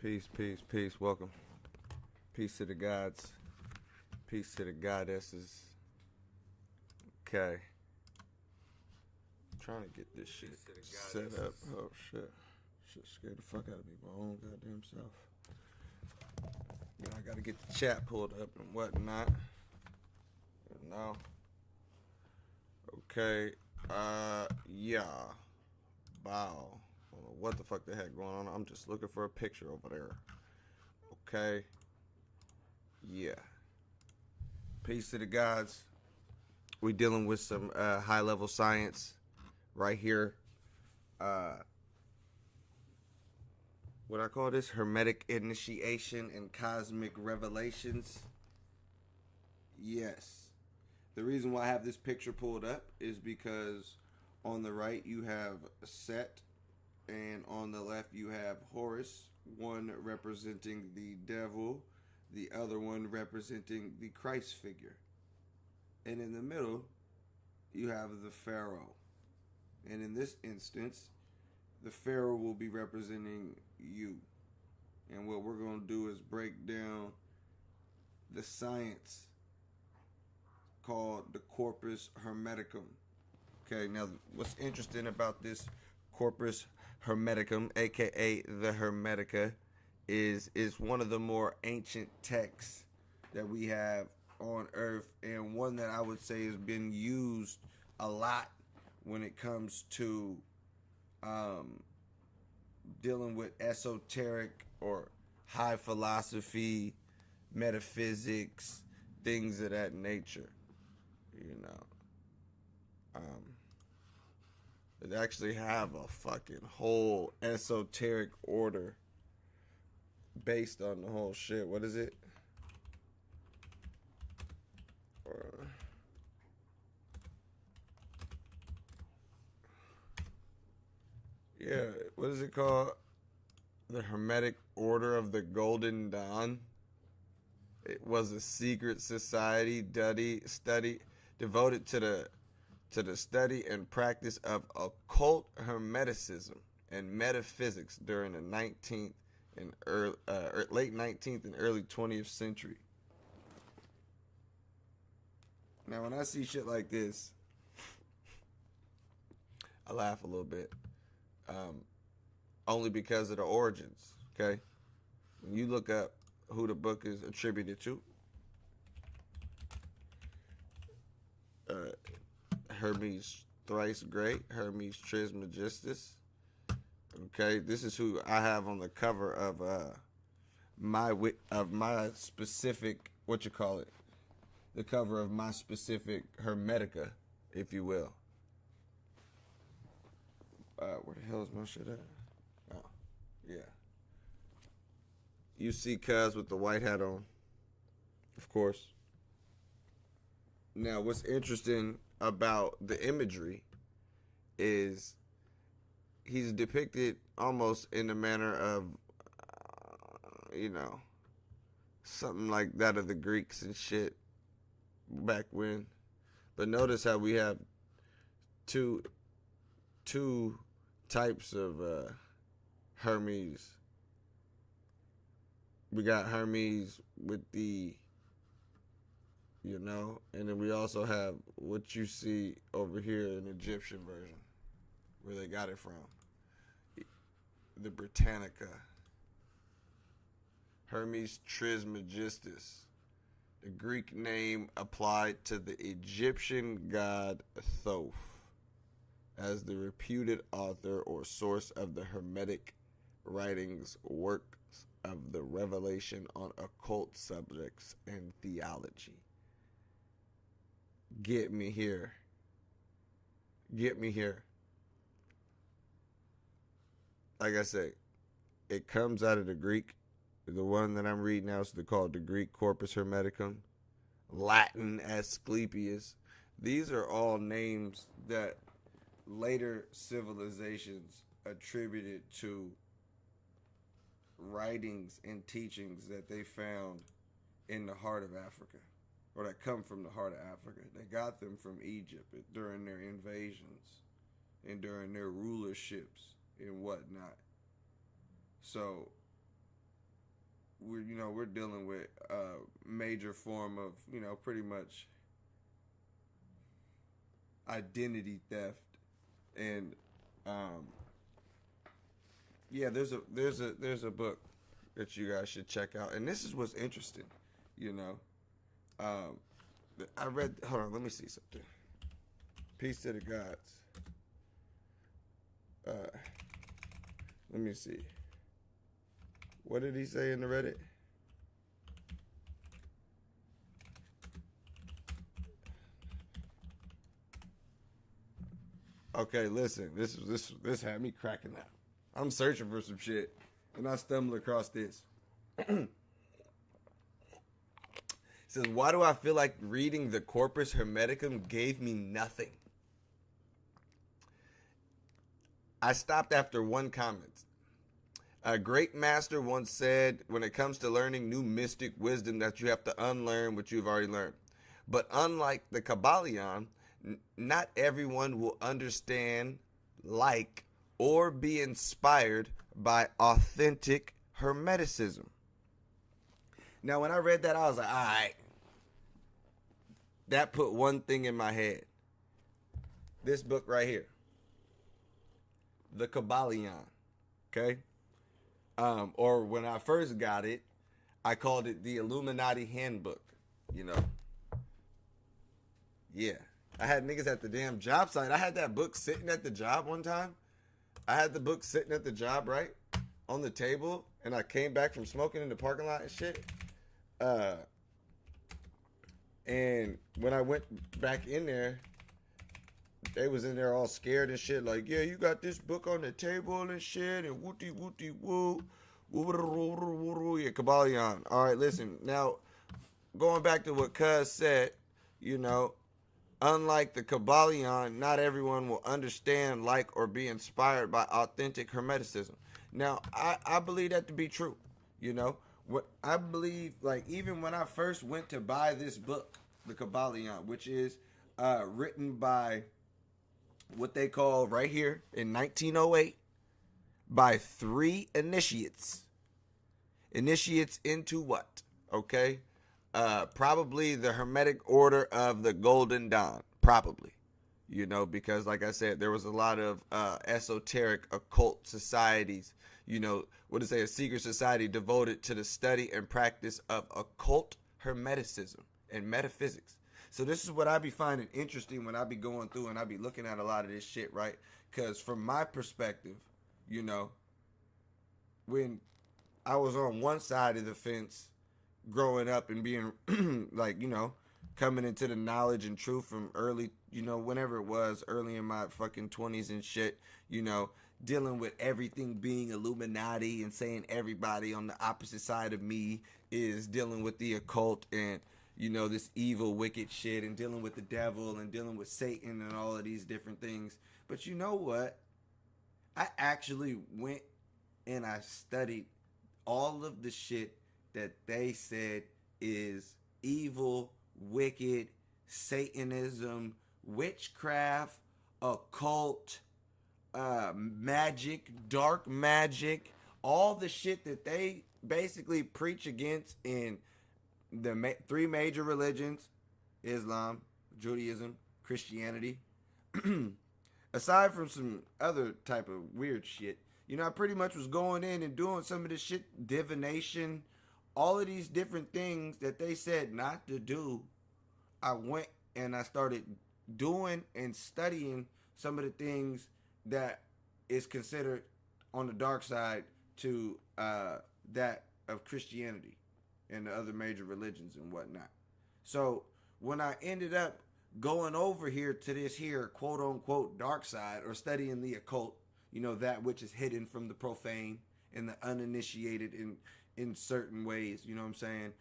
Peace, peace, peace. Welcome. Peace to the gods. Peace to the goddesses. Okay. I'm trying to get this shit set up. Oh shit. Shit scared the fuck out of me. My own goddamn self. You know, I gotta get the chat pulled up and whatnot. No. Okay. Yeah. Wow. I don't know what the fuck the heck going on. I'm just looking for a picture over there. Okay. Yeah. Peace to the gods. We dealing with some high level science right here. What I call this? Hermetic initiation and cosmic revelations. Yes. The reason why I have this picture pulled up is because on the right you have Set, and on the left you have Horus, one representing the devil, the other one representing the Christ figure. And in the middle, you have the Pharaoh. And in this instance, the Pharaoh will be representing you. And what we're going to do is break down the science called the Corpus Hermeticum. Okay, now what's interesting about this Corpus Hermeticum, aka the Hermetica, is one of the more ancient texts that we have on Earth, and one that I would say has been used a lot when it comes to dealing with esoteric or high philosophy, metaphysics, things of that nature. You know, it actually have a fucking whole esoteric order based on the whole shit. What is it? Yeah, what is it called? The Hermetic Order of the Golden Dawn. It was a secret society study devoted to the study and practice of occult hermeticism and metaphysics during the 19th and late 19th and early 20th century. Now, when I see shit like this, I laugh a little bit. Only because of the origins, okay? When you look up who the book is attributed to, Hermes Thrice Great, Hermes Trismegistus. Okay, this is who I have on the cover of my specific, what you call it, the cover of my specific Hermetica, if you will. Where the hell is my shit at? Oh, yeah. You see Cuz with the white hat on, of course. Now, what's interesting about the imagery is he's depicted almost in the manner of, something like that of the Greeks and shit back when. But notice how we have two types of Hermes. We got Hermes with the, and then we also have what you see over here in the Egyptian version, where they got it from. The Britannica. Hermes Trismegistus. The Greek name applied to the Egyptian god Thoth as the reputed author or source of the Hermetic writings, works of the revelation on occult subjects and theology. Get me here. Get me here. Like I say, it comes out of the Greek. The one that I'm reading now is called the Greek Corpus Hermeticum. Latin Asclepius. These are all names that later civilizations attributed to writings and teachings that they found in the heart of Africa, or that come from the heart of Africa. They got them from Egypt during their invasions and during their rulerships and whatnot. So we're dealing with a major form of, pretty much identity theft. And yeah, there's a book that you guys should check out, and this is what's interesting. I read, hold on, let me see something. Peace to the gods. Let me see. What did he say in the Reddit? Okay, listen. This had me cracking up. I'm searching for some shit, and I stumbled across this. It says, why do I feel like reading the Corpus Hermeticum gave me nothing? I stopped after one comment. A great master once said, when it comes to learning new mystic wisdom, that you have to unlearn what you've already learned. But unlike the Kabbalion, not everyone will understand, like, or be inspired by authentic Hermeticism. Now, when I read that, I was like, all right. That put one thing in my head. This book right here. The Kabbalion. Okay? Or when I first got it, I called it the Illuminati Handbook. Yeah. I had niggas at the damn job site. I had that book sitting at the job one time. I had the book sitting at the job, right? On the table. And I came back from smoking in the parking lot and shit. And when I went back in there, they was in there all scared and shit. Like, yeah, you got this book on the table and shit. And woo. Yeah, Kabbalion. All right, listen. Now, going back to what Cuz said, unlike the Kabbalion, not everyone will understand, like, or be inspired by authentic Hermeticism. Now, I believe that to be true. What I believe, like, even when I first went to buy this book, the Kabbalion, which is written by what they call right here in 1908 by 3 initiates. Initiates into what? Okay? Probably the Hermetic Order of the Golden Dawn. Probably. Because like I said, there was a lot of esoteric occult societies. What is a secret society devoted to the study and practice of occult Hermeticism and metaphysics. So this is what I be finding interesting when I be going through and I be looking at a lot of this shit, right? Because from my perspective, when I was on one side of the fence growing up and being like, coming into the knowledge and truth from early, whenever it was, early in my fucking 20s and shit, dealing with everything being Illuminati and saying everybody on the opposite side of me is dealing with the occult and, this evil, wicked shit, and dealing with the devil and dealing with Satan and all of these different things. But you know what? I actually went and I studied all of the shit that they said is evil, wicked, Satanism, witchcraft, occult, magic, dark magic, all the shit that they basically preach against in the 3 major religions: Islam, Judaism, Christianity. Aside from some other type of weird shit, I pretty much was going in and doing some of this shit, divination, all of these different things that they said not to do. I went and I started doing and studying some of the things that is considered on the dark side to that of Christianity and the other major religions and whatnot. So when I ended up going over here to this here quote unquote dark side, or studying the occult, that which is hidden from the profane and the uninitiated in certain ways, you know what I'm saying?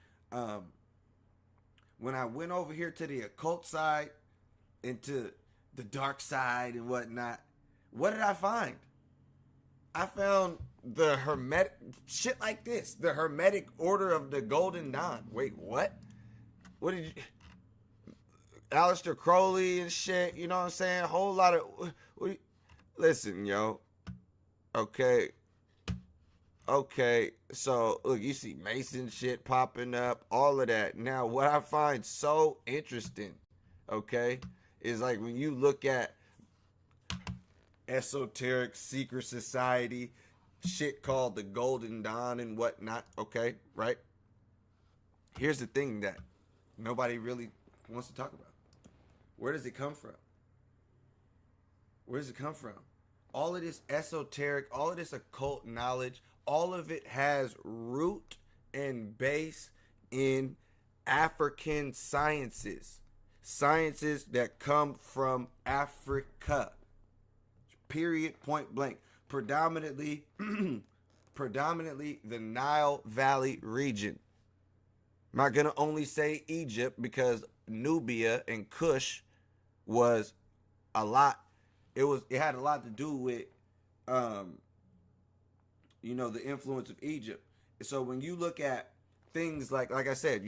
When I went over here to the occult side, into the dark side and whatnot, what did I find? I found the Hermetic shit like this, the Hermetic Order of the Golden Dawn. Wait, what? What did you? Aleister Crowley and shit, you know what I'm saying? A whole lot of. Listen, yo. Okay. Okay, so look, you see Mason shit popping up, all of that. Now, what I find so interesting, okay, is like when you look at esoteric secret society, shit called the Golden Dawn and whatnot, okay, right? Here's the thing that nobody really wants to talk about. Where does it come from? Where does it come from? All of this esoteric, all of this occult knowledge, all of it has root and base in African sciences. Sciences that come from Africa. Period, point blank. Predominantly the Nile Valley region. I'm not going to only say Egypt because Nubia and Kush was a lot. It had a lot to do with the influence of Egypt. So when you look at things like I said,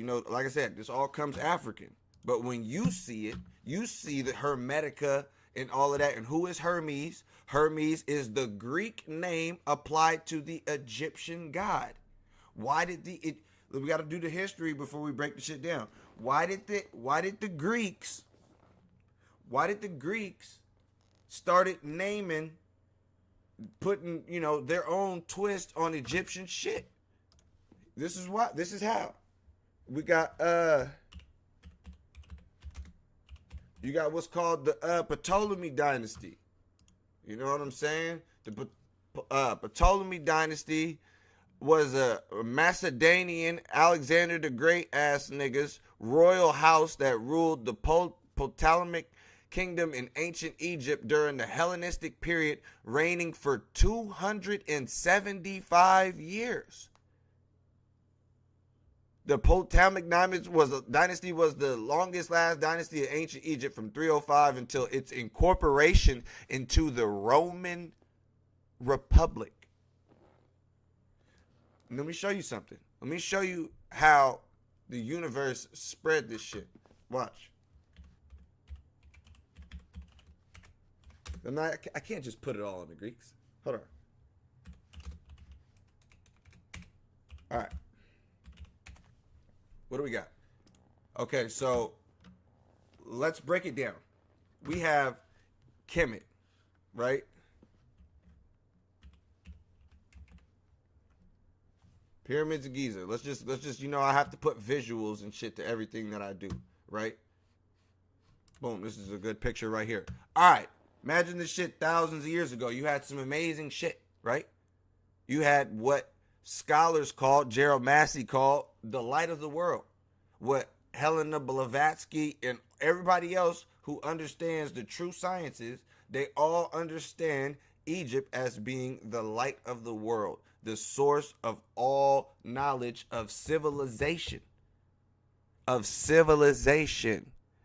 this all comes African. But when you see it, you see the Hermetica and all of that. And who is Hermes? Hermes is the Greek name applied to the Egyptian god. Why did we got to do the history before we break the shit down. Why did the Greeks started putting, their own twist on Egyptian shit? This is how. We got you got what's called the Ptolemy dynasty. You know what I'm saying? The Ptolemy dynasty was a Macedonian, Alexander the Great ass niggas royal house that ruled the Ptolemaic kingdom in ancient Egypt during the Hellenistic period, reigning for 275 years. The Ptolemaic dynasty was the longest last dynasty of ancient Egypt from 305 until its incorporation into the Roman Republic. And let me show you something. Let me show you how the universe spread this shit. Watch. I can't just put it all on the Greeks. Hold on. All right. What do we got? Okay, so let's break it down. We have Kemet, right? Pyramids of Giza. Let's just I have to put visuals and shit to everything that I do, right? Boom, this is a good picture right here. All right. Imagine this shit thousands of years ago. You had some amazing shit, right? You had what scholars called, Gerald Massey called, the light of the world. What Helena Blavatsky and everybody else who understands the true sciences, they all understand Egypt as being the light of the world, the source of all knowledge of civilization.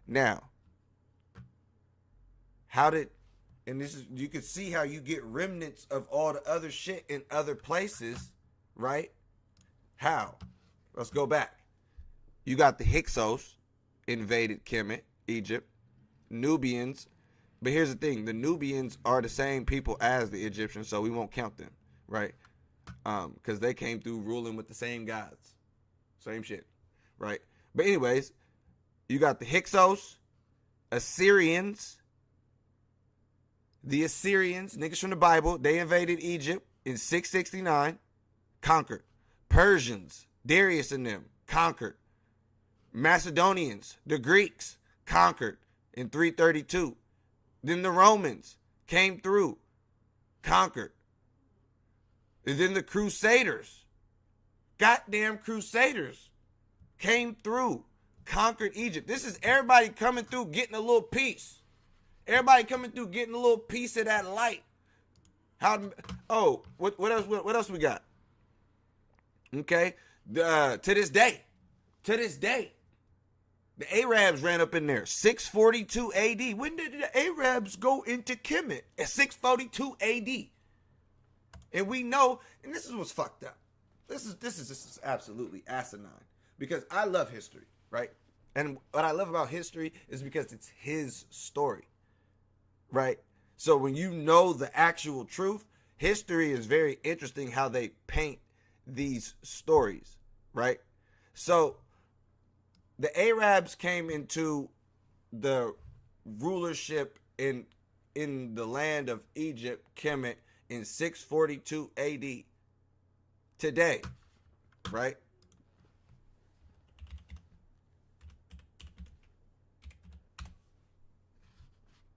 Now, you can see how you get remnants of all the other shit in other places, right? How? Let's go back. You got the Hyksos invaded Kemet, Egypt, Nubians. But here's the thing. The Nubians are the same people as the Egyptians, so we won't count them, right? Because they came through ruling with the same gods. Same shit, right? But anyways, you got the Hyksos, Assyrians. The Assyrians, niggas from the Bible, they invaded Egypt in 669, conquered. Persians, Darius and them, conquered. Macedonians, the Greeks, conquered in 332. Then the Romans came through, conquered. And then the Crusaders, goddamn Crusaders, came through, conquered Egypt. This is everybody coming through getting a little piece. Everybody coming through getting a little piece of that light. What else we got? Okay. To this day, the Arabs ran up in there. 642 AD. When did the Arabs go into Kemet? At 642 AD. And we know, and this is what's fucked up. This is absolutely asinine. Because I love history, right? And what I love about history is because it's his story. Right? So when you know the actual truth, history is very interesting how they paint these stories, right? So the Arabs came into the rulership in the land of Egypt, Kemet, in 642 AD. Today, right?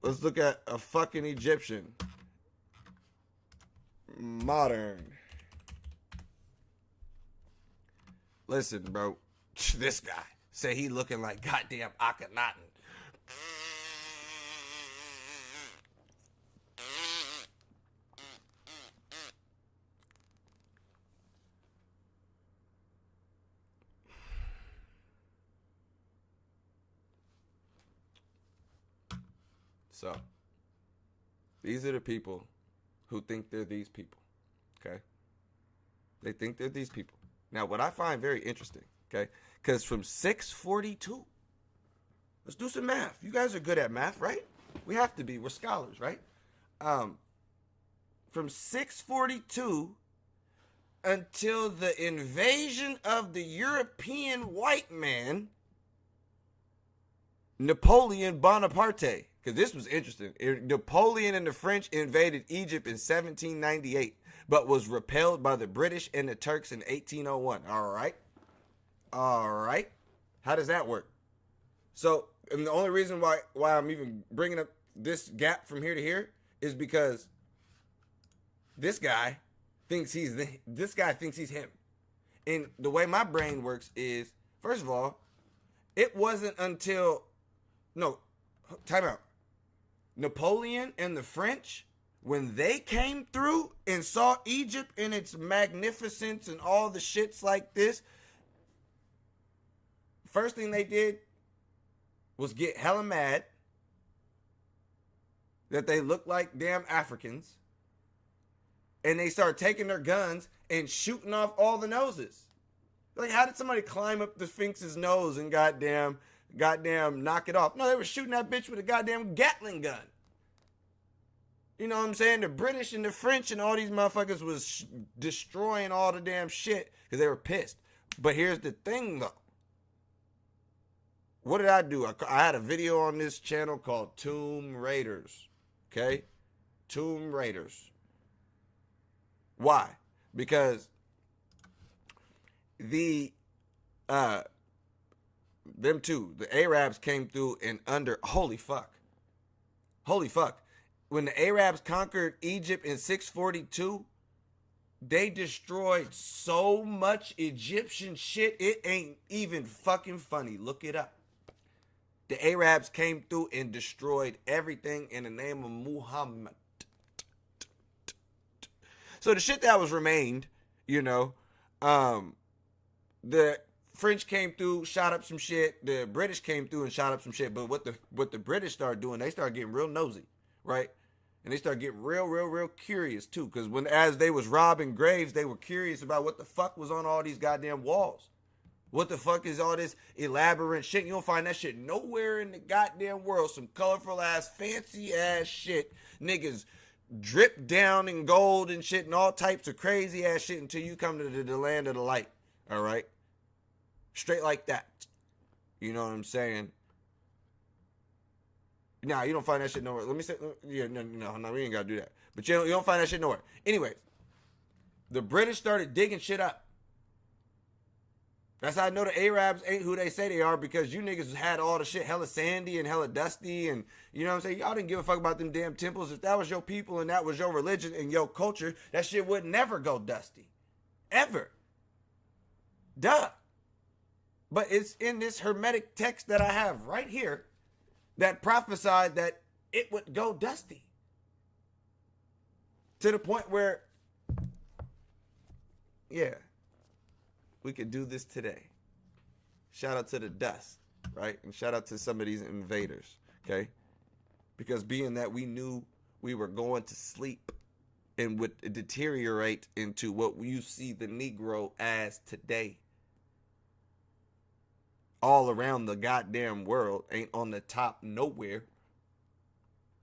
Let's look at a fucking Egyptian. Modern. Listen, bro. This guy say he looking like goddamn Akhenaten. So, these are the people who think they're these people, okay? They think they're these people. Now, what I find very interesting, okay, because from 642, let's do some math. You guys are good at math, right? We have to be. We're scholars, right? From 642 until the invasion of the European white man, Napoleon Bonaparte. Because this was interesting. Napoleon and the French invaded Egypt in 1798, but was repelled by the British and the Turks in 1801. All right. How does that work? So, and the only reason why I'm even bringing up this gap from here to here is because this guy thinks he's him. And the way my brain works is, first of all, it wasn't until time out. Napoleon and the French, when they came through and saw Egypt in its magnificence and all the shits like this, first thing they did was get hella mad that they looked like damn Africans, and they started taking their guns and shooting off all the noses. Like, how did somebody climb up the Sphinx's nose and goddamn knock it off? No, they were shooting that bitch with a goddamn Gatling gun. You know what I'm saying? The British and the French and all these motherfuckers was destroying all the damn shit because they were pissed. But here's the thing, though. What did I do? I had a video on this channel called Tomb Raiders. Okay? Tomb Raiders. Why? Because them two, the Arabs came through and holy fuck. When the Arabs conquered Egypt in 642, they destroyed so much Egyptian shit, it ain't even fucking funny. Look it up. The Arabs came through and destroyed everything in the name of Muhammad. So the shit that was remained, the French came through, shot up some shit. The British came through and shot up some shit. But what the British started doing, they started getting real nosy, right? And they started getting real curious too. Because as they was robbing graves, they were curious about what the fuck was on all these goddamn walls. What the fuck is all this elaborate shit? You don't find that shit nowhere in the goddamn world. Some colorful ass, fancy ass shit. Niggas drip down in gold and shit and all types of crazy ass shit until you come to the land of the light. All right? Straight like that. You know what I'm saying? Nah, you don't find that shit nowhere. Let me say, yeah, no, we ain't got to do that. But you don't find that shit nowhere. Anyways, the British started digging shit up. That's how I know the Arabs ain't who they say they are, because you niggas had all the shit hella sandy and hella dusty, and you know what I'm saying? Y'all didn't give a fuck about them damn temples. If that was your people and that was your religion and your culture, that shit would never go dusty. Ever. Duh. But it's in this Hermetic text that I have right here that prophesied that it would go dusty. To the point where, yeah, we could do this today. Shout out to the dust, right? And shout out to some of these invaders, okay? Because being that we knew we were going to sleep and would deteriorate into what you see the Negro as today. All around the goddamn world, ain't on the top nowhere.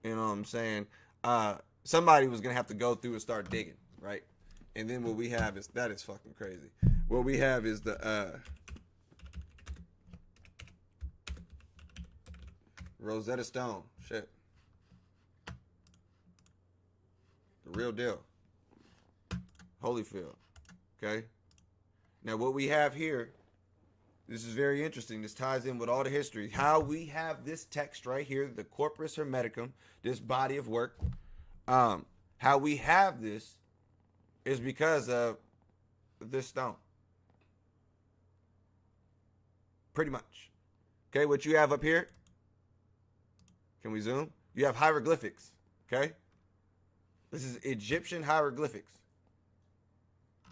You know what I'm saying? somebody was going to have to go through and start digging, right? And then what we have is, that is fucking crazy. What we have is the Rosetta Stone. Shit. The real deal. Holyfield. Okay? Now what we have here, this is very interesting. This ties in with all the history. How we have this text right here, the Corpus Hermeticum, this body of work. How we have this is because of this stone. Pretty much. Okay, what you have up here, can we zoom? You have hieroglyphics, okay? This is Egyptian hieroglyphics,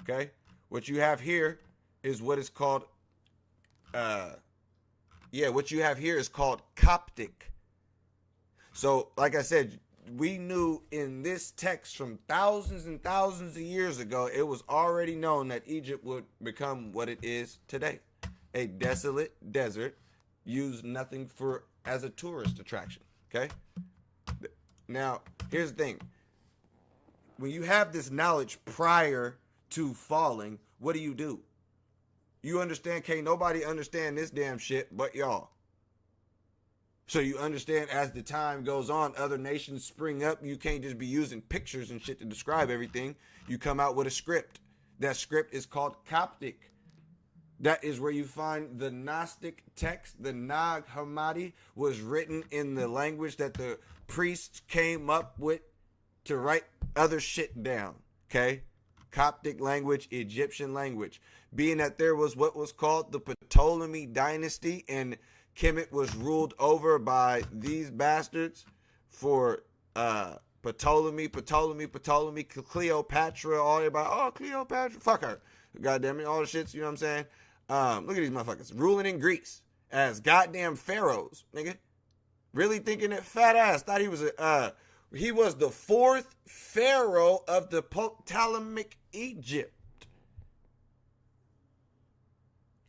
okay? What you have here is what is called, what you have here is called Coptic. So, like I said, we knew in this text from thousands and thousands of years ago, it was already known that Egypt would become what it is today. A desolate desert used nothing for as a tourist attraction. Okay? Now, here's the thing. When you have this knowledge prior to falling, what do? You understand, can't nobody understand this damn shit but y'all. So you understand as the time goes on, other nations spring up. You can't just be using pictures and shit to describe everything. You come out with a script. That script is called Coptic. That is where you find the Gnostic text. The Nag Hammadi was written in the language that the priests came up with to write other shit down. Okay? Coptic language, Egyptian language. Being that there was what was called the Ptolemy dynasty, and Kemet was ruled over by these bastards for Ptolemy, Cleopatra, all everybody, oh, Cleopatra, fuck her. Goddamn it, all the shits, you know what I'm saying? Look at these motherfuckers ruling in Greece as goddamn pharaohs, nigga. Really thinking that fat ass thought he was the fourth pharaoh of the Ptolemaic Egypt.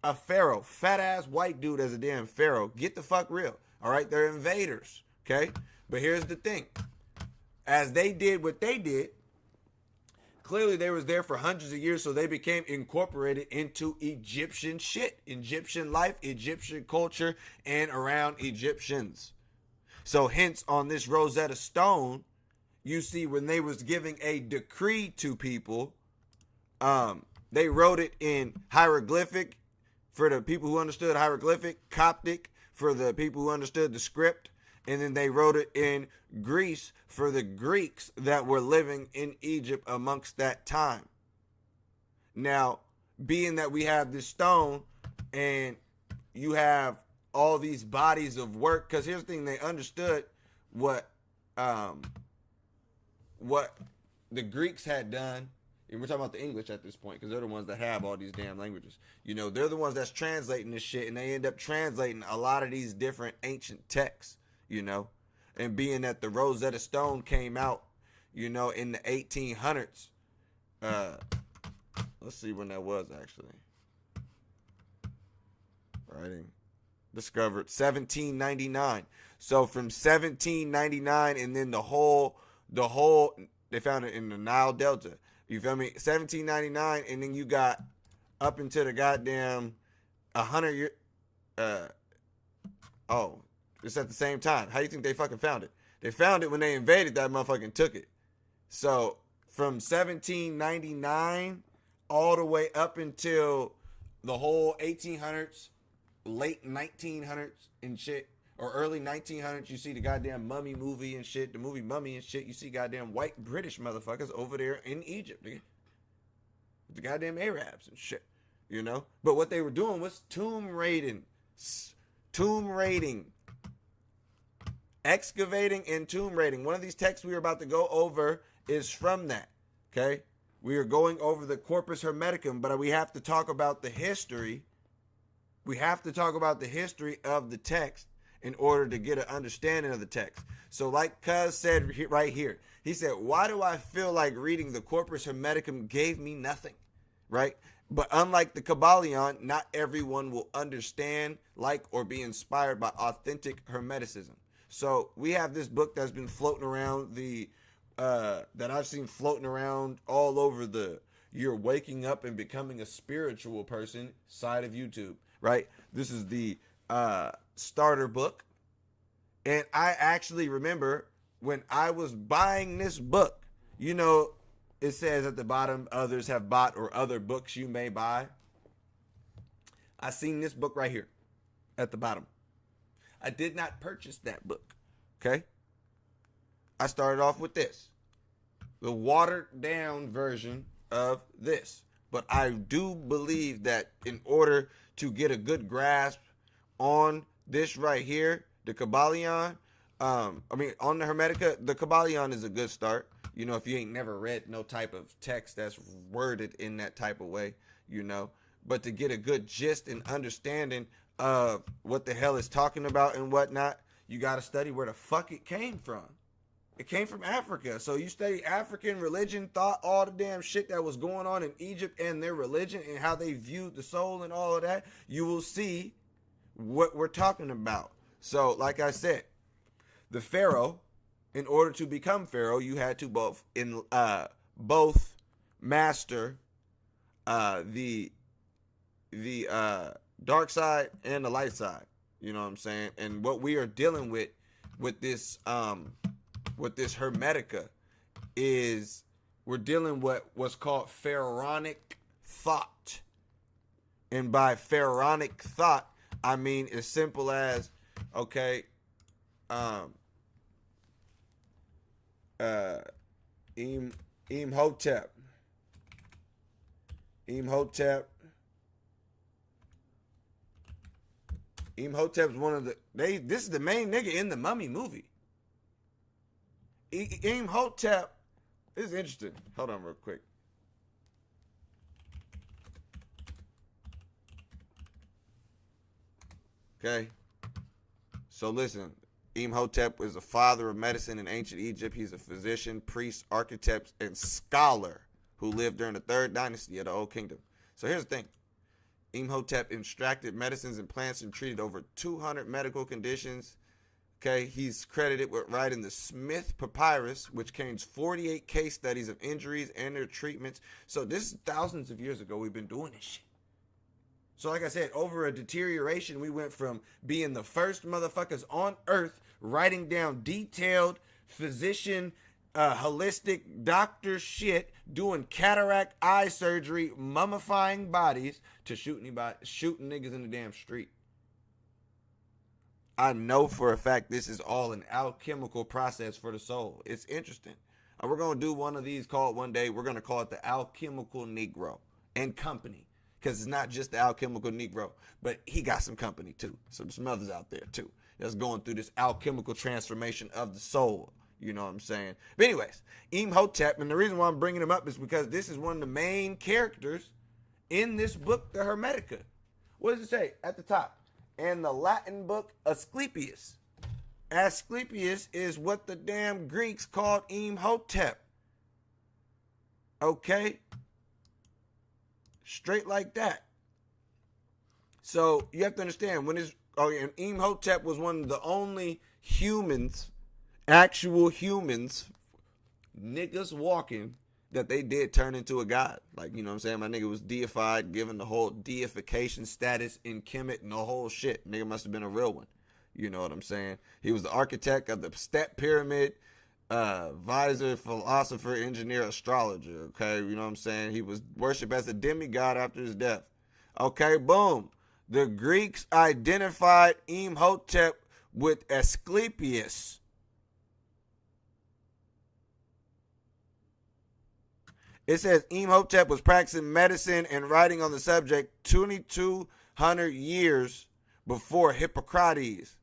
A pharaoh, fat ass white dude as a damn pharaoh. Get the fuck real. All right, they're invaders. Okay, but here's the thing: as they did what they did, clearly they was there for hundreds of years, so they became incorporated into Egyptian shit, Egyptian life, Egyptian culture, and around Egyptians. So hence on this Rosetta Stone, you see when they was giving a decree to people, they wrote it in hieroglyphic for the people who understood hieroglyphic, Coptic for the people who understood the script, and then they wrote it in Greece for the Greeks that were living in Egypt amongst that time. Now, being that we have this stone and you have all these bodies of work, because here's the thing, they understood what the Greeks had done. And we're talking about the English at this point because they're the ones that have all these damn languages. You know, they're the ones that's translating this shit, and they end up translating a lot of these different ancient texts, you know. And being that the Rosetta Stone came out, you know, in the 1800s. Let's see when that was actually. Writing. Discovered 1799. So from 1799 and then the whole, they found it in the Nile Delta. You feel me? 1799, and then you got up into the goddamn 100 year. It's at the same time. How do you think they fucking found it? They found it when they invaded that motherfucker and took it. So from 1799 all the way up until the whole 1800s, late 1900s and shit, or early 1900s, you see the goddamn Mummy movie and shit, the movie Mummy and shit, you see goddamn white British motherfuckers over there in Egypt, nigga. With the goddamn Arabs and shit, you know? But what they were doing was tomb raiding, excavating and tomb raiding. One of these texts we are about to go over is from that, okay? We are going over the Corpus Hermeticum, but we have to talk about the history. We have to talk about the history of the text in order to get an understanding of the text. So like Cuz said right here, he said, why do I feel like reading the Corpus Hermeticum gave me nothing, right? But unlike the Kabbalion, not everyone will understand, like, or be inspired by authentic Hermeticism. So we have this book that's been floating around the that I've seen floating around all over the "you're waking up and becoming a spiritual person" side of YouTube, right? This is the starter book. And I actually remember when I was buying this book, you know, it says at the bottom, others have bought or other books you may buy. I seen this book right here at the bottom. I did not purchase that book, okay? I started off with this, the watered down version of this. But I do believe that in order to get a good grasp on this right here, the Kybalion, on the Hermetica, the Kybalion is a good start. You know, if you ain't never read no type of text that's worded in that type of way, you know. But to get a good gist and understanding of what the hell it's talking about and whatnot, you got to study where the fuck it came from. It came from Africa. So you study African religion, thought, all the damn shit that was going on in Egypt and their religion and how they viewed the soul and all of that, you will see what we're talking about. So, like I said, the Pharaoh, in order to become Pharaoh, you had to both master the dark side and the light side. You know what I'm saying? And what we are dealing with this Hermetica is we're dealing with what's called pharaonic thought. And by pharaonic thought, I mean as simple as, okay, Imhotep. Imhotep's one of this is the main nigga in the Mummy movie. Imhotep is interesting. Hold on real quick. Okay. So listen, Imhotep is a father of medicine in ancient Egypt. He's a physician, priest, architect, and scholar who lived during the 3rd dynasty of the Old Kingdom. So here's the thing. Imhotep extracted medicines and plants and treated over 200 medical conditions. Okay, he's credited with writing the Smith Papyrus, which contains 48 case studies of injuries and their treatments. So this is thousands of years ago we've been doing this shit. So like I said, over a deterioration, we went from being the first motherfuckers on earth writing down detailed physician, holistic doctor shit, doing cataract eye surgery, mummifying bodies, to shooting niggas in the damn street. I know for a fact this is all an alchemical process for the soul. It's interesting. And we're going to do one of these called one day. We're going to call it the Alchemical Negro and Company. Because it's not just the Alchemical Negro, but he got some company too. So there's some others out there too that's going through this alchemical transformation of the soul. You know what I'm saying? But anyways, Imhotep, and the reason why I'm bringing him up is because this is one of the main characters in this book, the Hermetica. What does it say at the top? And the Latin book, Asclepius. Asclepius is what the damn Greeks called Imhotep. Okay? Straight like that. So you have to understand and Imhotep was one of the only humans, actual humans, niggas walking, that they did turn into a god. Like, you know what I'm saying? My nigga was deified, given the whole deification status in Kemet and the whole shit. Nigga must have been a real one. You know what I'm saying? He was the architect of the Step Pyramid, visor, philosopher, engineer, astrologer. Okay, you know what I'm saying? He was worshipped as a demigod after his death. Okay, boom. The Greeks identified Imhotep with Asclepius. It says Imhotep was practicing medicine and writing on the subject 2,200 years before Hippocrates,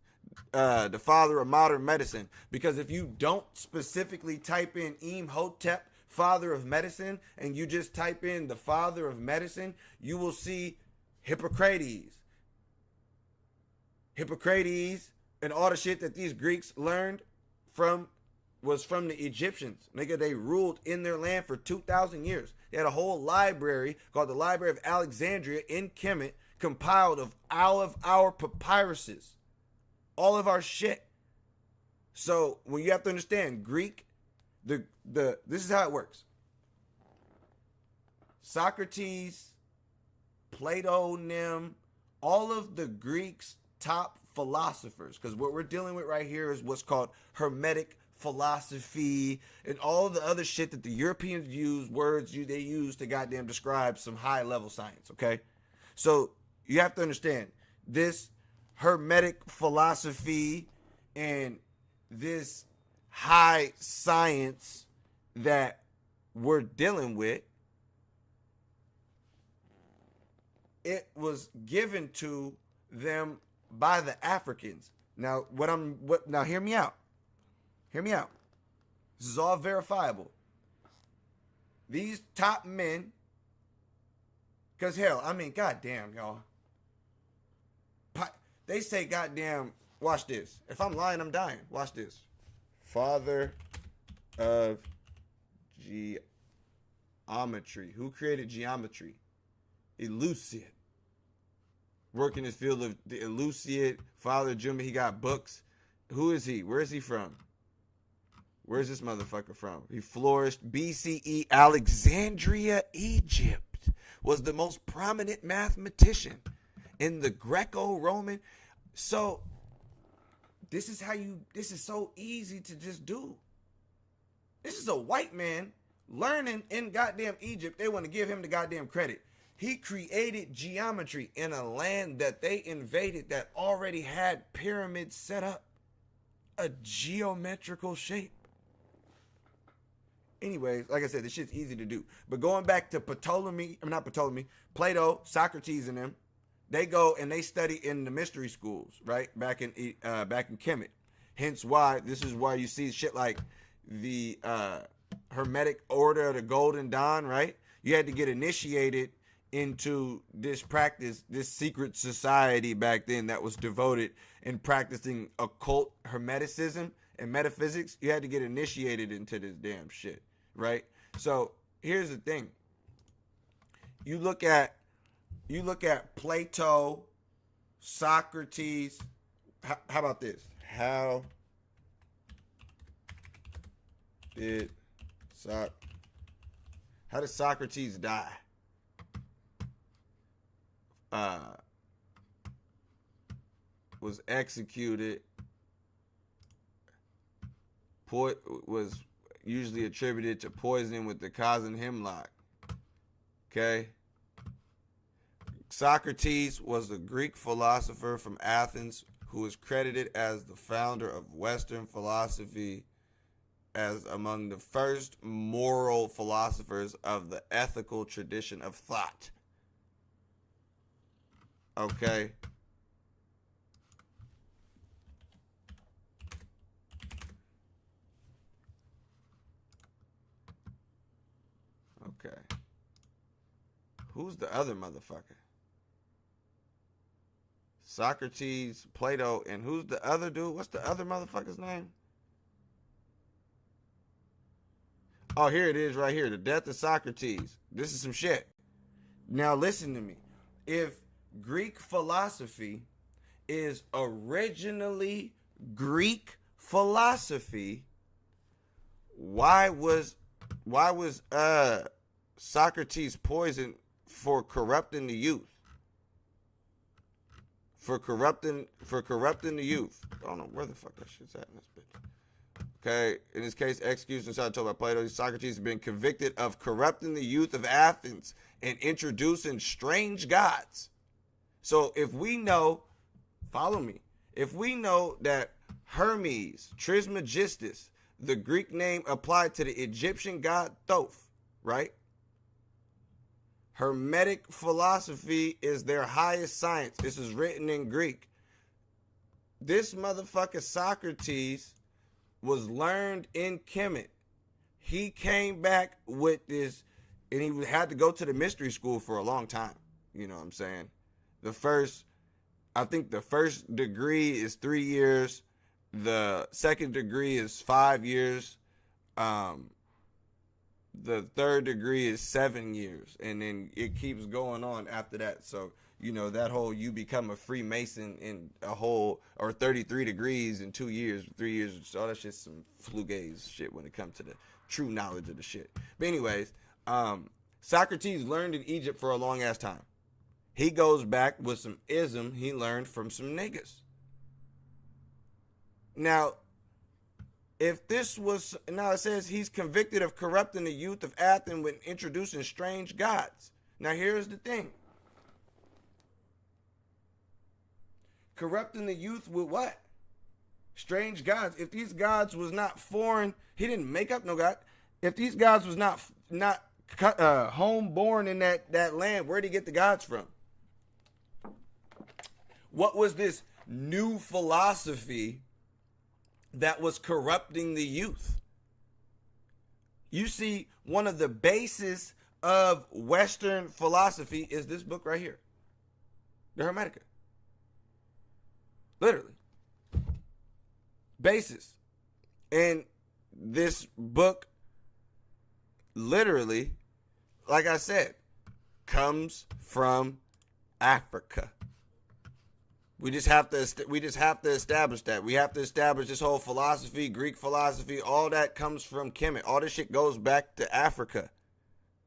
the father of modern medicine. Because if you don't specifically type in Imhotep, father of medicine, and you just type in the father of medicine, you will see Hippocrates. Hippocrates and all the shit that these Greeks learned was from the Egyptians. Nigga, they ruled in their land for 2,000 years. They had a whole library called the Library of Alexandria in Kemet, compiled of all of our papyruses. All of our shit. So when you have to understand, Greek, this is how it works. Socrates, Plato, Nim, all of the Greeks' top philosophers, because what we're dealing with right here is what's called Hermetic philosophy and all the other shit that the Europeans use, they use to goddamn describe some high level science, okay? So you have to understand this Hermetic philosophy and this high science that we're dealing with, it was given to them by the Africans. Now, now hear me out. Hear me out. This is all verifiable. These top men, because hell, I mean, goddamn, y'all. They say, goddamn, watch this. If I'm lying, I'm dying. Watch this. Father of geometry. Who created geometry? Elucid. Working in the field of the Elucid. Father of geometry. He got books. Who is he? Where is he from? Where's this motherfucker from? He flourished BCE. Alexandria, Egypt, was the most prominent mathematician in the Greco-Roman. So this is so easy to just do. This is a white man learning in goddamn Egypt. They want to give him the goddamn credit. He created geometry in a land that they invaded that already had pyramids set up. A geometrical shape. Anyways, like I said, this shit's easy to do. But going back to Plato, Socrates and them, they go and they study in the mystery schools, right? Back in Kemet. Hence why, this is why you see shit like the Hermetic Order of the Golden Dawn, right? You had to get initiated into this practice, this secret society back then that was devoted in practicing occult hermeticism and metaphysics. You had to get initiated into this damn shit, right? So here's the thing. You look at Plato, Socrates. How about this? How did Socrates die? Was executed. Was usually attributed to poisoning with the cousin hemlock. Okay. Socrates was a Greek philosopher from Athens who is credited as the founder of Western philosophy, as among the first moral philosophers of the ethical tradition of thought. Okay. Okay. Who's the other motherfucker? Socrates, Plato, and who's the other dude? What's the other motherfucker's name? Oh, here it is right here. The death of Socrates. This is some shit. Now listen to me. If Greek philosophy is originally Greek philosophy, why was Socrates poisoned for corrupting the youth? For corrupting the youth. I don't know where the fuck that shit's at in this bitch. Okay, in this case, execution inside told by Plato, Socrates has been convicted of corrupting the youth of Athens and introducing strange gods. So if we know, follow me, if we know that Hermes, Trismegistus, the Greek name applied to the Egyptian god Thoth, right? Hermetic philosophy is their highest science. This is written in Greek. This motherfucker Socrates was learned in Kemet. He came back with this, and he had to go to the mystery school for a long time. You know what I'm saying? I think the first degree is 3 years. The second degree is 5 years. The third degree is 7 years, and then it keeps going on after that. So, you know, that whole you become a Freemason in a whole, or 33 degrees in 2 years, 3 years, all that shit's some flugaze shit when it comes to true knowledge of the shit. But anyways, Socrates learned in Egypt for a long ass time. He goes back with some ism he learned from some niggas. Now, if this was, now it says he's convicted of corrupting the youth of Athens when introducing strange gods. Now here's the thing. Corrupting the youth with what? Strange gods. If these gods was not foreign, he didn't make up no god. If these gods was not homeborn in that land, where did he get the gods from? What was this new philosophy that was corrupting the youth? You see, one of the bases of Western philosophy is this book right here, the Hermetica. Literally. Basis. And this book, literally, like I said, comes from Africa. We just have to establish that. We have to establish this whole philosophy, Greek philosophy, all that comes from Kemet. All this shit goes back to Africa.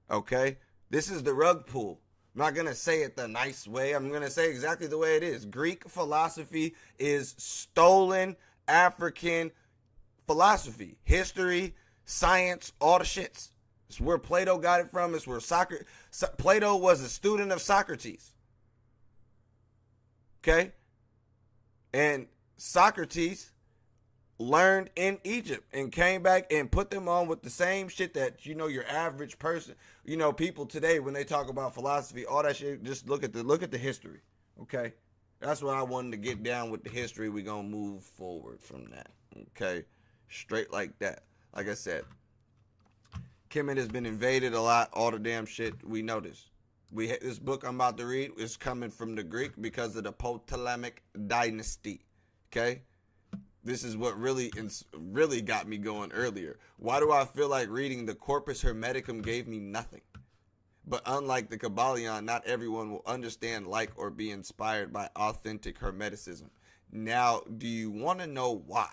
Okay? This is the rug pull. I'm not going to say it the nice way. I'm going to say exactly the way it is. Greek philosophy is stolen African philosophy, history, science, all the shits. It's where Plato got it from. It's where Plato was a student of Socrates. Okay? And Socrates learned in Egypt and came back and put them on with the same shit that, you know, your average person, you know, people today, when they talk about philosophy, all that shit, just look at the history. Okay? That's what I wanted to get down with the history. We're going to move forward from that. Okay? Straight like that. Like I said, Kemet has been invaded a lot. All the damn shit. We know this. This book I'm about to read is coming from the Greek because of the Ptolemaic dynasty. Okay? This is what really got me going earlier. Why do I feel like reading the Corpus Hermeticum gave me nothing? But unlike the Kabbalion, not everyone will understand, like, or be inspired by authentic Hermeticism. Now, do you want to know why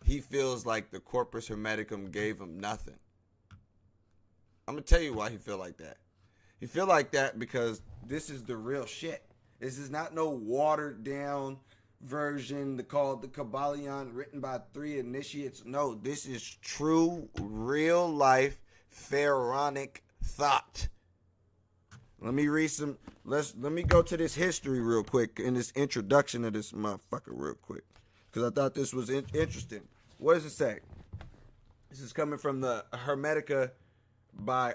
he feels like the Corpus Hermeticum gave him nothing? I'm going to tell you why he feel like that. He feel like that because this is the real shit. This is not no watered down version called the Kabbalion written by 3 initiates. No, this is true, real life pharaonic thought. Let me read some. Let me go to this history real quick in this introduction of this motherfucker real quick, because I thought this was interesting. What does it say? This is coming from the Hermetica by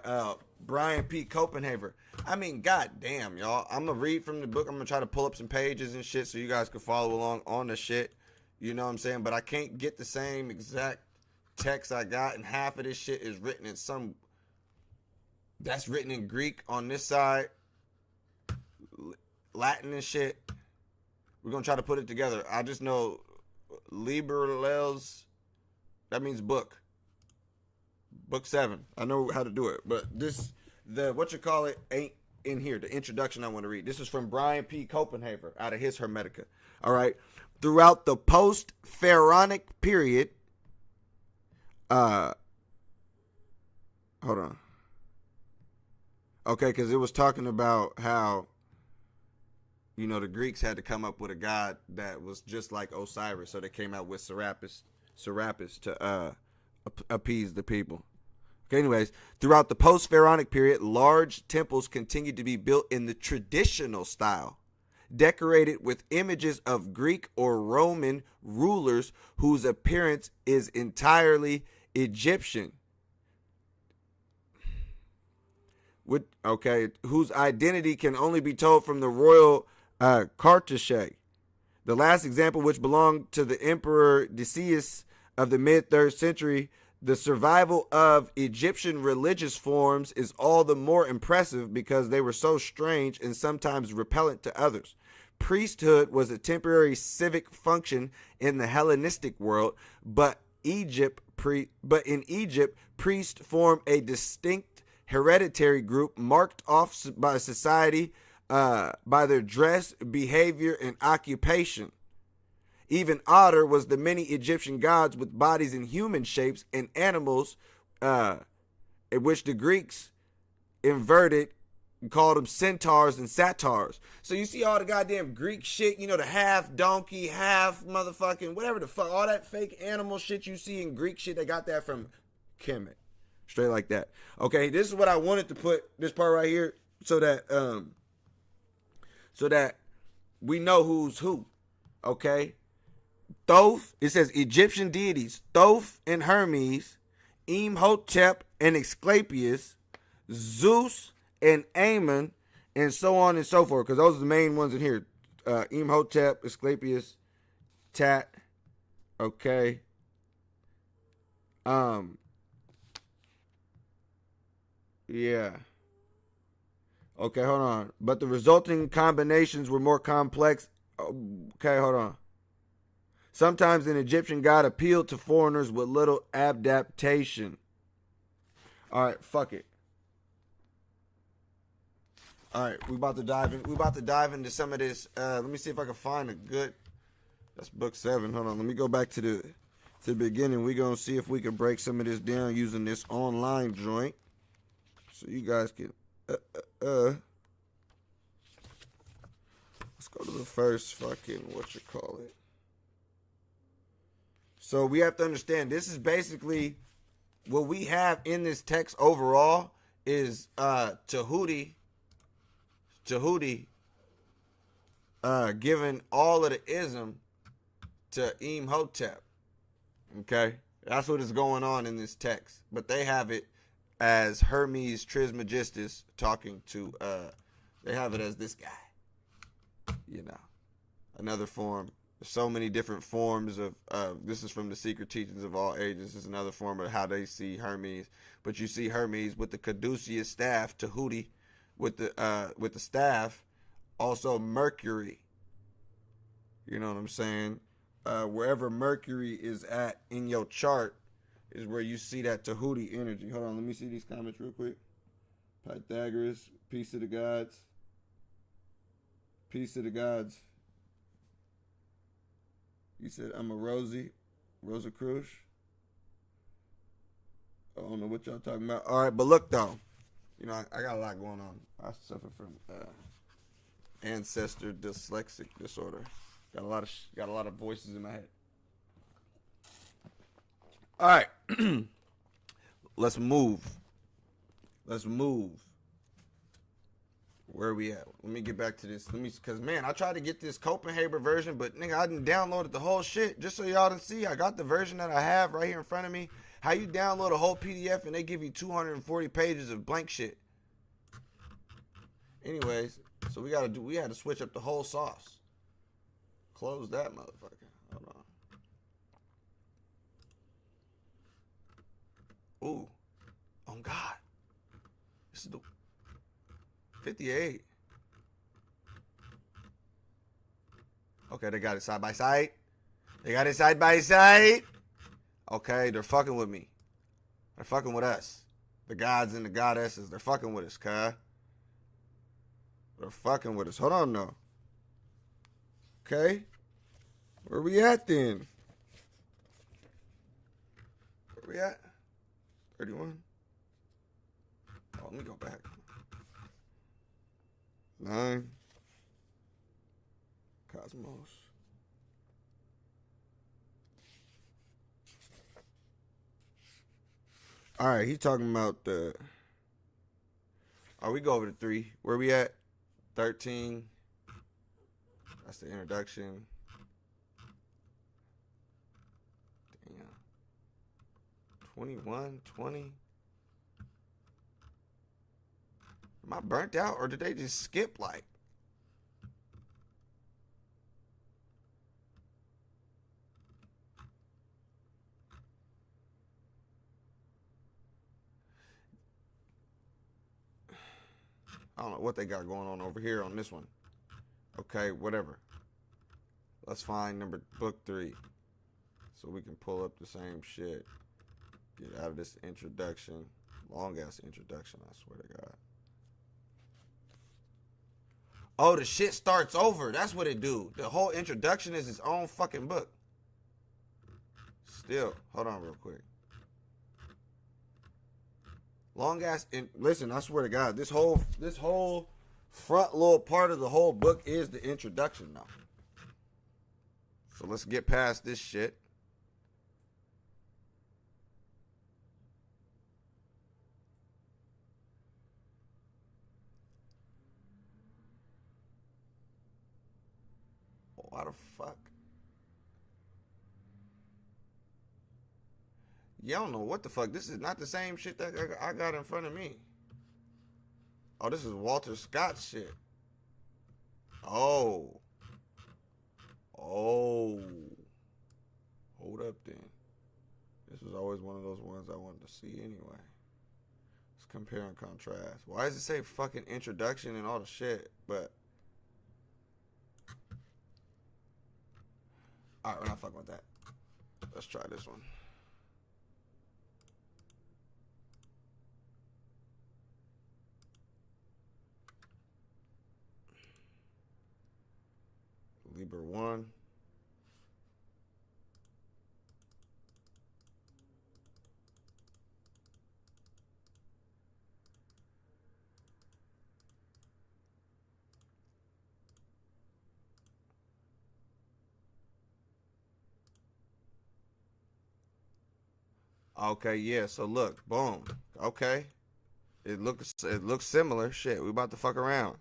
Brian P. Copenhaver. I mean, goddamn, y'all. I'm gonna read from the book. I'm gonna try to pull up some pages and shit so you guys can follow along on the shit. You know what I'm saying? But I can't get the same exact text I got, and half of this shit is written in some. That's written in Greek on this side, Latin and shit. We're gonna try to put it together. I just know Liberales. That means book. Book 7. I know how to do it, but ain't in here. The introduction I want to read. This is from Brian P. Copenhaver out of his Hermetica. All right. Throughout the post-pharaonic period, hold on. Okay, because it was talking about how, you know, the Greeks had to come up with a god that was just like Osiris, so they came out with Serapis to appease the people. Okay, anyways, throughout the post-pharaonic period, large temples continued to be built in the traditional style, decorated with images of Greek or Roman rulers whose appearance is entirely Egyptian. Whose identity can only be told from the royal cartouche. The last example, which belonged to the Emperor Decius of the mid-3rd century, the survival of Egyptian religious forms is all the more impressive because they were so strange and sometimes repellent to others. Priesthood was a temporary civic function in the Hellenistic world, but in Egypt, priests formed a distinct hereditary group marked off by society by their dress, behavior, and occupation. Even odder was the many Egyptian gods with bodies in human shapes and animals in which the Greeks inverted and called them centaurs and satyrs. So you see all the goddamn Greek shit, you know, the half donkey, half motherfucking whatever the fuck, all that fake animal shit you see in Greek shit, they got that from Kemet. Straight like that. Okay, this is what I wanted to put this part right here so that we know who's who. Okay? Thoth, it says Egyptian deities, Thoth and Hermes, Imhotep and Asclepius, Zeus and Ammon, and so on and so forth, because those are the main ones in here. Imhotep, Asclepius, Tat. Okay. Yeah. Okay, hold on. But the resulting combinations were more complex. Okay, hold on. Sometimes an Egyptian god appealed to foreigners with little adaptation. All right, fuck it. All right, we about to dive in. We about to dive into some of this. Let me see if I can find a good. That's book 7. Hold on. Let me go back to the beginning. We gonna see if we can break some of this down using this online joint, so you guys can. Let's go to the first fucking whatchamacallit. So we have to understand, this is basically what we have in this text overall is Tahuti giving all of the ism to Imhotep. Okay? That's what is going on in this text. But they have it as Hermes Trismegistus talking to, they have it as this guy. You know, another form. There's so many different forms of, this is from the Secret Teachings of All Ages. This is another form of how they see Hermes. But you see Hermes with the caduceus staff, Tahuti, with the staff, also Mercury. You know what I'm saying? Wherever Mercury is at in your chart is where you see that Tahuti energy. Hold on, let me see these comments real quick. Pythagoras, peace to the gods. Peace to the gods. You said I'm a Rosa Cruz. I don't know what y'all talking about. All right, but look though, you know I got a lot going on. I suffer from ancestor dyslexic disorder. Got a lot of voices in my head. All right, let's move. Where are we at? Let me get back to this. Cause man, I tried to get this Copenhagen version, but nigga, I didn't download the whole shit. Just so y'all can see, I got the version that I have right here in front of me. How you download a whole PDF and they give you 240 pages of blank shit. Anyways, so we had to switch up the whole sauce. Close that motherfucker. Hold on. Ooh. Oh God. This is the 58. Okay, they got it side by side. Okay, they're fucking with me. They're fucking with us. The gods and the goddesses, they're fucking with us, cuz. They're fucking with us. Hold on, no. Okay. Where we at then? Where we at? 31. Oh, let me go back. 9. Cosmos. All right, he's talking about the. Oh, we go over to 3. Where we at? 13. That's the introduction. Damn. 21, 20. Am I burnt out or did they just skip like? I don't know what they got going on over here on this one. Okay, whatever. Let's find book 3. So we can pull up the same shit. Get out of this introduction. Long ass introduction, I swear to God. Oh, the shit starts over. That's what it do. The whole introduction is its own fucking book. Still, hold on real quick. Long ass. And listen, I swear to God, this whole front little part of the whole book is the introduction now. So let's get past this shit. Why the fuck? Y'all don't know what the fuck. This is not the same shit that I got in front of me. Oh, this is Walter Scott shit. Oh. Oh. Hold up then. This was always one of those ones I wanted to see anyway. Let's compare and contrast. Why does it say fucking introduction and all the shit? But alright, we're not fucking with that. Let's try this one. Libra 1. Okay, yeah, so look, boom. Okay. It looks similar. Shit, we about to fuck around.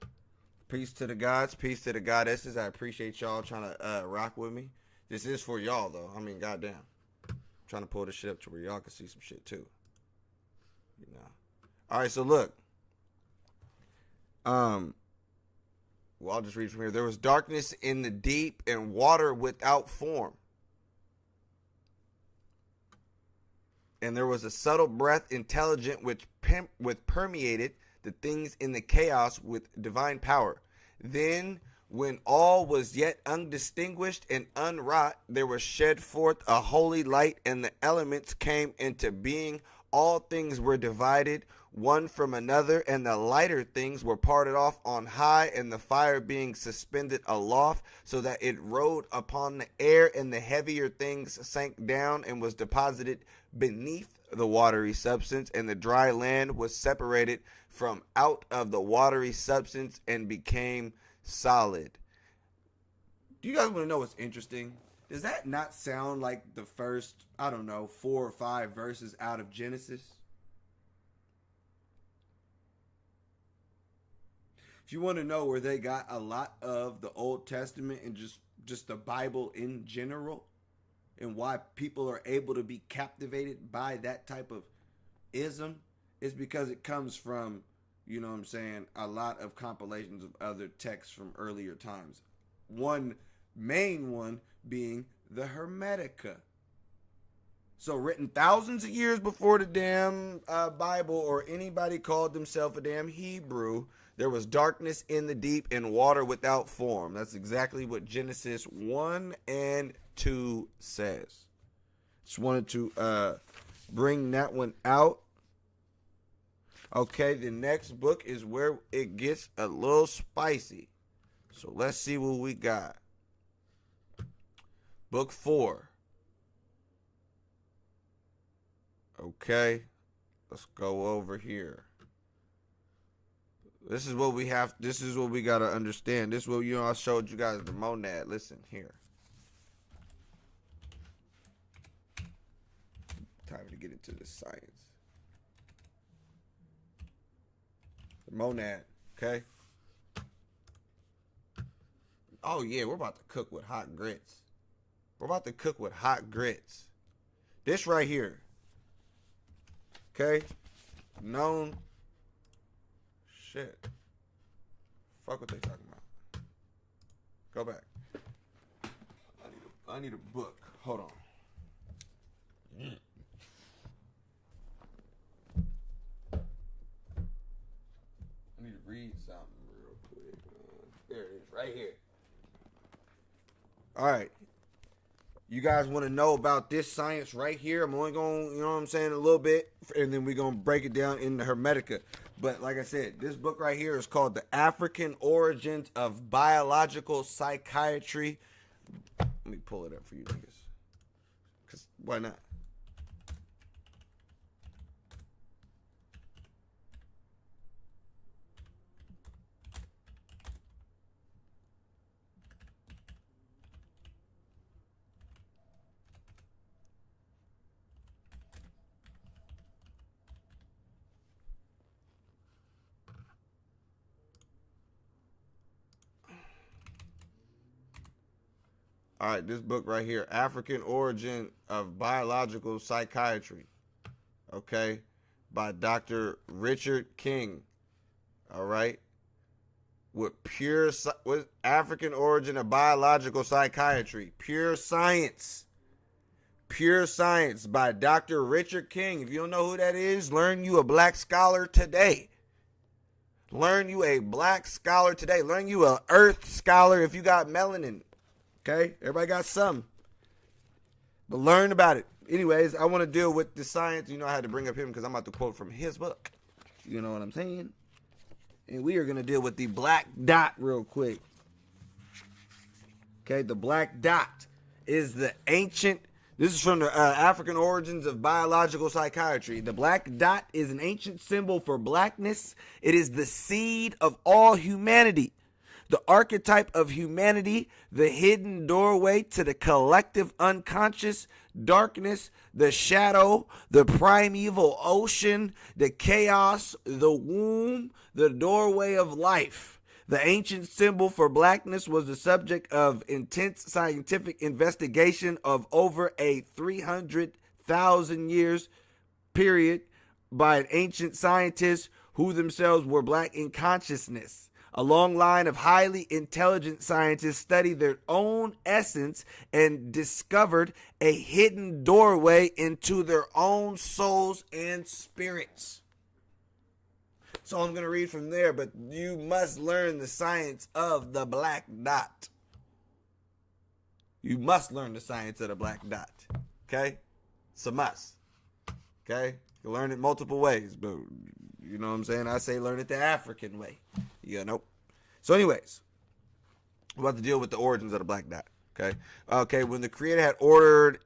Peace to the gods, peace to the goddesses. I appreciate y'all trying to rock with me. This is for y'all though. I mean, goddamn. I'm trying to pull this shit up to where y'all can see some shit too. You know. Alright, so look. Well, I'll just read from here. There was darkness in the deep and water without form. And there was a subtle breath intelligent which permeated the things in the chaos with divine power. Then, when all was yet undistinguished and unwrought, there was shed forth a holy light, and the elements came into being. All things were divided one from another, and the lighter things were parted off on high, and the fire being suspended aloft, so that it rode upon the air, and the heavier things sank down and was deposited beneath the watery substance, and the dry land was separated from out of the watery substance and became solid. Do you guys want to know what's interesting? Does that not sound like the first, I don't know, 4 or 5 verses out of Genesis? If you want to know where they got a lot of the Old Testament and just the Bible in general, and why people are able to be captivated by that type of ism, is because it comes from, you know what I'm saying, a lot of compilations of other texts from earlier times. One main one being the Hermetica. So written thousands of years before the damn Bible or anybody called themselves a damn Hebrew, there was darkness in the deep and water without form. That's exactly what Genesis 1 and 2 says. Just wanted to bring that one out. Okay, the next book is where it gets a little spicy. So let's see what we got. Book 4. Okay, let's go over here. This is what we have. This is what we got to understand. This is what, you know, I showed you guys the monad. Listen here. Time to get into the science. The monad, okay? Oh, yeah, we're about to cook with hot grits. We're about to cook with hot grits. This right here, okay? Known. Shit. Fuck what they talking about. Go back. I need a book. Hold on. I need to read something real quick. There it is, right here. All right. You guys want to know about this science right here? I'm only going to, you know what I'm saying, a little bit, and then we're going to break it down in the Hermetica. But like I said, this book right here is called The African Origins of Biological Psychiatry. Let me pull it up for you niggas. Because why not? All right, this book right here, African Origin of Biological Psychiatry, okay, by Dr. Richard King, all right, with African Origin of Biological Psychiatry, Pure Science by Dr. Richard King. If you don't know who that is, learn you a black scholar today. Learn you a black scholar today. Learn you a earth scholar if you got melanin. Okay? Everybody got some. But learn about it. Anyways, I want to deal with the science. You know, I had to bring up him because I'm about to quote from his book. You know what I'm saying? And we are going to deal with the black dot real quick. Okay? The black dot is the ancient... This is from the African Origins of Biological Psychiatry. The black dot is an ancient symbol for blackness. It is the seed of all humanity. The archetype of humanity, the hidden doorway to the collective unconscious, darkness, the shadow, the primeval ocean, the chaos, the womb, the doorway of life. The ancient symbol for blackness was the subject of intense scientific investigation of over a 300,000 years period by an ancient scientists who themselves were black in consciousness. A long line of highly intelligent scientists studied their own essence and discovered a hidden doorway into their own souls and spirits. So I'm going to read from there, but you must learn the science of the black dot. You must learn the science of the black dot. Okay? It's a must. Okay? You learn it multiple ways, but you know what I'm saying? I say learn it the African way. Yeah, nope. So anyways, we're about to deal with the origins of the black dot. Okay? Okay, when the Creator had ordered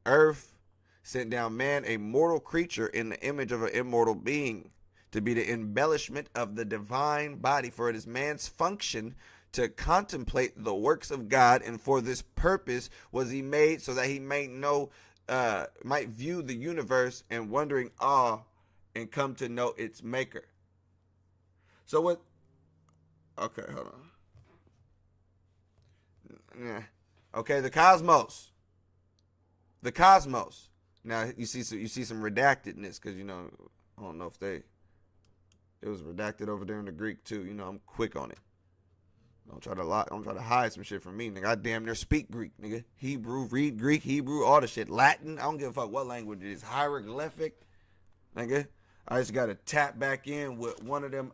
Earth, sent down man, a mortal creature in the image of an immortal being, to be the embellishment of the divine body, for it is man's function to contemplate the works of God, and for this purpose was he made, so that he might view the universe in wondering awe and come to know its maker. So what? Okay, hold on. Yeah. Okay, the cosmos. The cosmos. Now you see some redactedness because I don't know if it was redacted over there in the Greek too. I'm quick on it. Don't try to lie. Don't try to hide some shit from me, nigga. I damn near speak Greek, nigga. Hebrew, read Greek, Hebrew, all the shit. Latin, I don't give a fuck what language it is. Hieroglyphic, nigga. I just gotta tap back in with one of them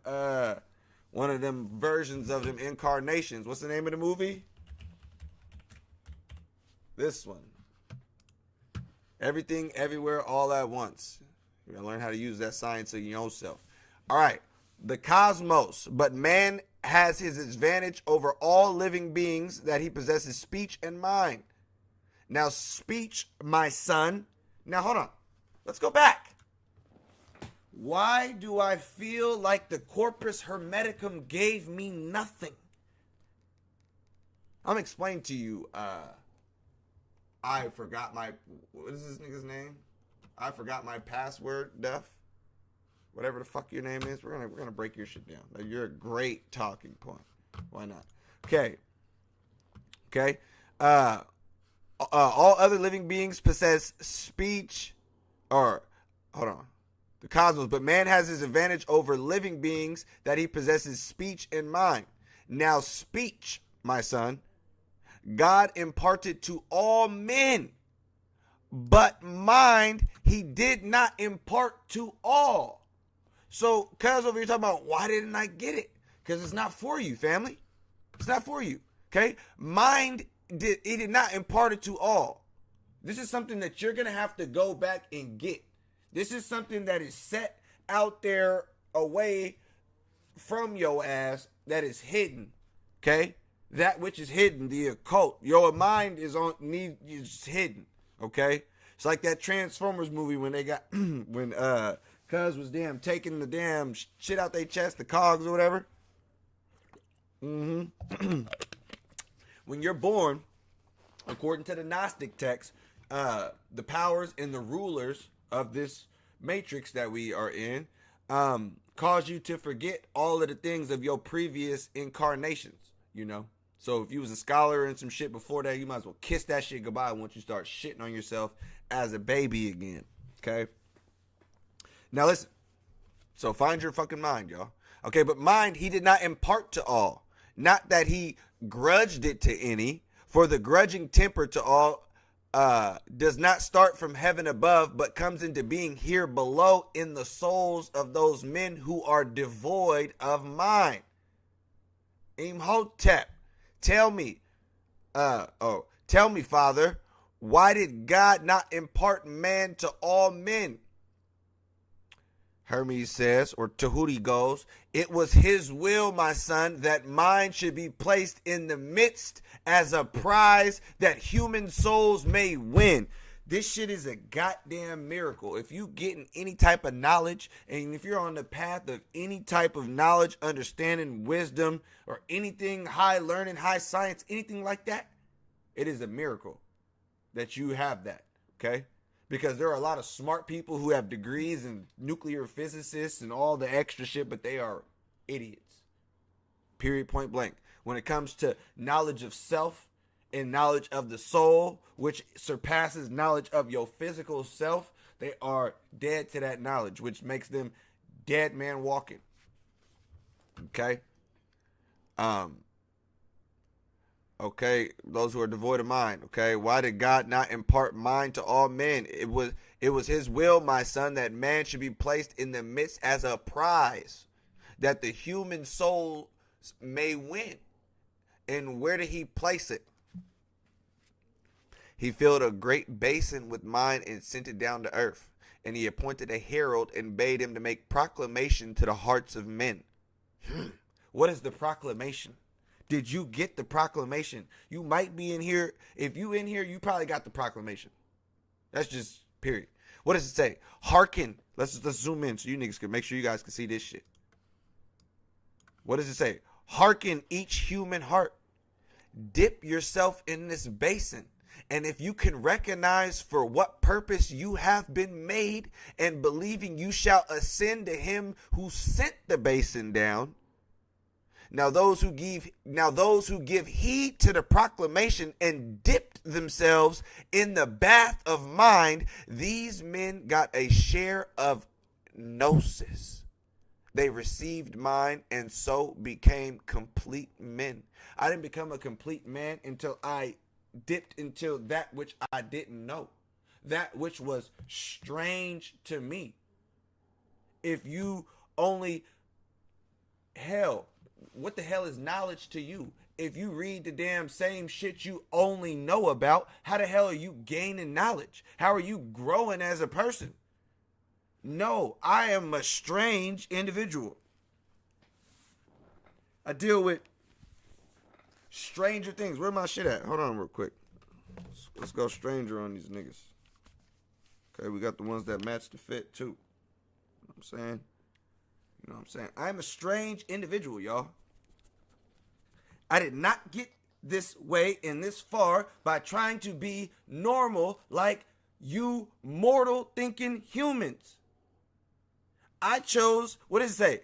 versions of them incarnations. What's the name of the movie? This one. Everything, everywhere, all at once. You gotta learn how to use that science of your own self. All right, the cosmos. But man has his advantage over all living beings, that he possesses speech and mind. Now, speech, my son. Now, hold on. Let's go back. Why do I feel like the Corpus Hermeticum gave me nothing? I'm explaining to you. I forgot my... What is this nigga's name? I forgot my password, Duff. Whatever the fuck your name is, we're gonna break your shit down. You're a great talking point. Why not? Okay. All other living beings possess speech, or hold on, the cosmos. But man has his advantage over living beings, that he possesses speech and mind. Now, speech, my son, God imparted to all men, but mind he did not impart to all. So, cuz over here talking about, why didn't I get it? Because it's not for you, family. It's not for you, okay? Mind, he did not impart it to all. This is something that you're going to have to go back and get. This is something that is set out there away from your ass, that is hidden, okay? That which is hidden, the occult. Your mind is hidden, okay? It's like that Transformers movie when they got, Cuz was taking the damn shit out their chest, the cogs or whatever. When you're born, according to the Gnostic text, the powers and the rulers of this matrix that we are in cause you to forget all of the things of your previous incarnations, So if you was a scholar and some shit before that, you might as well kiss that shit goodbye once you start shitting on yourself as a baby again. Okay? Now listen. So find your fucking mind, y'all. Okay, but mind he did not impart to all. Not that he grudged it to any. For the grudging temper to all does not start from heaven above, but comes into being here below in the souls of those men who are devoid of mind. Imhotep, tell me, Father, why did God not impart man to all men? Hermes says, or Tahuti goes, it was his will, my son, that mind should be placed in the midst as a prize that human souls may win. This shit is a goddamn miracle. If you getting any type of knowledge, and if you're on the path of any type of knowledge, understanding, wisdom, or anything high learning, high science, anything like that, it is a miracle that you have that, okay? Because there are a lot of smart people who have degrees in nuclear physicists and all the extra shit, but they are idiots. Period, point blank. When it comes to knowledge of self and knowledge of the soul, which surpasses knowledge of your physical self, they are dead to that knowledge, which makes them dead man walking. Okay? Okay, those who are devoid of mind. Okay, why did God not impart mind to all men? It was his will, my son, that man should be placed in the midst as a prize, that the human soul may win. And where did he place it? He filled a great basin with mind and sent it down to earth. And he appointed a herald and bade him to make proclamation to the hearts of men. What is the proclamation? Did you get the proclamation? You might be in here. If you in here, you probably got the proclamation. That's just period. What does it say? Hearken. Let's zoom in so you niggas can make sure you guys can see this shit. What does it say? Hearken each human heart. Dip yourself in this basin. And if you can recognize for what purpose you have been made and believing you shall ascend to him who sent the basin down. Now those who give heed to the proclamation and dipped themselves in the bath of mind, these men got a share of gnosis. They received mind and so became complete men. I didn't become a complete man until I dipped into that which I didn't know, that which was strange to me. If you only what the hell is knowledge to you? If you read the damn same shit you only know about, how the hell are you gaining knowledge? How are you growing as a person? No, I am a strange individual. I deal with stranger things. Where my shit at? Hold on real quick. Let's go stranger on these niggas. Okay, we got the ones that match the fit too. You know what I'm saying? You know what I'm saying? I'm a strange individual, y'all. I did not get this way and this far by trying to be normal like you mortal thinking humans. I chose, what does it say?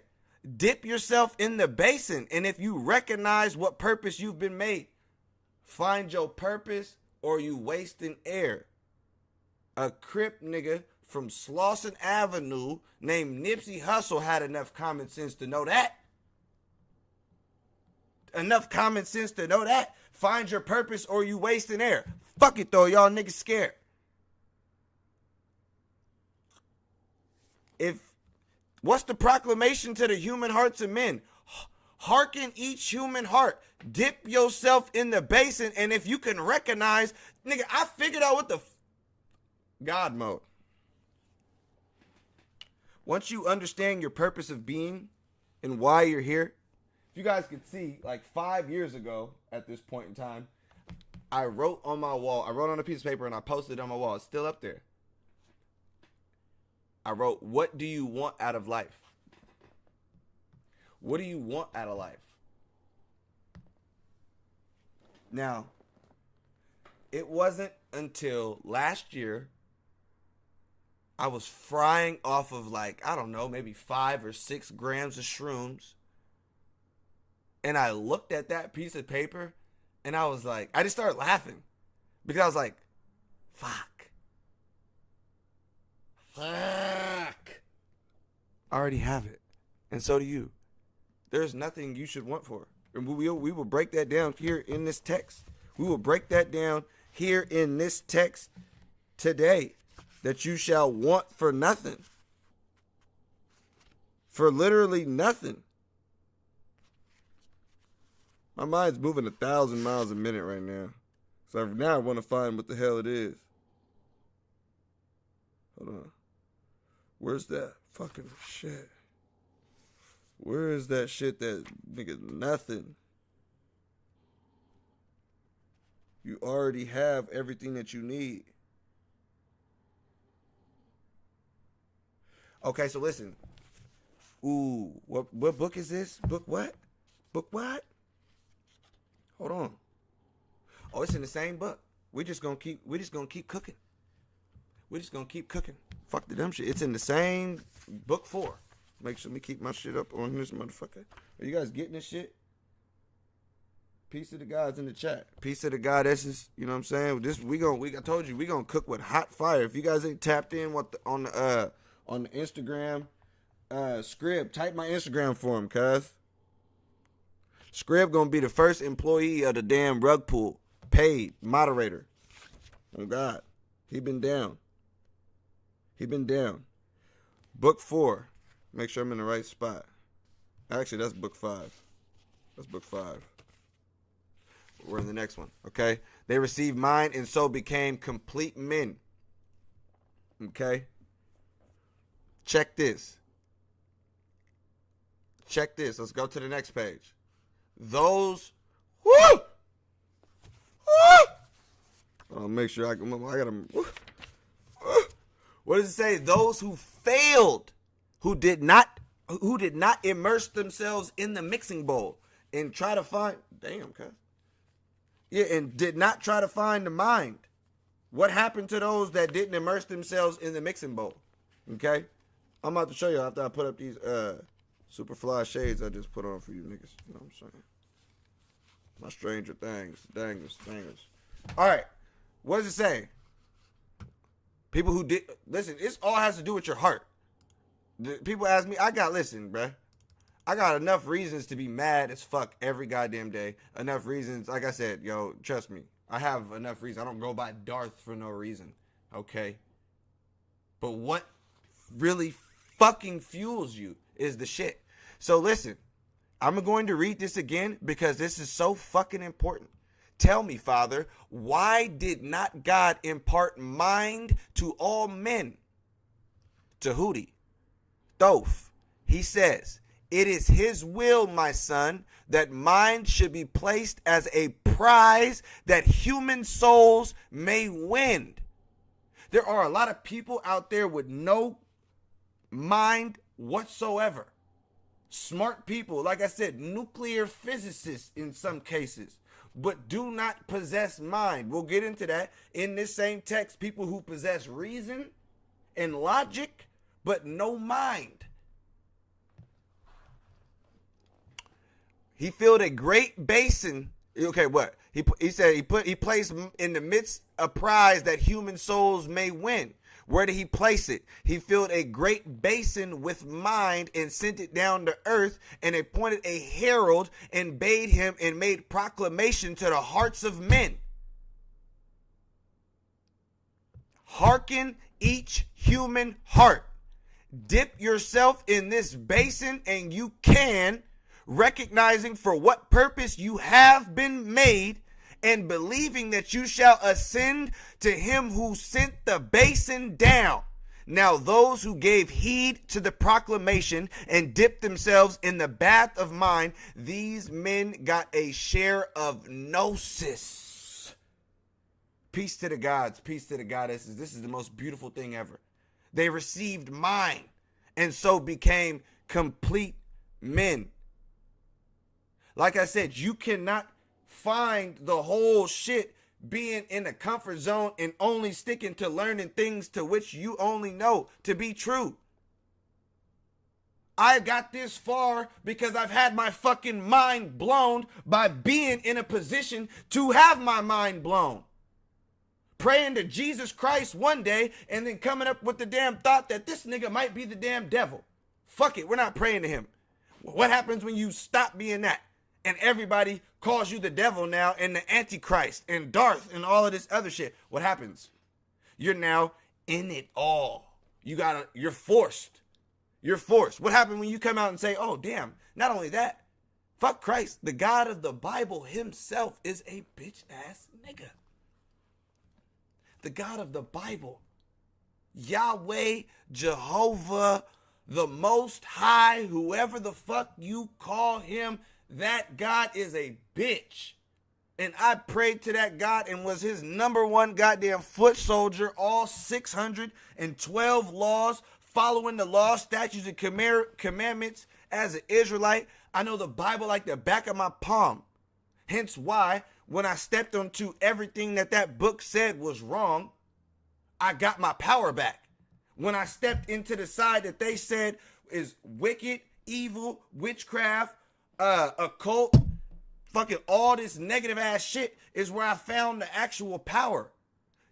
Dip yourself in the basin. And if you recognize what purpose you've been made, find your purpose or you wasting air. A Crip nigga from Slauson Avenue named Nipsey Hussle had enough common sense to know that. Enough common sense to know that. Find your purpose or you wasting air. Fuck it though, y'all niggas scared. What's the proclamation to the human hearts of men? Hearken each human heart. Dip yourself in the basin, and if you can recognize, nigga, I figured out what the God mode. Once you understand your purpose of being and why you're here, if you guys could see, like 5 years ago at this point in time, I wrote on my wall. I wrote on a piece of paper and I posted it on my wall. It's still up there. I wrote, what do you want out of life? What do you want out of life? Now, it wasn't until last year I was frying off of like, I don't know, maybe 5 or 6 grams of shrooms. And I looked at that piece of paper And I was like, I just started laughing because I was like, fuck. I already have it. And so do you. There's nothing you should want for. And we will break that down here in this text. We will break that down here in this text today. That you shall want for nothing. For literally nothing. My mind's moving 1,000 miles a minute right now. So now I want to find what the hell it is. Hold on. Where's that fucking shit? Where is that shit that nigga nothing? You already have everything that you need. Okay, so listen. Ooh, what book is this? Book what? Book what? Hold on. Oh, it's in the same book. We're just gonna keep cooking. We're just gonna keep cooking. Fuck the dumb shit. It's in the same book 4. Make sure me keep my shit up on this motherfucker. Are you guys getting this shit? Peace to the gods in the chat. Peace to the goddesses. You know what I'm saying? I told you we gonna cook with hot fire. If you guys ain't tapped in on the Instagram, Scrib, type my Instagram for him, cuz. Scrib gonna be the first employee of the damn rug pool. Paid moderator. Oh God. He been down. Book 4. Make sure I'm in the right spot. Actually, that's book 5. We're in the next one, okay? They received mind and so became complete men. Okay? Check this. Let's go to the next page. Those, woo! I'll make sure I gotta, what does it say? Those who failed, who did not immerse themselves in the mixing bowl and try to find, and did not try to find the mind. What happened to those that didn't immerse themselves in the mixing bowl? Okay? I'm about to show you after I put up these super fly shades I just put on for you niggas. You know what I'm saying? My Stranger Things. Dangers. All right. What does it say? People who did, listen, it all has to do with your heart. People ask me, I got enough reasons to be mad as fuck every goddamn day. Enough reasons, like I said, yo, trust me. I have enough reasons. I don't go by Darth for no reason. Okay? But what really fucking fuels you is the shit. So listen, I'm going to read this again because this is so fucking important. Tell me, Father, why did not God impart mind to all men? Tahuti, Thoth, he says, it is his will, my son, that mind should be placed as a prize that human souls may win. There are a lot of people out there with no mind whatsoever. Smart people, like I said, nuclear physicists in some cases, but do not possess mind. We'll get into that in this same text. People who possess reason and logic, but no mind. He filled a great basin. Okay, what? He said he placed in the midst a prize that human souls may win. Where did he place it? He filled a great basin with mind and sent it down to earth and appointed a herald and bade him and made proclamation to the hearts of men. Hearken each human heart. Dip yourself in this basin and you can, recognizing for what purpose you have been made, and believing that you shall ascend to him who sent the basin down. Now those who gave heed to the proclamation and dipped themselves in the bath of mind, these men got a share of gnosis. Peace to the gods, peace to the goddesses. This is the most beautiful thing ever. They received mind and so became complete men. Like I said, you cannot find the whole shit being in a comfort zone and only sticking to learning things to which you only know to be true. I got this far because I've had my fucking mind blown by being in a position to have my mind blown. Praying to Jesus Christ one day and then coming up with the damn thought that this nigga might be the damn devil. Fuck it, we're not praying to him. What happens when you stop being that? And everybody calls you the devil now and the Antichrist and Darth and all of this other shit. What happens? You're now in it all. You're forced. You're forced. What happened when you come out and say, oh, damn, not only that, fuck Christ, the God of the Bible himself is a bitch ass nigga. The God of the Bible, Yahweh, Jehovah, the Most High, whoever the fuck you call him, that God is a bitch. And I prayed to that God and was his number one goddamn foot soldier, all 612 laws, following the laws, statutes, and commandments as an Israelite. I know the Bible like the back of my palm. Hence why, when I stepped onto everything that book said was wrong, I got my power back. When I stepped into the side that they said is wicked, evil, witchcraft, occult, fucking all this negative ass shit is where I found the actual power.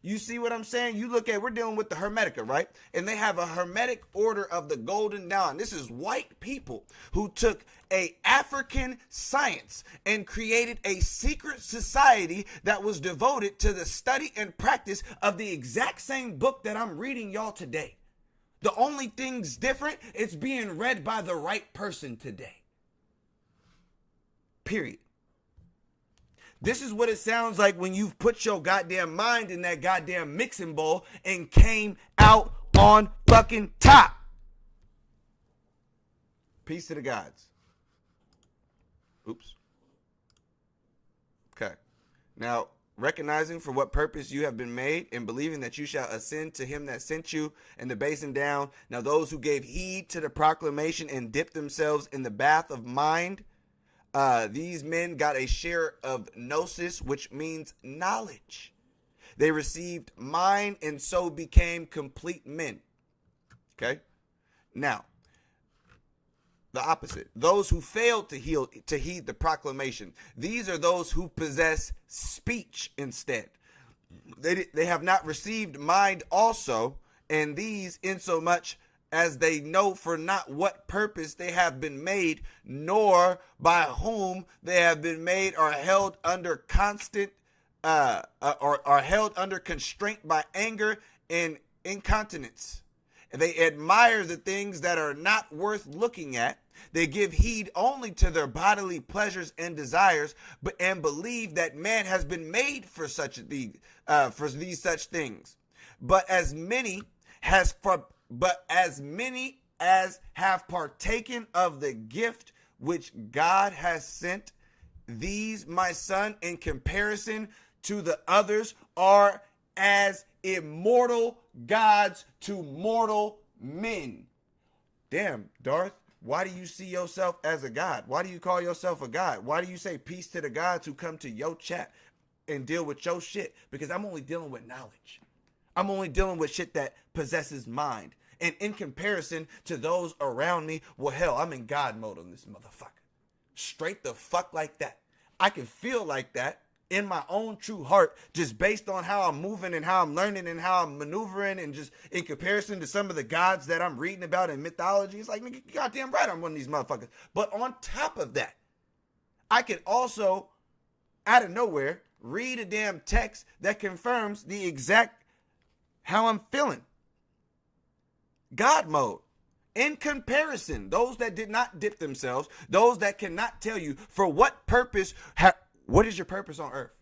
You see what I'm saying? You look at, we're dealing with the Hermetica, right? And they have a Hermetic order of the Golden Dawn. This is white people who took a African science and created a secret society that was devoted to the study and practice of the exact same book that I'm reading y'all today. The only thing's different, it's being read by the right person today. Period. This is what it sounds like when you've put your goddamn mind in that goddamn mixing bowl and came out on fucking top. Peace to the gods. Oops. Okay. Now, recognizing for what purpose you have been made and believing that you shall ascend to him that sent you and the basin down. Now, those who gave heed to the proclamation and dipped themselves in the bath of mind, these men got a share of gnosis, which means knowledge. They received mind and so became complete men. Okay? Now, the opposite. Those who failed to heed the proclamation. These are those who possess speech instead. They have not received mind also, and these insomuch as they know for not what purpose they have been made, nor by whom they have been made, are held under constant, or are held under constraint by anger and incontinence. They admire the things that are not worth looking at. They give heed only to their bodily pleasures and desires, and believe that man has been made for these such things. But as many as have partaken of the gift which God has sent, these, my son, in comparison to the others, are as immortal gods to mortal men. Damn, Darth, why do you see yourself as a god? Why do you call yourself a god? Why do you say peace to the gods who come to your chat and deal with your shit? Because I'm only dealing with knowledge. I'm only dealing with shit that possesses mind. And in comparison to those around me, well, hell, I'm in God mode on this motherfucker. Straight the fuck like that. I can feel like that in my own true heart, just based on how I'm moving and how I'm learning and how I'm maneuvering, and just in comparison to some of the gods that I'm reading about in mythology. It's like, nigga, goddamn right, I'm one of these motherfuckers. But on top of that, I can also, out of nowhere, read a damn text that confirms the exact how I'm feeling. God mode. In comparison, those that did not dip themselves, those that cannot tell you for what purpose, what is your purpose on earth?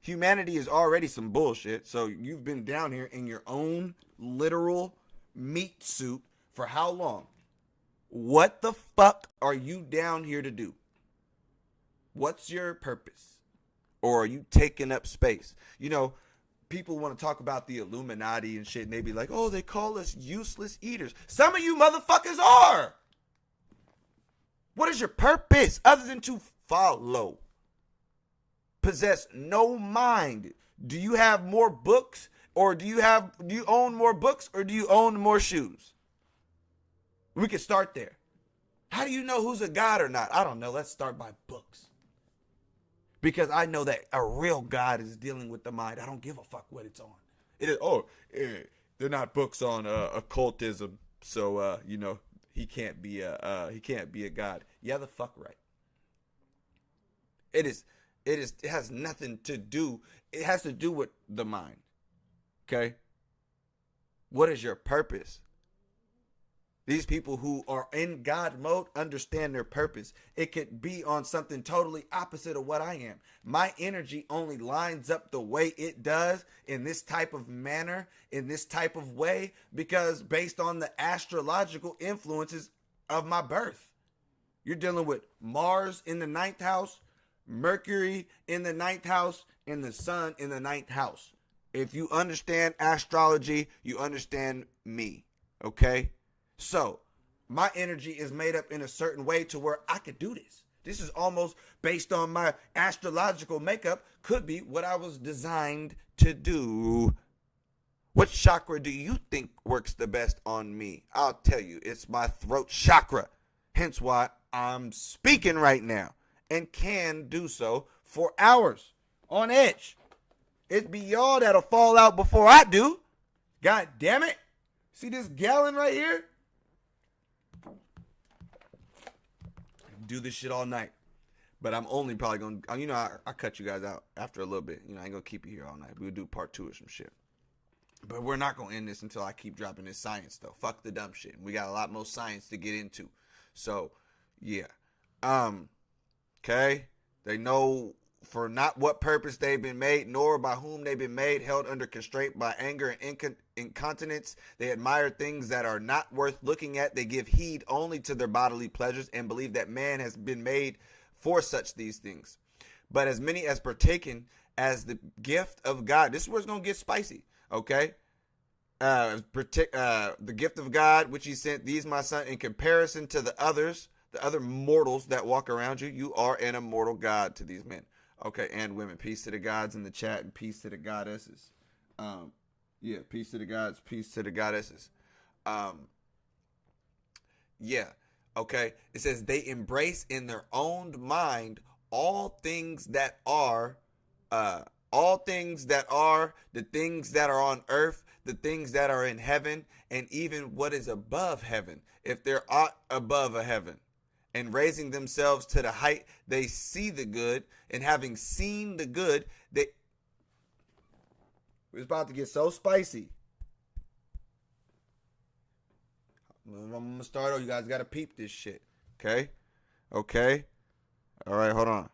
Humanity is already some bullshit, so you've been down here in your own literal meat suit for how long? What the fuck are you down here to do? What's your purpose? Or are you taking up space? You know, people want to talk about the Illuminati and shit, and they be like, oh, they call us useless eaters. Some of you motherfuckers are. What is your purpose other than to follow? Possess no mind. Do you have more books, or do you own more books, or do you own more shoes? We could start there. How do you know who's a God or not? I don't know. Let's start by books. Because I know that a real God is dealing with the mind. I don't give a fuck what it's on. It is, they're not books on occultism, so he can't be a God. Yeah, the fuck right. It has nothing to do. It has to do with the mind. Okay? What is your purpose? These people who are in God mode understand their purpose. It could be on something totally opposite of what I am. My energy only lines up the way it does in this type of manner, in this type of way, because based on the astrological influences of my birth. You're dealing with Mars in the 9th house, Mercury in the 9th house, and the sun in the 9th house. If you understand astrology, you understand me. Okay? So, my energy is made up in a certain way to where I could do this. This is almost based on my astrological makeup, could be what I was designed to do. What chakra do you think works the best on me? I'll tell you, it's my throat chakra. Hence why I'm speaking right now and can do so for hours on edge. It be y'all that'll fall out before I do. God damn it. See this gallon right here? Do this shit all night. But I'm only probably going to, I cut you guys out after a little bit. I ain't going to keep you here all night. We'll do part 2 or some shit. But we're not going to end this until I keep dropping this science, though. Fuck the dumb shit. We got a lot more science to get into. So, yeah. Okay. They know for not what purpose they've been made, nor by whom they've been made, held under constraint by anger and incontinence. They admire things that are not worth looking at. They give heed only to their bodily pleasures and believe that man has been made for such these things. But as many as partaken as the gift of God, this is where it's going to get spicy, okay? The gift of God, which he sent these, my son, in comparison to the others, the other mortals that walk around you, you are an immortal God to these men. Okay, and women. Peace to the gods in the chat and peace to the goddesses. Peace to the gods, peace to the goddesses. Okay. It says they embrace in their own mind all things that are, the things that are on earth, the things that are in heaven, and even what is above heaven, if they're aught above a heaven. And raising themselves to the height, they see the good, and having seen the good, it's about to get so spicy. I'm going to start over. You guys got to peep this shit. Okay? All right, hold on.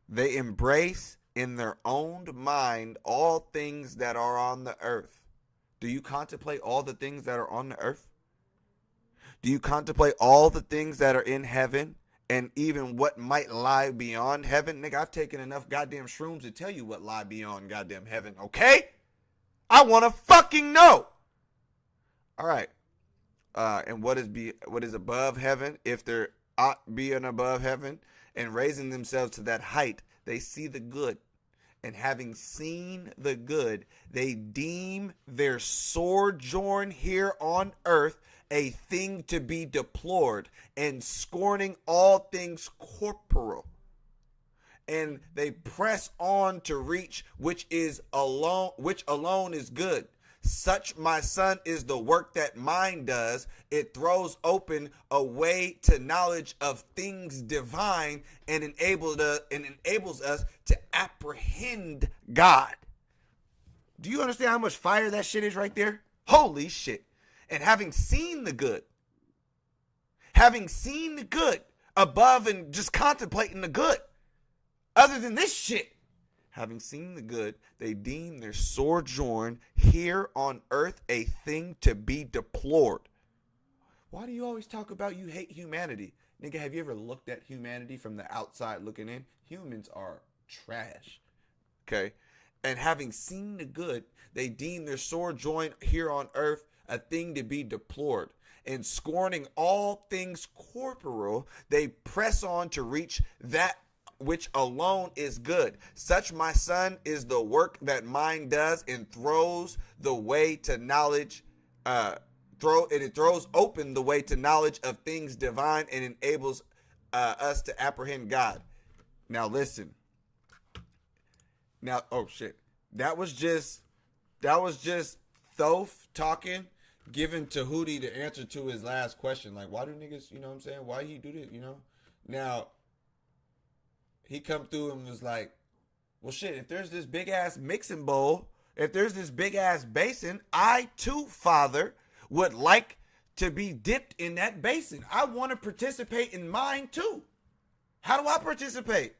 They embrace in their own mind all things that are on the earth. Do you contemplate all the things that are on the earth? Do you contemplate all the things that are in heaven and even what might lie beyond heaven? Nigga, I've taken enough goddamn shrooms to tell you what lie beyond goddamn heaven, okay? I want to fucking know. All right. And what is above heaven? If there ought be an above heaven, and raising themselves to that height, they see the good. And having seen the good, they deem their sojourn here on earth a thing to be deplored, and scorning all things corporal. And they press on to reach which alone is good. Such, my son, is the work that mind does. It throws open a way to knowledge of things divine and enables us to apprehend God. Do you understand how much fire that shit is right there? Holy shit. And having seen the good above and just contemplating the good, other than this shit, having seen the good, they deem their sojourn here on earth a thing to be deplored. Why do you always talk about you hate humanity? Nigga, have you ever looked at humanity from the outside looking in? Humans are trash. Okay? And having seen the good, they deem their sojourn here on earth a thing to be deplored. And scorning all things corporal, they press on to reach that which alone is good. Such, my son, is the work that mind does, and throws the way to knowledge It throws open the way to knowledge of things divine and enables us to apprehend God. Now listen. Now, oh shit. That was just Thoth talking, giving Tahuti the answer to his last question. Like, why do niggas, you know what I'm saying? Why he do this, you know? Now, he come through and was like, well shit, if there's this big ass mixing bowl, if there's this big ass basin, I too, Father, would like to be dipped in that basin. I want to participate in mine too. How do I participate?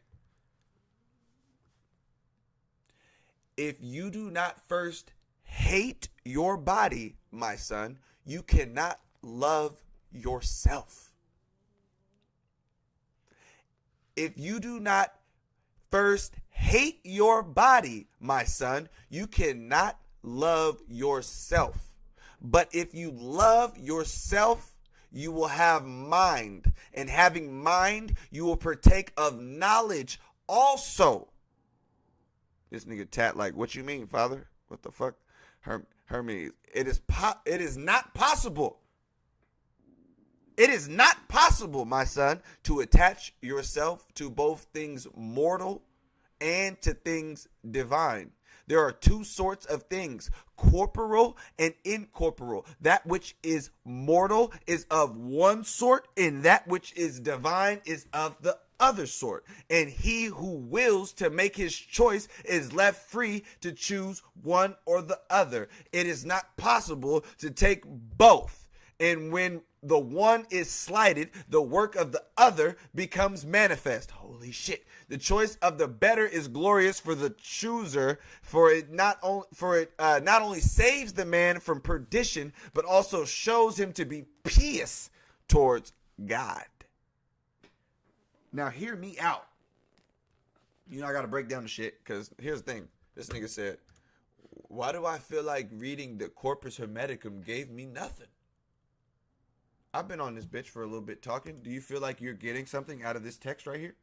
If you do not first hate your body, my son, you cannot love yourself. If you do not first hate your body, my son, you cannot love yourself. But if you love yourself, you will have mind. And having mind, you will partake of knowledge also. This nigga Tat like, what you mean, Father? What the fuck? Hermes, it is not possible. It is not possible, my son, to attach yourself to both things mortal and to things divine. There are two sorts of things, corporal and incorporeal. That which is mortal is of one sort, and that which is divine is of the other sort. And he who wills to make his choice is left free to choose one or the other. It is not possible to take both. And when the one is slighted, the work of the other becomes manifest. Holy shit. The choice of the better is glorious for the chooser, for it not only saves the man from perdition, but also shows him to be pious towards God. Now hear me out. You know I gotta break down the shit, because here's the thing. This nigga said, why do I feel like reading the Corpus Hermeticum gave me nothing? I've been on this bitch for a little bit talking. Do you feel like you're getting something out of this text right here?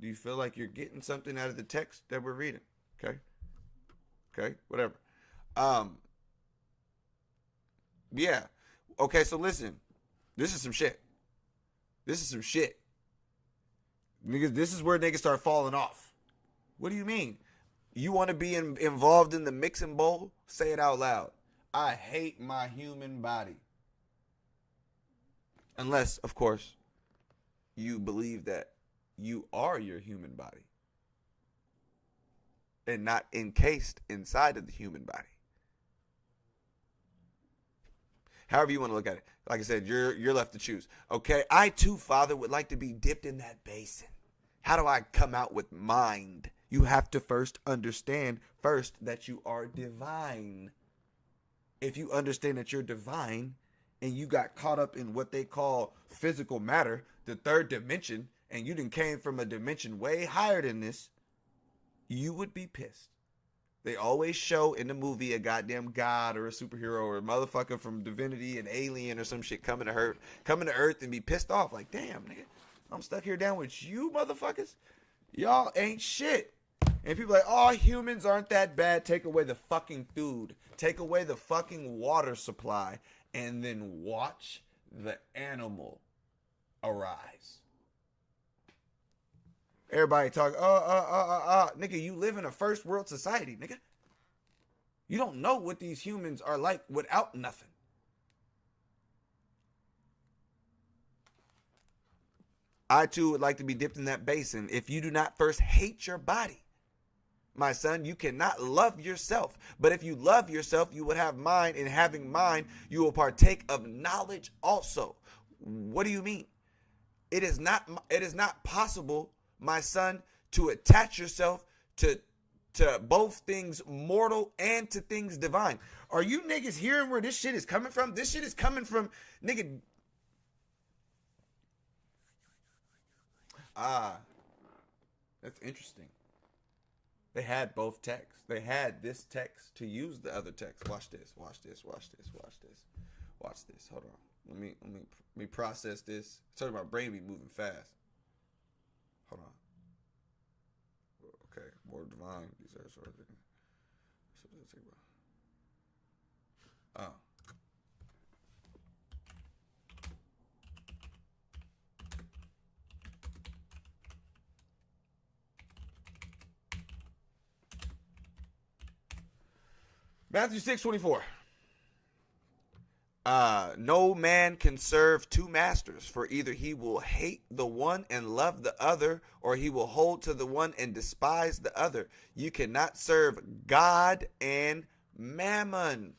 Do you feel like you're getting something out of the text that we're reading? Okay, whatever. Yeah. Okay, so listen. This is some shit. Niggas, this is where niggas start falling off. What do you mean? You want to be involved in the mixing bowl? Say it out loud. I hate my human body. Unless, of course, you believe that you are your human body and not encased inside of the human body. However you want to look at it. Like I said, you're left to choose. Okay, I too, Father, would like to be dipped in that basin. How do I come out with mind? You have to first understand that you are divine. If you understand that you're divine and you got caught up in what they call physical matter, the third dimension, and you done came from a dimension way higher than this, you would be pissed. They always show in the movie a goddamn god or a superhero or a motherfucker from Divinity, an alien or some shit coming to Earth and be pissed off. Like, damn, nigga, I'm stuck here down with you motherfuckers. Y'all ain't shit. And people are like, oh, humans aren't that bad. Take away the fucking food. Take away the fucking water supply. And then watch the animal arise. Everybody talk, nigga, you live in a first world society, nigga. You don't know what these humans are like without nothing. I too would like to be dipped in that basin. If you do not first hate your body, my son, you cannot love yourself. But if you love yourself, you will have mind, and having mind, you will partake of knowledge also. What do you mean? It is not possible, my son, to attach yourself to both things mortal and to things divine. Are you niggas hearing where this shit is coming from? This shit is coming from, nigga. That's interesting. They had both texts. They had this text to use the other text. Watch this. Watch this. Watch this. Watch this. Watch this. Hold on. Let me process this. Sorry, my brain be moving fast. Hold on. Okay, more divine. These are sort of. Oh. Matthew 6:24. No man can serve two masters, for either he will hate the one and love the other, or he will hold to the one and despise the other. You cannot serve God and mammon.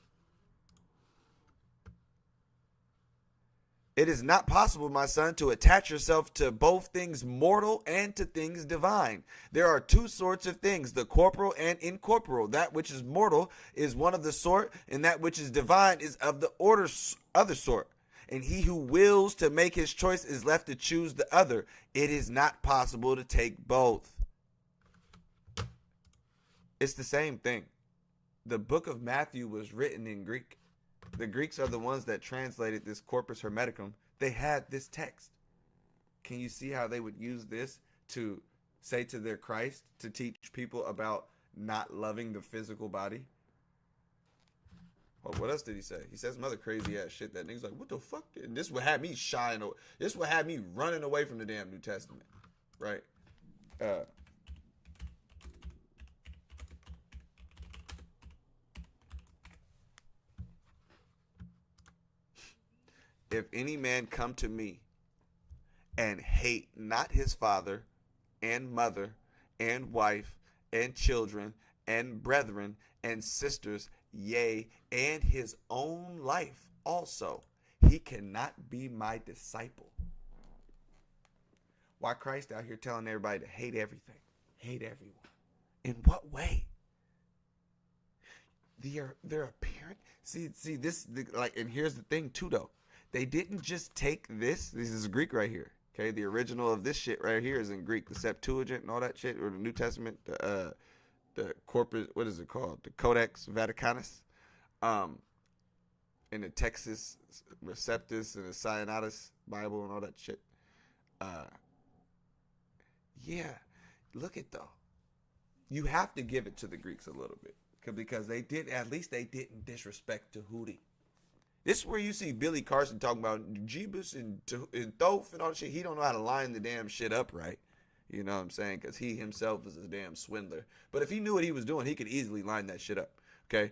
It is not possible, my son, to attach yourself to both things mortal and to things divine. There are two sorts of things, the corporal and incorporeal. That which is mortal is one of the sort, and that which is divine is of the other sort. And he who wills to make his choice is left to choose the other. It is not possible to take both. It's the same thing. The book of Matthew was written in Greek. The Greeks are the ones that translated this Corpus Hermeticum. They had this text. Can you see how they would use this to say to their Christ, to teach people about not loving the physical body? Well, what else did he say? He said some other crazy ass shit that niggas like, what the fuck? And this would have me shying away. This would have me running away from the damn New Testament. Right? If any man come to me and hate not his father and mother and wife and children and brethren and sisters, yea, and his own life also, he cannot be my disciple. Why Christ out here telling everybody to hate everything, hate everyone? In what way? Their appearance. See this, like, and here's the thing too, though. They didn't just take this. This is Greek right here. Okay, the original of this shit right here is in Greek. The Septuagint and all that shit, or the New Testament, the Corpus, what is it called? The Codex Vaticanus, and the Texas Receptus and the Sinaiticus Bible and all that shit. Yeah, look at though. You have to give it to the Greeks a little bit because they did, at least they didn't disrespect Tahuti. This is where you see Billy Carson talking about Jeebus and Thoth and all that shit. He don't know how to line the damn shit up right. You know what I'm saying? Because he himself is a damn swindler. But if he knew what he was doing, he could easily line that shit up. Okay?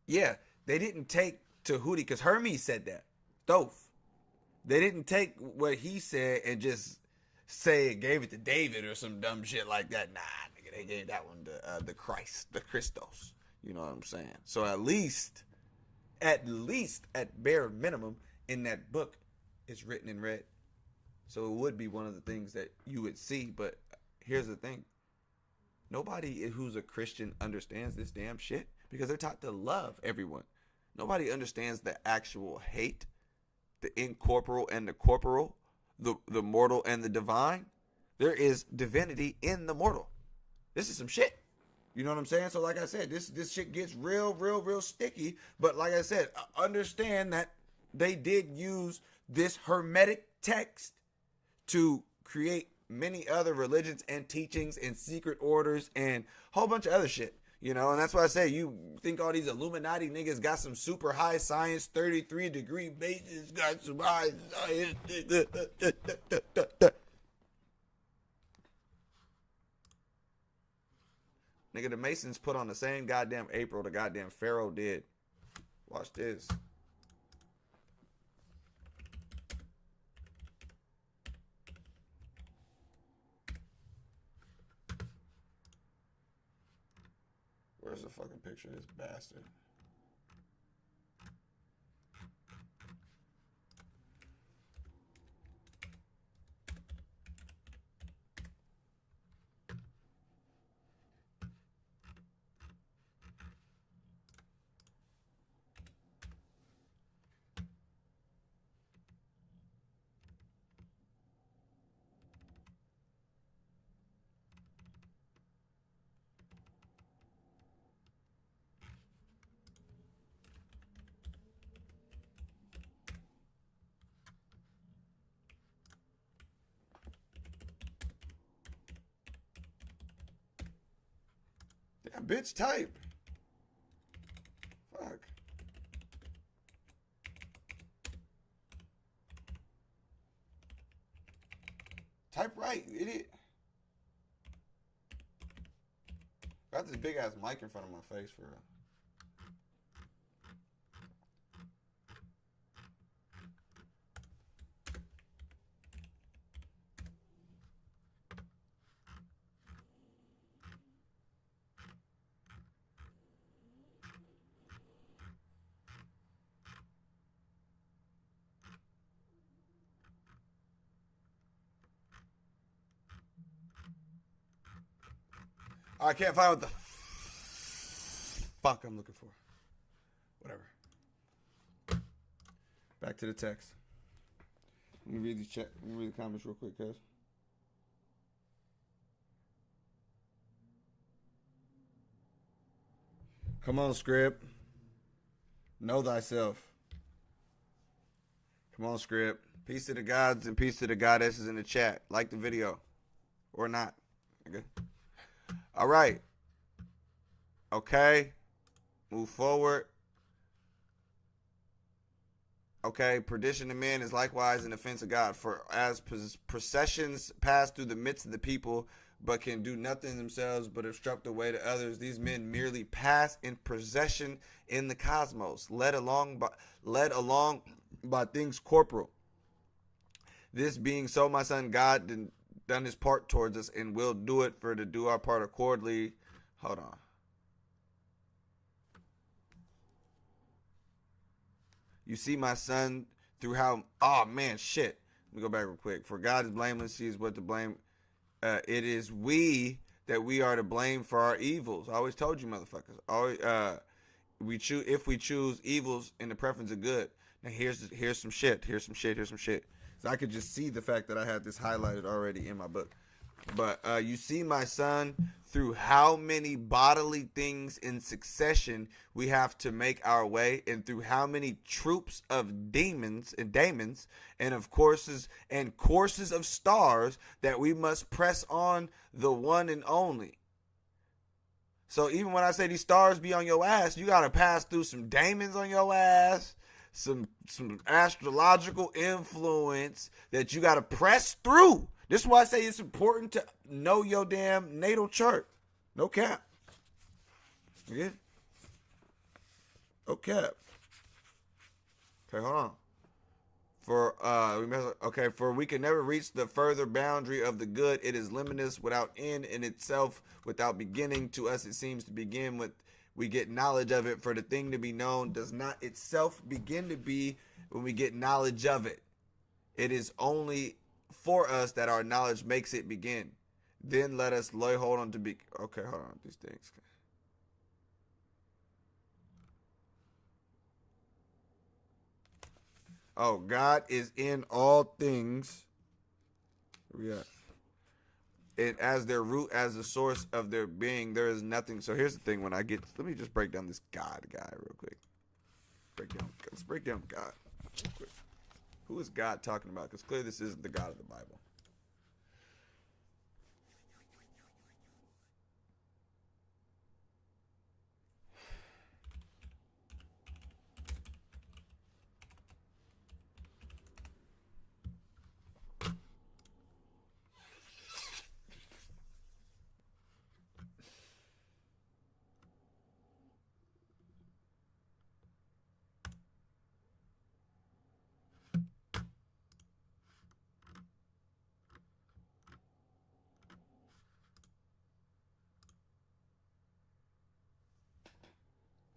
Yeah, they didn't take Tahuti because Hermes said that. Thoth. They didn't take what he said and just say it gave it to David or some dumb shit like that. Nah, nigga, they gave that one to the Christ, the Christos. You know what I'm saying? So at least at bare minimum in that book, it's written in red. So it would be one of the things that you would see. But here's the thing. Nobody who's a Christian understands this damn shit because they're taught to love everyone. Nobody understands the actual hate, the incorporeal and the corporeal, the mortal and the divine. There is divinity in the mortal. This is some shit. You know what I'm saying? So like I said, this shit gets real sticky. But like I said, understand that they did use this Hermetic text to create many other religions and teachings and secret orders and a whole bunch of other shit. You know, and that's why I say you think all these Illuminati niggas got some super high science, 33-degree bases, got some high science. Nigga, the Masons put on the same goddamn April the goddamn Pharaoh did. Watch this. Where's the fucking picture of this bastard? That bitch type. Type right, you idiot. Got this big ass mic in front of my face for real. I can't find what the fuck I'm looking for. Whatever. Back to the text. Let me read the comments real quick, guys. Come on, script. Know thyself. Come on, script. Peace to the gods and peace to the goddesses in the chat. Like the video. Or not. Okay. All right. Okay. Move forward. Okay. Perdition of men is likewise an offense of God. For as processions pass through the midst of the people, but can do nothing themselves but obstruct the way to others, these men merely pass in procession in the cosmos, led along by things corporal. This being so, my son, God done his part towards us and will do it for to do our part accordingly. Hold on. You see, my son, through how, oh man, shit. Let me go back real quick. For God is blameless, he is what to blame. It is we that we are to blame for our evils. I always told you, motherfuckers. Always, if we choose evils in the preference of good. Now here's some shit. Here's some shit. So I could just see the fact that I had this highlighted already in my book. But you see, my son, through how many bodily things in succession we have to make our way, and through how many troops of demons and of courses of stars that we must press on the one and only. So even when I say these stars be on your ass, you got to pass through some demons on your ass, some astrological influence that you got to press through. This is why I say it's important to know your damn natal chart. No cap. Yeah. No cap. Okay, hold on. For we can never reach the further boundary of the good. It is limitless, without end in itself, without beginning. To us it seems to begin with we get knowledge of it. For the thing to be known does not itself begin to be when we get knowledge of it. It is only for us that our knowledge makes it begin. Then let us lay hold on to be. Okay, hold on. These things. Oh, God is in all things. Where we at? And as their root, as the source of their being, there is nothing. So here's the thing. Let me just break down this God guy real quick. Let's break down God real quick. Who is God talking about? Because clearly this isn't the God of the Bible.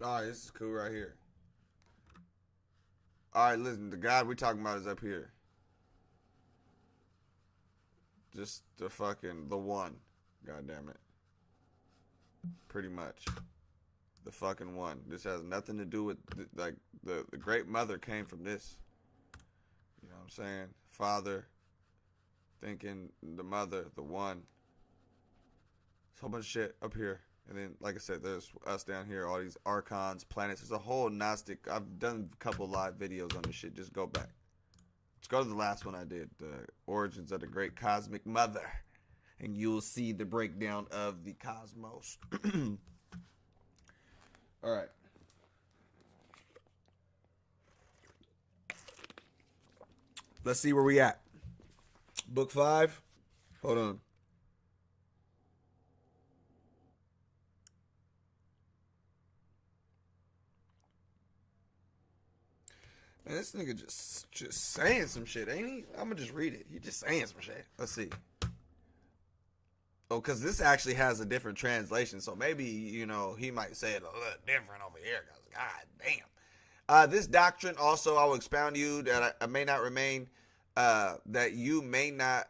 All right, this is cool right here. All right, listen, the God we're talking about is up here. Just the one. God damn it. Pretty much. The fucking one. This has nothing to do with, the great mother came from this. You know what I'm saying? Father, thinking, the mother, the one. There's a whole bunch of shit up here. And then, like I said, there's us down here, all these archons, planets. There's a whole Gnostic. I've done a couple live videos on this shit. Just go back. Let's go to the last one I did, the origins of the great cosmic mother. And you'll see the breakdown of the cosmos. All right. Let's see where we at. Book 5. Hold on. Man, this nigga just saying some shit, ain't he? I'm gonna just read it. He just saying some shit. Let's see. Oh, because this actually has a different translation, so maybe, you know, he might say it a little different over here, because god damn. This doctrine also I will expound to you that I may not remain, that you may not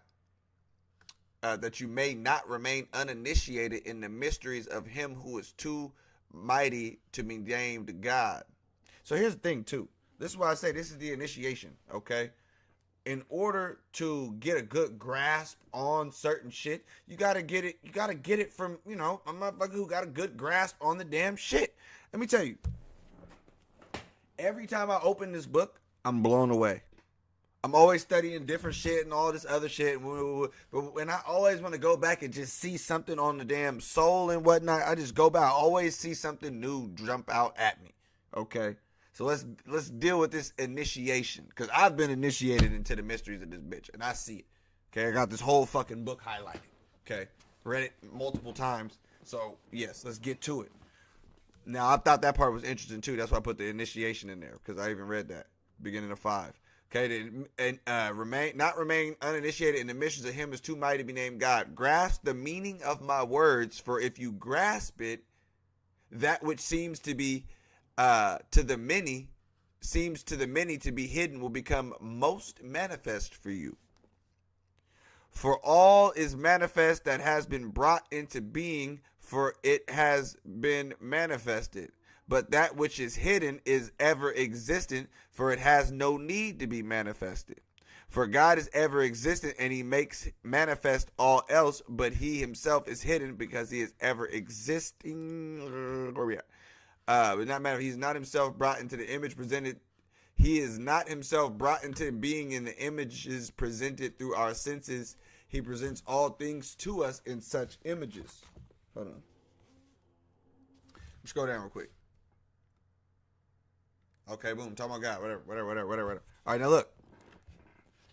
remain uninitiated in the mysteries of him who is too mighty to be named God. So here's the thing too. This is why I say this is the initiation, okay? In order to get a good grasp on certain shit, you gotta get it from, you know, a motherfucker who got a good grasp on the damn shit. Let me tell you, every time I open this book, I'm blown away. I'm always studying different shit and all this other shit, but when I always want to go back and just see something on the damn soul and whatnot, I just go back. I always see something new jump out at me. Okay, so let's deal with this initiation, because I've been initiated into the mysteries of this bitch, and I see it. Okay, I got this whole fucking book highlighted. Okay, read it multiple times. So yes, let's get to it. Now I thought that part was interesting too. That's why I put the initiation in there, because I even read that beginning of 5. Okay, remain uninitiated in the mysteries of him is too mighty to be named God. Grasp the meaning of my words, for if you grasp it, that which seems to be to the many to be hidden will become most manifest for you. For all is manifest that has been brought into being, for it has been manifested. But that which is hidden is ever existent, for it has no need to be manifested. For God is ever existent, and he makes manifest all else, but he himself is hidden because he is ever existing. Where we at? But not matter. He's not himself brought into the image presented. He is not himself brought into being in the images presented through our senses. He presents all things to us in such images. Hold on. Let's go down real quick. Okay, boom. Talking about God. Whatever. All right, now look.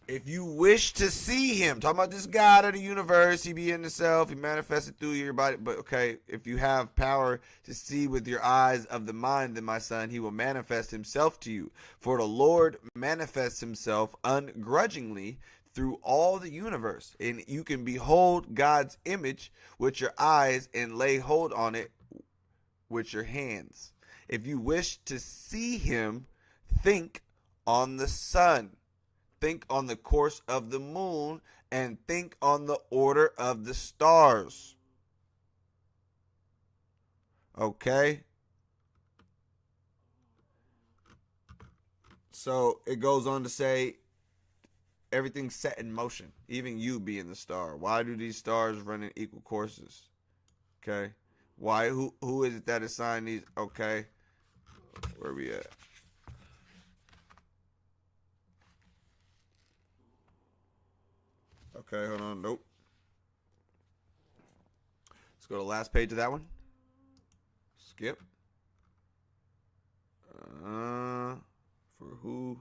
If you wish to see him, talking about this God of the universe, he be in the self, he manifested through your body. But okay, if you have power to see with your eyes of the mind, then my son, he will manifest himself to you. For the Lord manifests himself ungrudgingly through all the universe. And you can behold God's image with your eyes and lay hold on it with your hands. If you wish to see him, think on the sun, think on the course of the moon, and think on the order of the stars. Okay? So it goes on to say, everything's set in motion, even you being the star. Why do these stars run in equal courses? Okay? Why? Who is it that assigned these? Okay. Where we at? Okay, hold on. Nope. Let's go to the last page of that one. Skip. For who?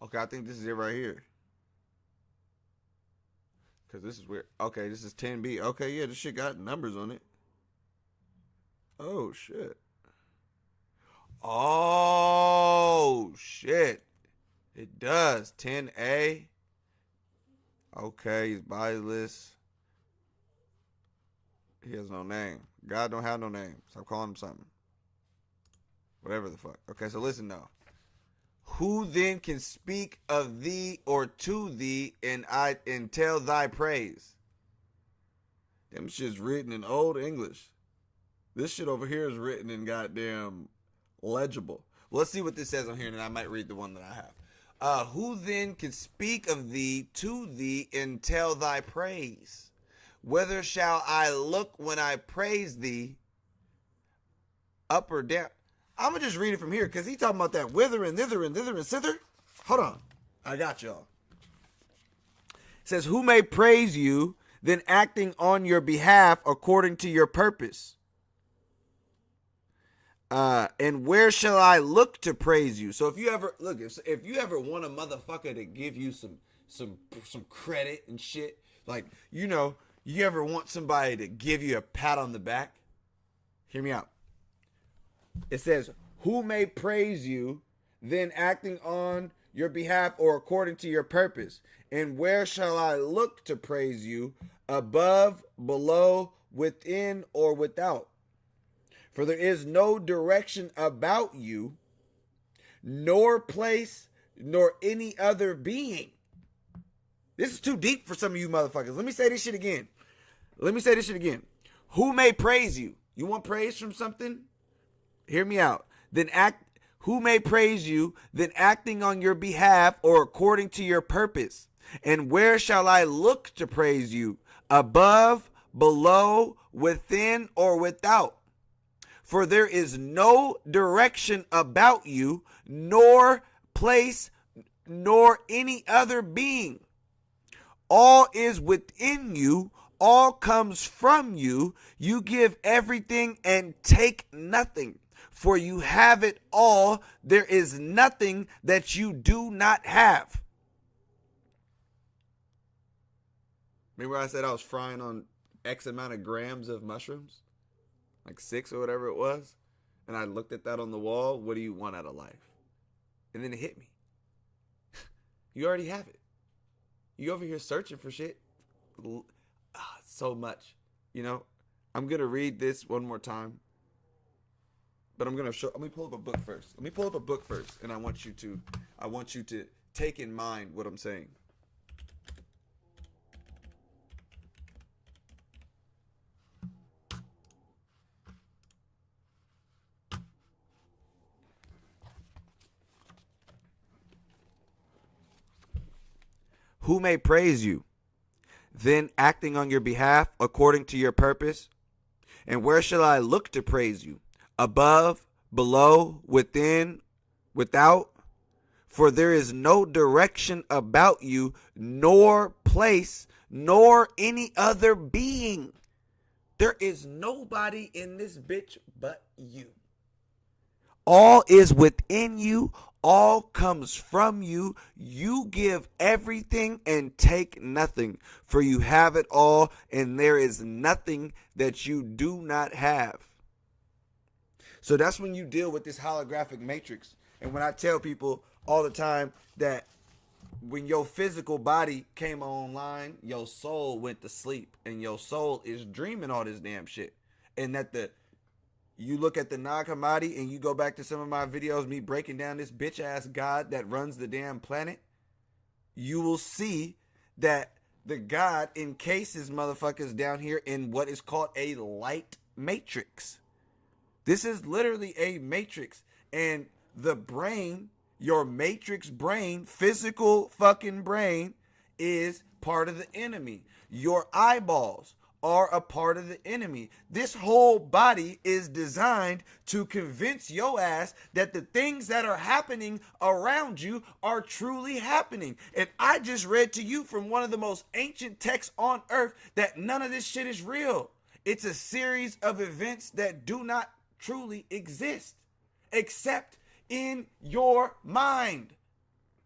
Okay, I think this is it right here. Because this is weird. Okay, this is 10B. Okay, yeah, this shit got numbers on it. Oh, shit. Oh, shit. It does. 10A. Okay, he's bodiless. He has no name. God don't have no name. Stop calling him something. Whatever the fuck. Okay, so listen now. Who then can speak of thee or to thee and tell thy praise? Them shit's written in old English. This shit over here is written in goddamn legible. Well, let's see what this says on here, and then I might read the one that I have. Who then can speak of thee to thee and tell thy praise? Whither shall I look when I praise thee? Up or down? I'm going to just read it from here because he talking about that wither and thither and thither and thither. Hold on. I got y'all. It says, who may praise you, then acting on your behalf according to your purpose. And where shall I look to praise you? So if you ever look, if you ever want a motherfucker to give you some credit and shit, like, you know, you ever want somebody to give you a pat on the back? Hear me out. It says, who may praise you, then acting on your behalf or according to your purpose? And where shall I look to praise you? Above, below, within, or without? For there is no direction about you, nor place, nor any other being. This is too deep for some of you motherfuckers. Let me say this shit again. Who may praise you? You want praise from something? Hear me out. Who may praise you, then acting on your behalf or according to your purpose? And where shall I look to praise you? Above, below, within, or without? For there is no direction about you, nor place, nor any other being. All is within you, all comes from you. You give everything and take nothing. For you have it all. There is nothing that you do not have. Remember I said I was frying on X amount of grams of mushrooms? Like 6 or whatever it was. And I looked at that on the wall. What do you want out of life? And then it hit me. You already have it. You over here searching for shit. So much. You know, I'm going to read this one more time. But I'm going to show. Let me pull up a book first. And I want you to take in mind what I'm saying. Who may praise you, then acting on your behalf according to your purpose? And where shall I look to praise you? Above, below, within, without? For there is no direction about you, nor place, nor any other being. There is nobody in this bitch but you. All is within you. All comes from you. You give everything and take nothing. For you have it all, and there is nothing that you do not have. So that's when you deal with this holographic matrix. And when I tell people all the time that when your physical body came online, your soul went to sleep. And your soul is dreaming all this damn shit. And that you look at the Nag Hammadi and you go back to some of my videos, me breaking down this bitch ass God that runs the damn planet, you will see that the God encases motherfuckers down here in what is called a light matrix. This is literally a matrix. And the brain, your matrix brain, physical fucking brain, is part of the enemy. Your eyeballs are a part of the enemy. This whole body is designed to convince your ass that the things that are happening around you are truly happening. And I just read to you from one of the most ancient texts on earth that none of this shit is real. It's a series of events that do not truly exist except in your mind.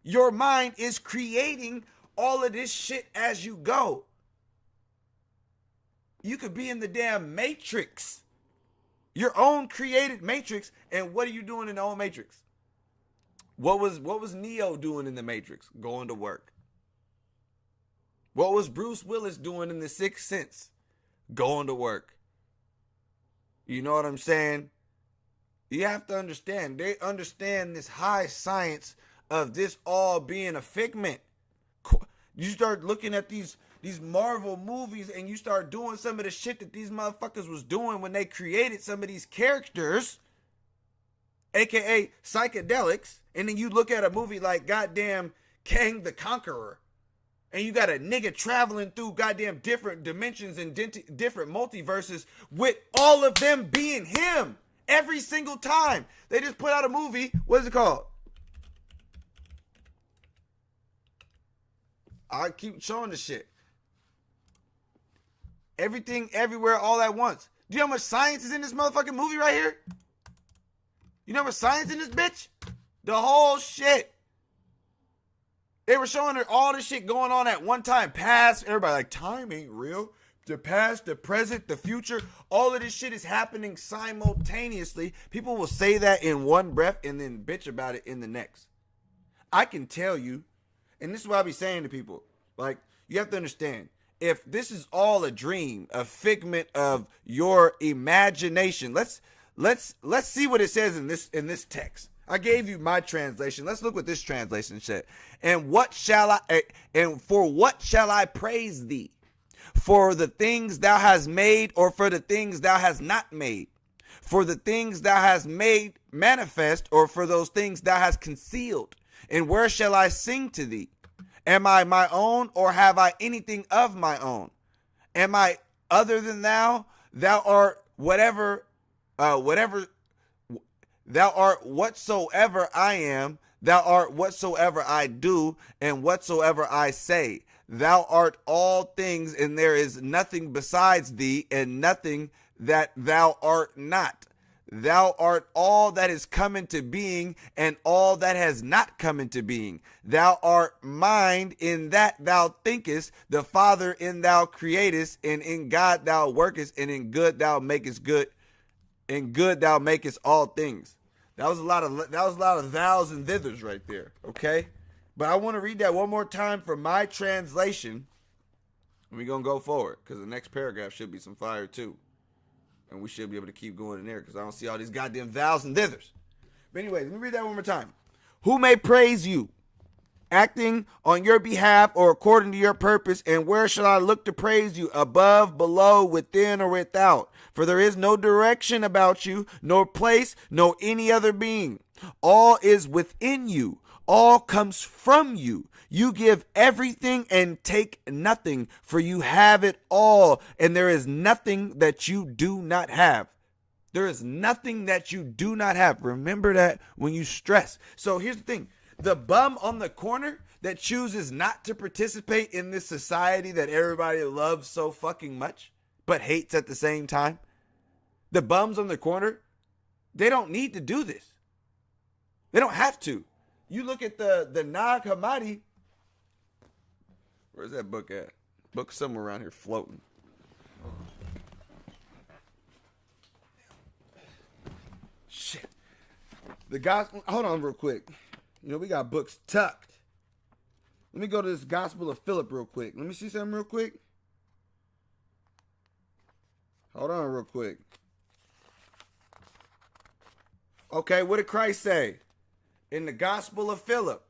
Your mind is creating all of this shit as you go. You could be in the damn matrix, your own created matrix. And what are you doing in the own matrix? What was Neo doing in the matrix? Going to work. What was Bruce Willis doing in The Sixth Sense? Going to work. You know what I'm saying? You have to understand. They understand this high science of this all being a figment. You start looking at these Marvel movies and you start doing some of the shit that these motherfuckers was doing when they created some of these characters, aka psychedelics, and then you look at a movie like goddamn Kang the Conqueror, and you got a nigga traveling through goddamn different dimensions and different multiverses with all of them being him. Every single time. They just put out a movie. What is it called? I keep showing the shit. Everything, everywhere, all at once. Do you know how much science is in this motherfucking movie right here? You know how much science in this bitch? The whole shit. They were showing her all this shit going on at one time. Past, everybody like, time ain't real. The past, the present, the future, all of this shit is happening simultaneously. People will say that in one breath and then bitch about it in the next. I can tell you, and this is what I be saying to people, like, you have to understand, if this is all a dream, a figment of your imagination, let's see what it says in this text. I gave you my translation. Let's look what this translation said. And for what shall I praise thee? For the things thou hast made, or for the things thou hast not made? For the things thou hast made manifest, or for those things thou hast concealed? And where shall I sing to thee? Am I my own, or have I anything of my own? Am I other than thou? Thou art whatever thou art whatsoever I am, thou art whatsoever I do, and whatsoever I say. Thou art all things, and there is nothing besides thee, and nothing that thou art not. Thou art all that is come into being, and all that has not come into being. Thou art mind in that thou thinkest, the Father in thou createst, and in God thou workest, and in good thou makest good, in good thou makest all things. That was a lot of thous and thithers right there, okay? But I want to read that one more time from my translation, and we're going to go forward, because the next paragraph should be some fire too. And we should be able to keep going in there, because I don't see all these goddamn thous and thithers. But anyway, let me read that one more time. Who may praise you, acting on your behalf or according to your purpose, and where shall I look to praise you? Above, below, within, or without? For there is no direction about you, nor place, nor any other being. All is within you. All comes from you. You give everything and take nothing, for you have it all, and there is nothing that you do not have. There is nothing that you do not have. Remember that when you stress. So here's the thing. The bum on the corner that chooses not to participate in this society that everybody loves so fucking much, but hates at the same time. The bums on the corner, they don't need to do this. They don't have to. You look at the Nag Hammadi. Where's that book at? Book somewhere around here floating. Shit. The gospel. Hold on real quick. You know, we got books tucked. Let me go to this Gospel of Philip real quick. Let me see something real quick. Hold on real quick. Okay, what did Christ say? In the Gospel of Philip,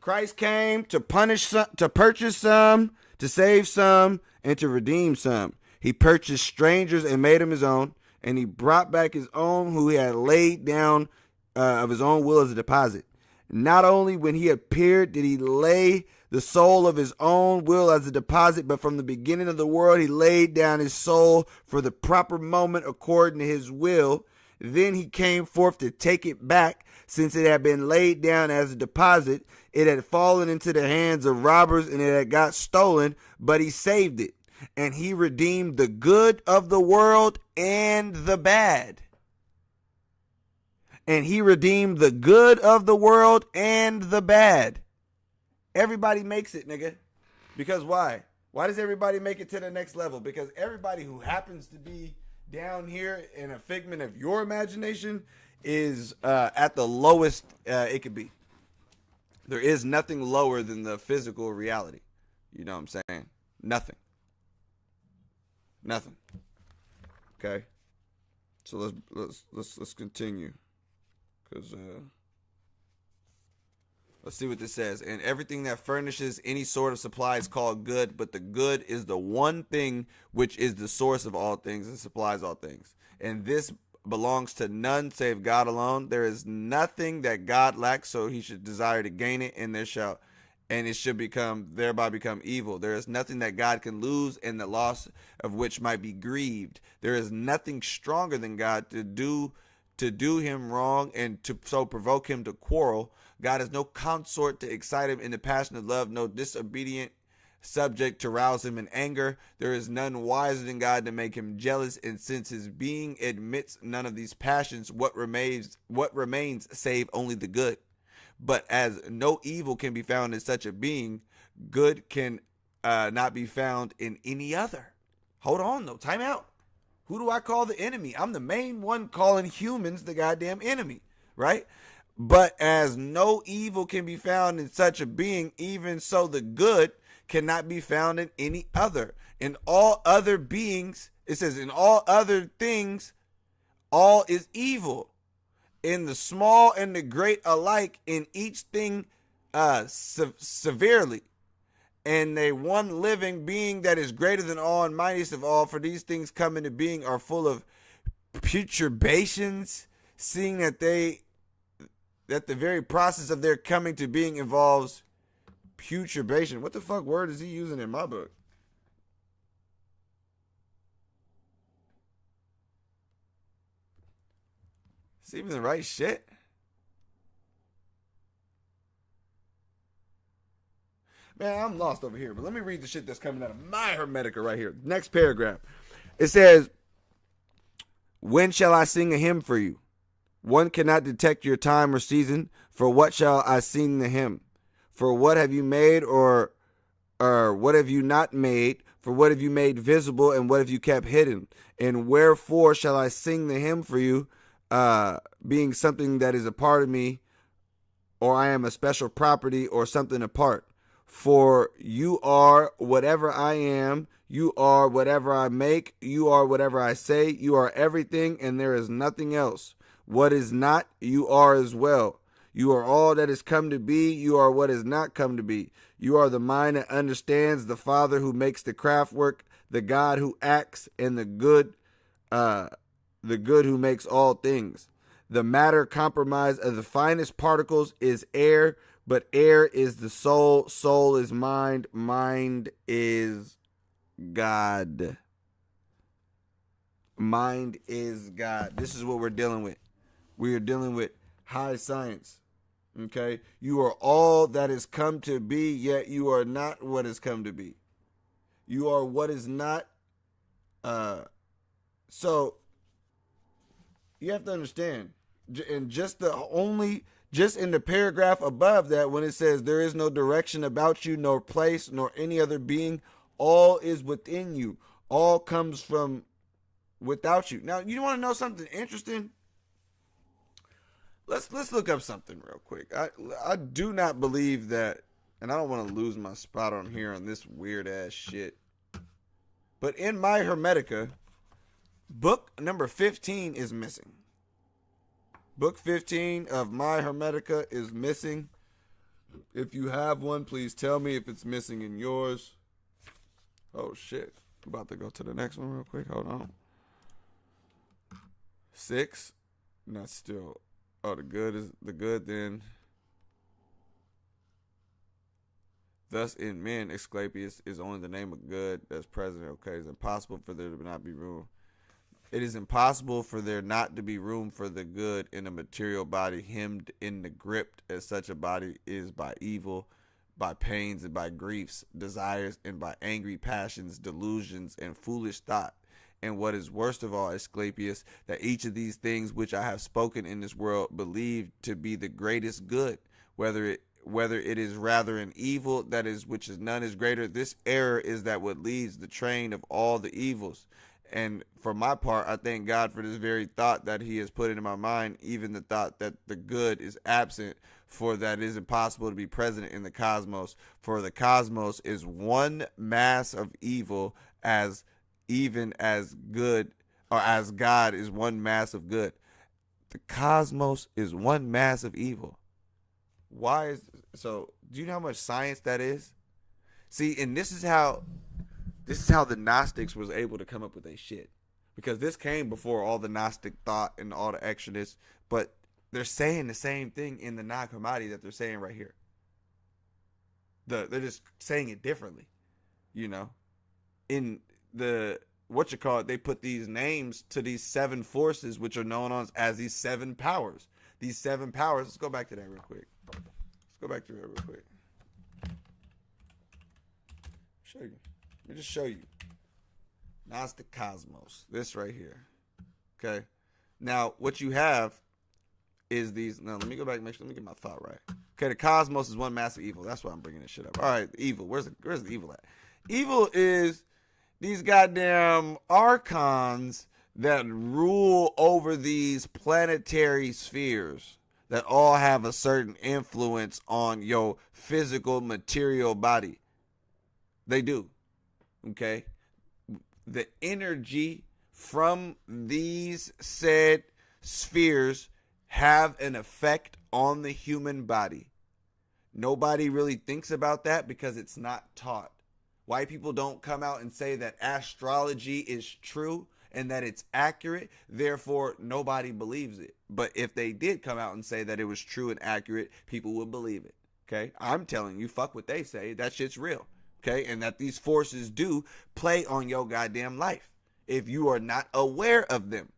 Christ came to punish some, to purchase some, to save some, and to redeem some. He purchased strangers and made them his own, and he brought back his own who he had laid down of his own will as a deposit. Not only when he appeared did he lay the soul of his own will as a deposit, but from the beginning of the world he laid down his soul for the proper moment according to his will. Then he came forth to take it back, since it had been laid down as a deposit. It had fallen into the hands of robbers, and it had got stolen, but he saved it. And he redeemed the good of the world and the bad. And he redeemed the good of the world and the bad. Everybody makes it, nigga. Because why? Why does everybody make it to the next level? Because everybody who happens to be down here in a figment of your imagination is at the lowest it could be. There is nothing lower than the physical reality. You know what I'm saying? Nothing. Okay. So let's continue. Cause let's see what this says. And everything that furnishes any sort of supply is called good, but the good is the one thing which is the source of all things and supplies all things. And this belongs to none save God alone. There is nothing that God lacks, so he should desire to gain it, and and it should thereby become evil. There is nothing that God can lose, and the loss of which might be grieved. There is nothing stronger than God to do him wrong and to so provoke him to quarrel. God is no consort to excite him in the passion of love, no disobedient subject to rouse him in anger. There is none wiser than God to make him jealous, and since his being admits none of these passions, what remains save only the good. But as no evil can be found in such a being, good can not be found in any other. Hold on, though. Time out. Who do I call the enemy? I'm the main one calling humans the goddamn enemy, right? But as no evil can be found in such a being, even so the good cannot be found in any other. In all other beings, it says, in all other things, all is evil. In the small and the great alike, in each thing severely. And a one living being that is greater than all and mightiest of all, for these things come into being are full of perturbations, seeing that the very process of their coming to being involves perturbation. What the fuck word is he using in my book? Is it even the right shit? Man, I'm lost over here, but let me read the shit that's coming out of my Hermetica right here. Next paragraph. It says, when shall I sing a hymn for you? One cannot detect your time or season. For what shall I sing the hymn? For what have you made or what have you not made? For what have you made visible and what have you kept hidden? And wherefore shall I sing the hymn for you, being something that is a part of me, or I am a special property or something apart? For you are whatever I am, you are whatever I make, you are whatever I say, you are everything, and there is nothing else. What is not, you are as well. You are all that is come to be, you are what is not come to be. You are the mind that understands, the Father who makes the craft work, the God who acts, and the good who makes all things. The matter compromised of the finest particles is air, but air is the soul, soul is mind, mind is God. Mind is God. This is what we're dealing with. We are dealing with high science. Okay? You are all that is come to be, yet you are not what is come to be. You are what is not. So you have to understand, and just in the paragraph above that, when it says there is no direction about you, nor place, nor any other being, all is within you. All comes from without you. Now, you want to know something interesting? Let's look up something real quick. I do not believe that, and I don't want to lose my spot on here on this weird ass shit. But in my Hermetica, book number 15 is missing. Book 15 of my Hermetica is missing. If you have one, please tell me if it's missing in yours. Oh shit. I'm about to go to the next one real quick. Hold on. 6. Not still. Oh, the good then. Thus in men, Asclepius is only the name of good that's present. Okay, it's impossible for there to not be room. It is impossible for there not to be room for the good in a material body hemmed in the grip as such a body is by evil, by pains and by griefs, desires and by angry passions, delusions and foolish thought. And what is worst of all, Asclepius, that each of these things which I have spoken in this world believed to be the greatest good, whether it is rather an evil, that is which is none is greater. This error is that what leads the train of all the evils. And for my part, I thank God for this very thought that he has put into my mind, even the thought that the good is absent, for that it is impossible to be present in the cosmos. For the cosmos is one mass of evil, as even as good, or as God is one mass of good. The cosmos is one mass of evil. Why is so? Do you know how much science that is? See, and this is how the Gnostics was able to come up with their shit, because this came before all the Gnostic thought and all the extraness, but they're saying the same thing in the Nag Hammadi that they're saying right here. they're just saying it differently, you know. In the they put these names to these 7 forces, which are known as these 7 powers. These 7 powers. Let's go back to that real quick. Show you. Let me just show you. Now it's the cosmos. This right here. Okay. Now what you have is these. Now let me go back. Let me get my thought right. Okay. The cosmos is one massive evil. That's why I'm bringing this shit up. All right. Evil. Where's the evil at? Evil is these goddamn archons that rule over these planetary spheres that all have a certain influence on your physical material body. They do. Okay? The energy from these said spheres have an effect on the human body. Nobody really thinks about that because it's not taught. White people don't come out and say that astrology is true and that it's accurate, therefore nobody believes it. But if they did come out and say that it was true and accurate, people would believe it. Okay? I'm telling you, fuck what they say. That shit's real. Okay? And that these forces do play on your goddamn life if you are not aware of them.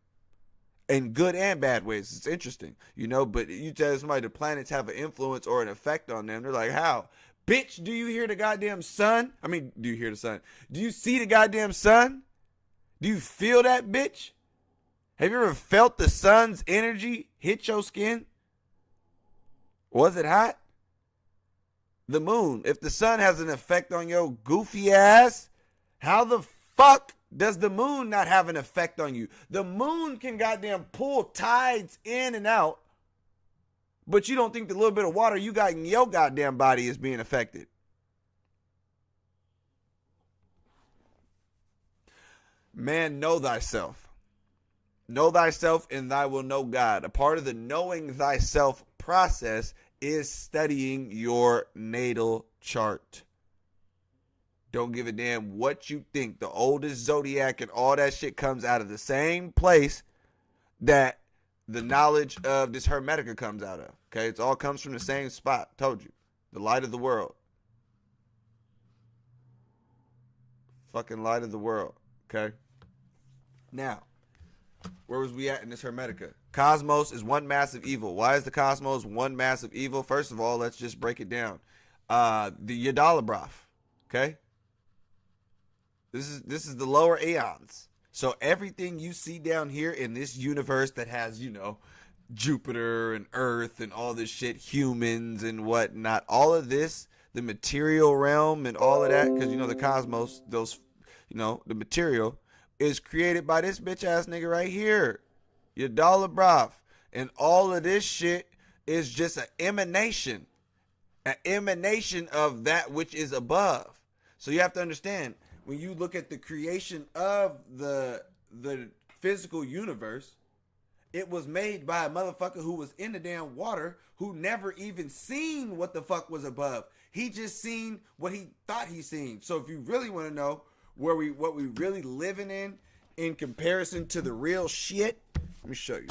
In good and bad ways. It's interesting. You know, but you tell somebody the planets have an influence or an effect on them, they're like, how? Bitch, do you hear the goddamn sun? I mean, do you hear the sun? Do you see the goddamn sun? Do you feel that, bitch? Have you ever felt the sun's energy hit your skin? Was it hot? The moon. If the sun has an effect on your goofy ass, how the fuck does the moon not have an effect on you? The moon can goddamn pull tides in and out, but you don't think the little bit of water you got in your goddamn body is being affected. Man, know thyself. Know thyself and thou will know God. A part of the knowing thyself process is studying your natal chart. Don't give a damn what you think. The oldest zodiac and all that shit comes out of the same place that the knowledge of this Hermetica comes out of. Okay, it all comes from the same spot. Told you. The light of the world. Fucking light of the world. Okay. Now, where was we at in this Hermetica? Cosmos is one massive evil. Why is the cosmos one massive evil? First of all, let's just break it down. The Yadalabroth. Okay. This is the lower aeons. So everything you see down here in this universe that has, you know, Jupiter and Earth and all this shit, humans and whatnot, all of this, the material realm and all of that, because, you know, the cosmos, those, you know, the material is created by this bitch ass nigga right here, Yadalabroth. And all of this shit is just an emanation of that which is above. So you have to understand, when you look at the creation of the physical universe, it was made by a motherfucker who was in the damn water, who never even seen what the fuck was above. He just seen what he thought he seen. So if you really want to know what we really living in comparison to the real shit, let me show you.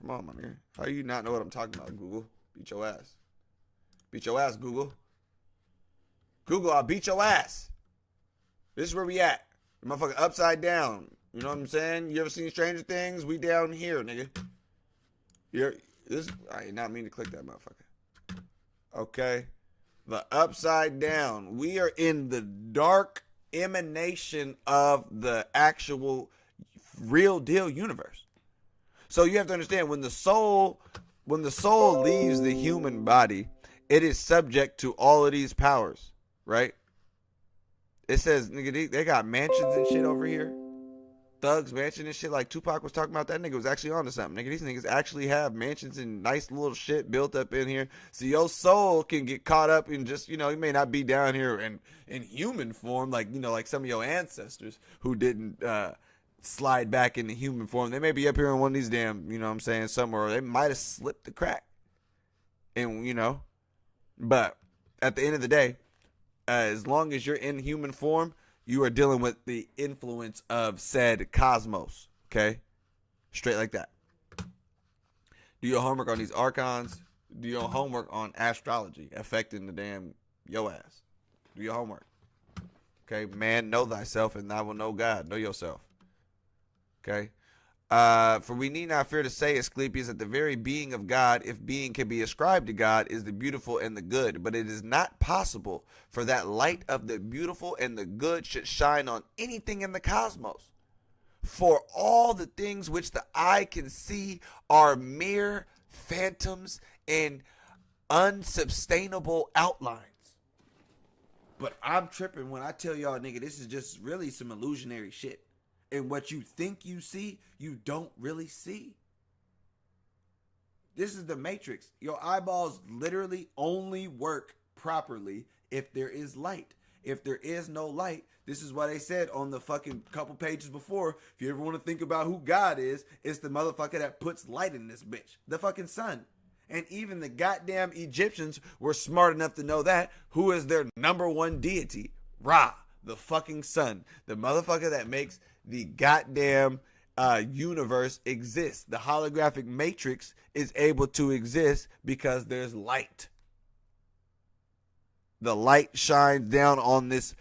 Come on, my nigga. How do you not know what I'm talking about, Google? Beat your ass. Beat your ass, Google. Google, I'll beat your ass. This is where we at. The motherfucker upside down. You know what I'm saying? You ever seen Stranger Things? We down here, nigga. I did not mean to click that motherfucker. Okay. The upside down. We are in the dark emanation of the actual real deal universe. So you have to understand, when the soul leaves the human body, it is subject to all of these powers, right? It says, nigga, they got mansions and shit over here. Thugs mansion and shit, like Tupac was talking about. That nigga was actually onto something. Nigga, these niggas actually have mansions and nice little shit built up in here. So your soul can get caught up in just, you know, you may not be down here in human form, like, you know, like some of your ancestors who didn't slide back into human form. They may be up here in one of these damn, you know what I'm saying, somewhere. Or they might have slipped the crack. And, you know, but at the end of the day, as long as you're in human form, you are dealing with the influence of said cosmos. Okay? Straight like that. Do your homework on these archons. Do your homework on astrology affecting the damn yo ass. Do your homework. Okay? Man, know thyself, and thou will know God. Know yourself. Okay? For we need not fear to say, Asclepius, that the very being of God, if being can be ascribed to God, is the beautiful and the good. But it is not possible for that light of the beautiful and the good should shine on anything in the cosmos. For all the things which the eye can see are mere phantoms and unsustainable outlines. But I'm tripping when I tell y'all, nigga, this is just really some illusionary shit. And what you think you see, you don't really see. This is the Matrix. Your eyeballs literally only work properly if there is light. If there is no light, this is why they said on the fucking couple pages before, if you ever want to think about who God is, it's the motherfucker that puts light in this bitch. The fucking sun. And even the goddamn Egyptians were smart enough to know that. Who is their number one deity? Ra, the fucking sun. The motherfucker that makes the goddamn universe exist. The holographic matrix is able to exist because there's light. The light shines down on this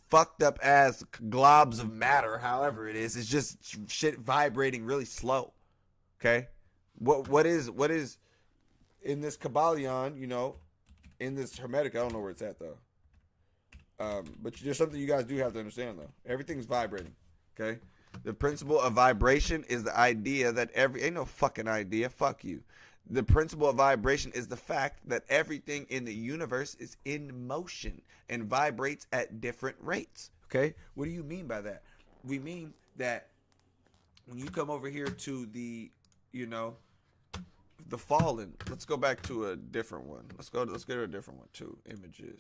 fucked up ass globs of matter, however it is. It's just shit vibrating really slow. Okay? What is in this Kabbalion, you know, in this Hermetic, I don't know where it's at though. But there's something you guys do have to understand though. Everything's vibrating. Okay? The principle of vibration is the idea that ain't no fucking idea. Fuck you. The principle of vibration is the fact that everything in the universe is in motion and vibrates at different rates. Okay? What do you mean by that? We mean that when you come over here to the, you know, the fallen. Let's go back to a different one. Let's go to a different one too. Images.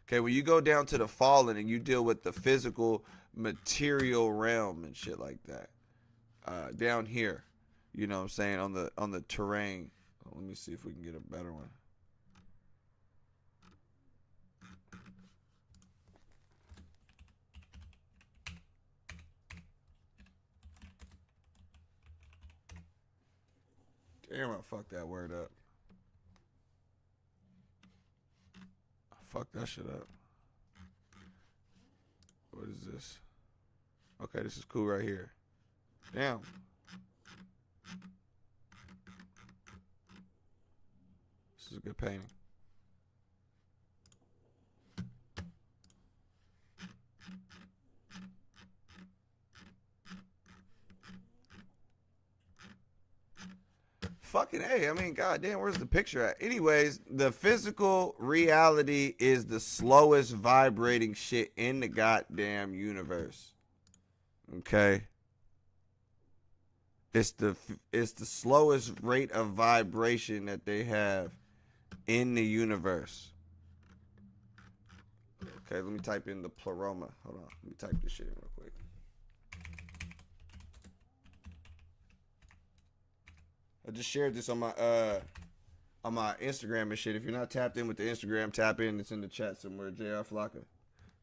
Okay, when you go down to the fallen and you deal with the physical material realm and shit like that. Down here, you know what I'm saying, on the terrain. Let me see if we can get a better one. Damn, I fucked that word up. I fucked that shit up. What is this? Okay, this is cool right here. Damn. This is a good painting. Fucking A. I mean, goddamn, where's the picture at? Anyways, the physical reality is the slowest vibrating shit in the goddamn universe. Okay? It's the slowest rate of vibration that they have in the universe. Okay, let me type in the pleroma. Hold on. Let me type this shit in real quick. I just shared this on my Instagram and shit. If you're not tapped in with the Instagram, tap in. It's in the chat somewhere. JR Flocka.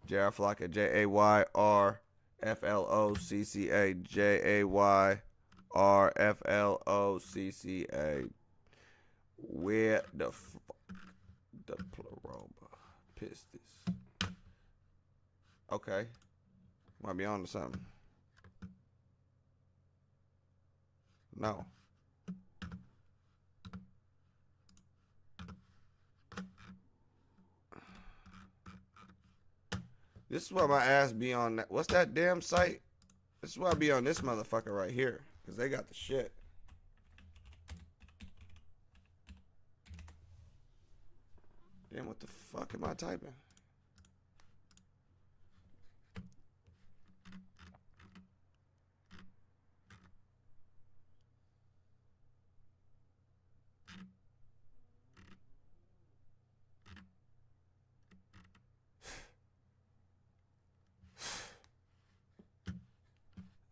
JR Flocka. JAYRFLOCCA. JAYRFLOCCA. Where the pleroma? Pistis. Okay. Might be on to something. No. This is why my ass be on that. What's that damn site? This is why I be on this motherfucker right here. Because they got the shit. Damn, what the fuck am I typing?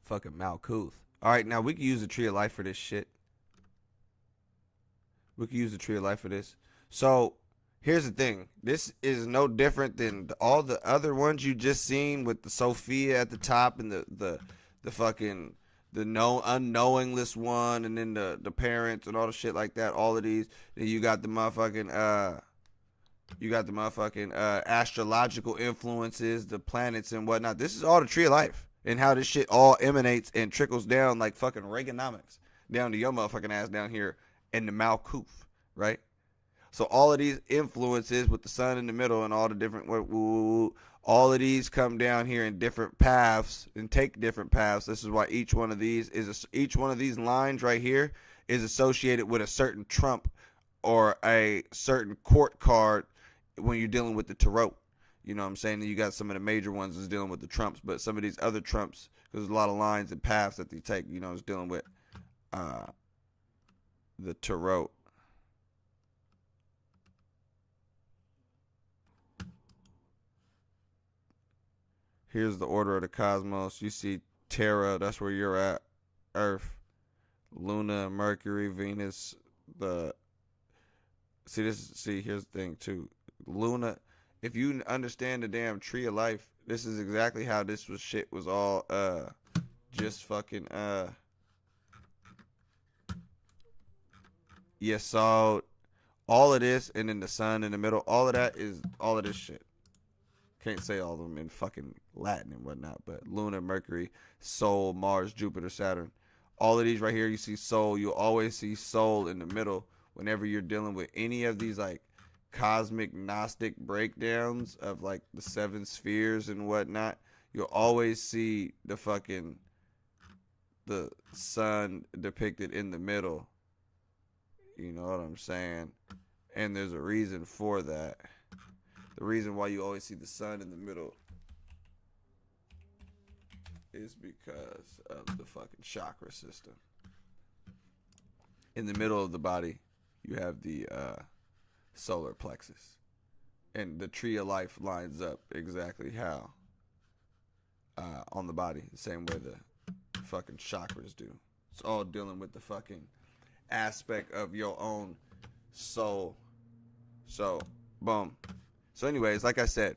Fucking Malkuth. Alright, now we can use the Tree of Life for this shit. We can use the Tree of Life for this. So, Here's the thing. This is no different than all the other ones you just seen with the Sophia at the top and the fucking the unknowingless one, and then the parents and all the shit like that. All of these. Then you got the motherfucking astrological influences, the planets and whatnot. This is all the tree of life and how this shit all emanates and trickles down like fucking Reaganomics down to your motherfucking ass down here in the Malkuth, right? So all of these influences with the sun in the middle and all the different, all of these come down here in different paths and take different paths. This is why each one of these lines right here is associated with a certain trump or a certain court card when you're dealing with the tarot. You know what I'm saying? You got some of the major ones is dealing with the trumps, but some of these other trumps, because there's a lot of lines and paths that they take, you know, is dealing with the tarot. Here's the order of the cosmos. You see Terra, that's where you're at. Earth, Luna, Mercury, Venus. Here's the thing too. Luna, if you understand the damn tree of life, this is exactly how this was all just fucking you saw all of this, and then the sun in the middle. All of that is all of this shit. Can't say all of them in fucking Latin and whatnot, but Luna, Mercury, Sol, Mars, Jupiter, Saturn. All of these right here, you see Sol. You'll always see Sol in the middle whenever you're dealing with any of these like cosmic Gnostic breakdowns of like the seven spheres and whatnot. You'll always see the sun depicted in the middle. You know what I'm saying? And there's a reason for that. The reason why you always see the sun in the middle is because of the fucking chakra system. In the middle of the body, you have the solar plexus. And the tree of life lines up exactly how on the body, the same way the fucking chakras do. It's all dealing with the fucking aspect of your own soul. So, boom. So anyways, like I said,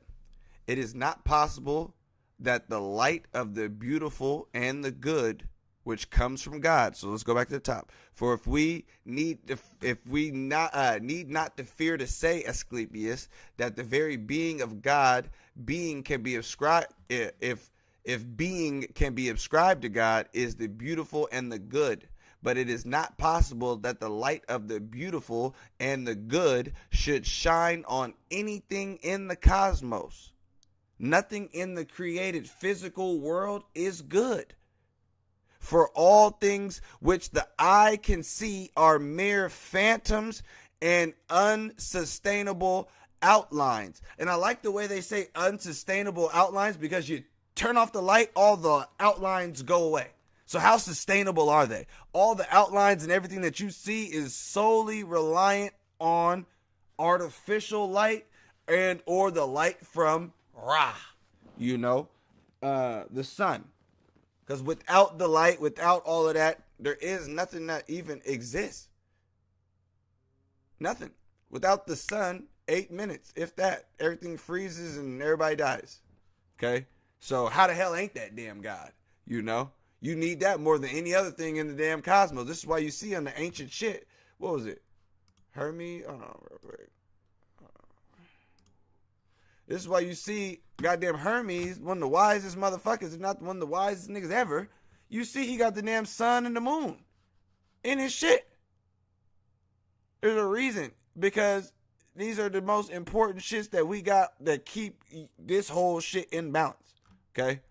it is not possible that the light of the beautiful and the good, which comes from God. So let's go back to the top. For if we need not to fear to say, Asclepius, that the very being of God, being can be ascribed, if being can be ascribed to God, is the beautiful and the good. But it is not possible that the light of the beautiful and the good should shine on anything in the cosmos. Nothing in the created physical world is good. For all things which the eye can see are mere phantoms and unsustainable outlines. And I like the way they say unsustainable outlines, because you turn off the light, all the outlines go away. So how sustainable are they? All the outlines and everything that you see is solely reliant on artificial light and or the light from Ra, the sun. Because without the light, without all of that, there is nothing that even exists. Nothing. Without the sun, 8 minutes, if that, everything freezes and everybody dies. Okay? So how the hell ain't that damn God? You need that more than any other thing in the damn cosmos. This is why you see on the ancient shit. What was it? Hermes? Oh, no, real quick. This is why you see goddamn Hermes, one of the wisest motherfuckers, if not one of the wisest niggas ever. You see he got the damn sun and the moon in his shit. There's a reason. Because these are the most important shits that we got that keep this whole shit in balance. Okay?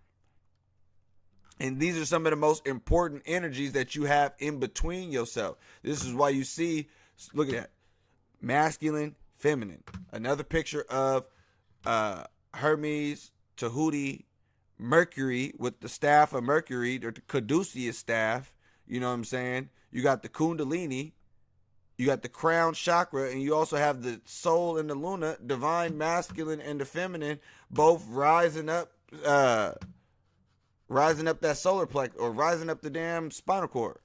And these are some of the most important energies that you have in between yourself. This is why you see, look at that, masculine, feminine. Another picture of Hermes, Tahuti, Mercury with the staff of Mercury, or the caduceus staff. You know what I'm saying? You got the Kundalini, you got the crown chakra, and you also have the soul and the Luna, divine masculine and the feminine, both rising up that solar plexus, or rising up the damn spinal cord,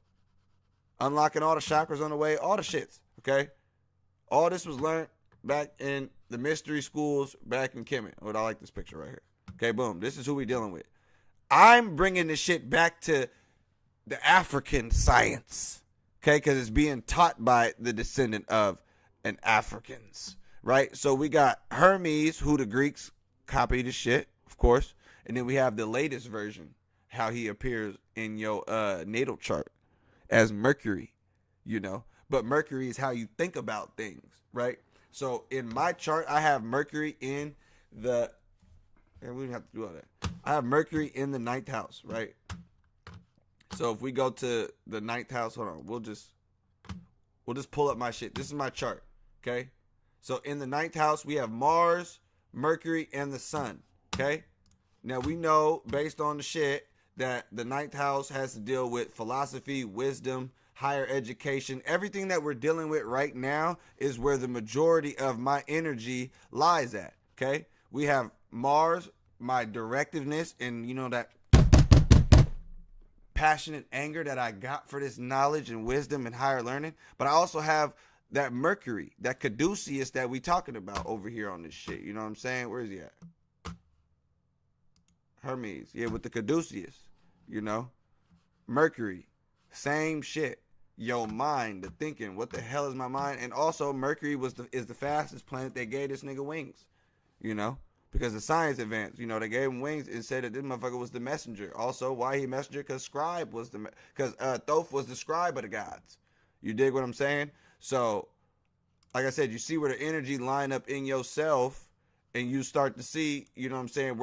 unlocking all the chakras on the way, all the shits. Okay, all this was learned back in the mystery schools back in Kemet. Oh, I like this picture right here. Okay, boom. This is who we dealing with. I'm bringing this shit back to the African science. Okay, because it's being taught by the descendant of an Africans. Right? So we got Hermes, who the Greeks copied his shit, of course. And then we have the latest version, how he appears in your natal chart as Mercury, you know. But Mercury is how you think about things, right? So in my chart, I have Mercury in the, and we don't have to do all that. I have Mercury in the 9th house, right? So if we go to the 9th house, hold on, we'll just pull up my shit. This is my chart, okay? So in the 9th house, we have Mars, Mercury, and the Sun, okay? Now we know, based on the shit, that the 9th house has to deal with philosophy, wisdom, higher education. Everything that we're dealing with right now is where the majority of my energy lies at, okay? We have Mars, my directiveness, and you know that passionate anger that I got for this knowledge and wisdom and higher learning. But I also have that Mercury, that caduceus that we talking about over here on this shit. You know what I'm saying? Where is he at? Hermes. Yeah, with the caduceus, you know? Mercury. Same shit. Your mind, the thinking. What the hell is my mind? And also, Mercury is the fastest planet that gave this nigga wings. You know? Because the science advanced. You know, they gave him wings and said that this motherfucker was the messenger. Also, why he messenger? Because scribe was because Thoth was the scribe of the gods. You dig what I'm saying? So, like I said, you see where the energy line up in yourself, and you start to see, you know what I'm saying,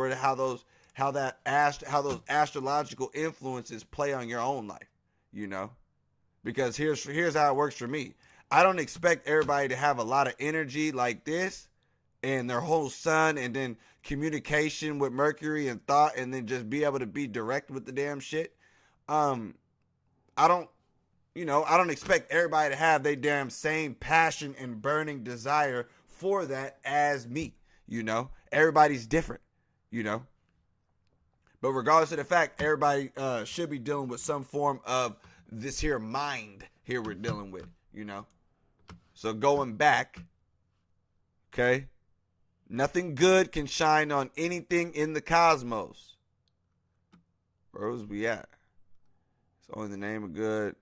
how those astrological influences play on your own life, you know? Because here's how it works for me. I don't expect everybody to have a lot of energy like this and their whole sun and then communication with Mercury and thought and then just be able to be direct with the damn shit. I don't expect everybody to have their damn same passion and burning desire for that as me, you know? Everybody's different, you know? But regardless of the fact, everybody should be dealing with some form of this here mind here we're dealing with, you know? So going back, okay? Nothing good can shine on anything in the cosmos. Where's we at? It's only the name of good.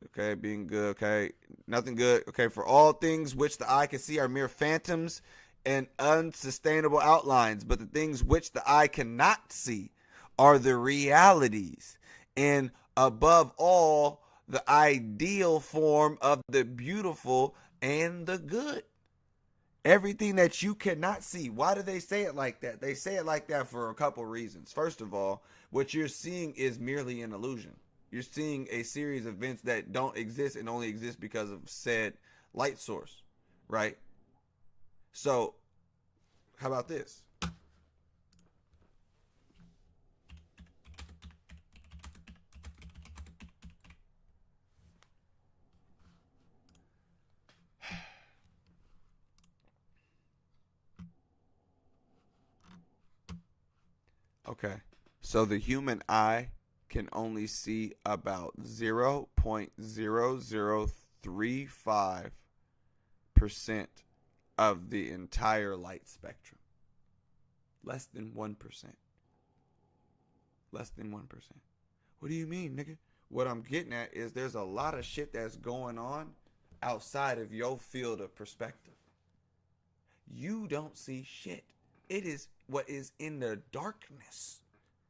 Okay, being good. Okay, nothing good. Okay, for all things which the eye can see are mere phantoms and unsustainable outlines, but the things which the eye cannot see are the realities, and above all, the ideal form of the beautiful and the good. Everything that you cannot see. Why do they say it like that? They say it like that for a couple reasons. First of all, what you're seeing is merely an illusion. You're seeing a series of events that don't exist and only exist because of said light source, right? So, how about this? Okay, so the human eye can only see about 0.0035% of the entire light spectrum. Less than 1%. Less than 1%. What do you mean, nigga? What I'm getting at is there's a lot of shit that's going on outside of your field of perspective. You don't see shit. It is what is in the darkness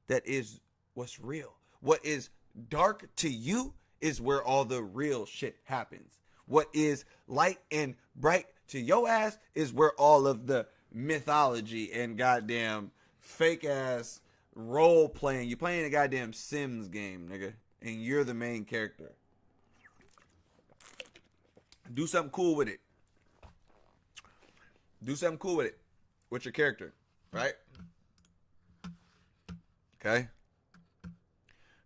that is what's real. What is dark to you is where all the real shit happens. What is light and bright to your ass is where all of the mythology and goddamn fake ass role playing. You're playing a goddamn Sims game, nigga, and you're the main character. Do something cool with it. Do something cool with it. With your character, right? Okay?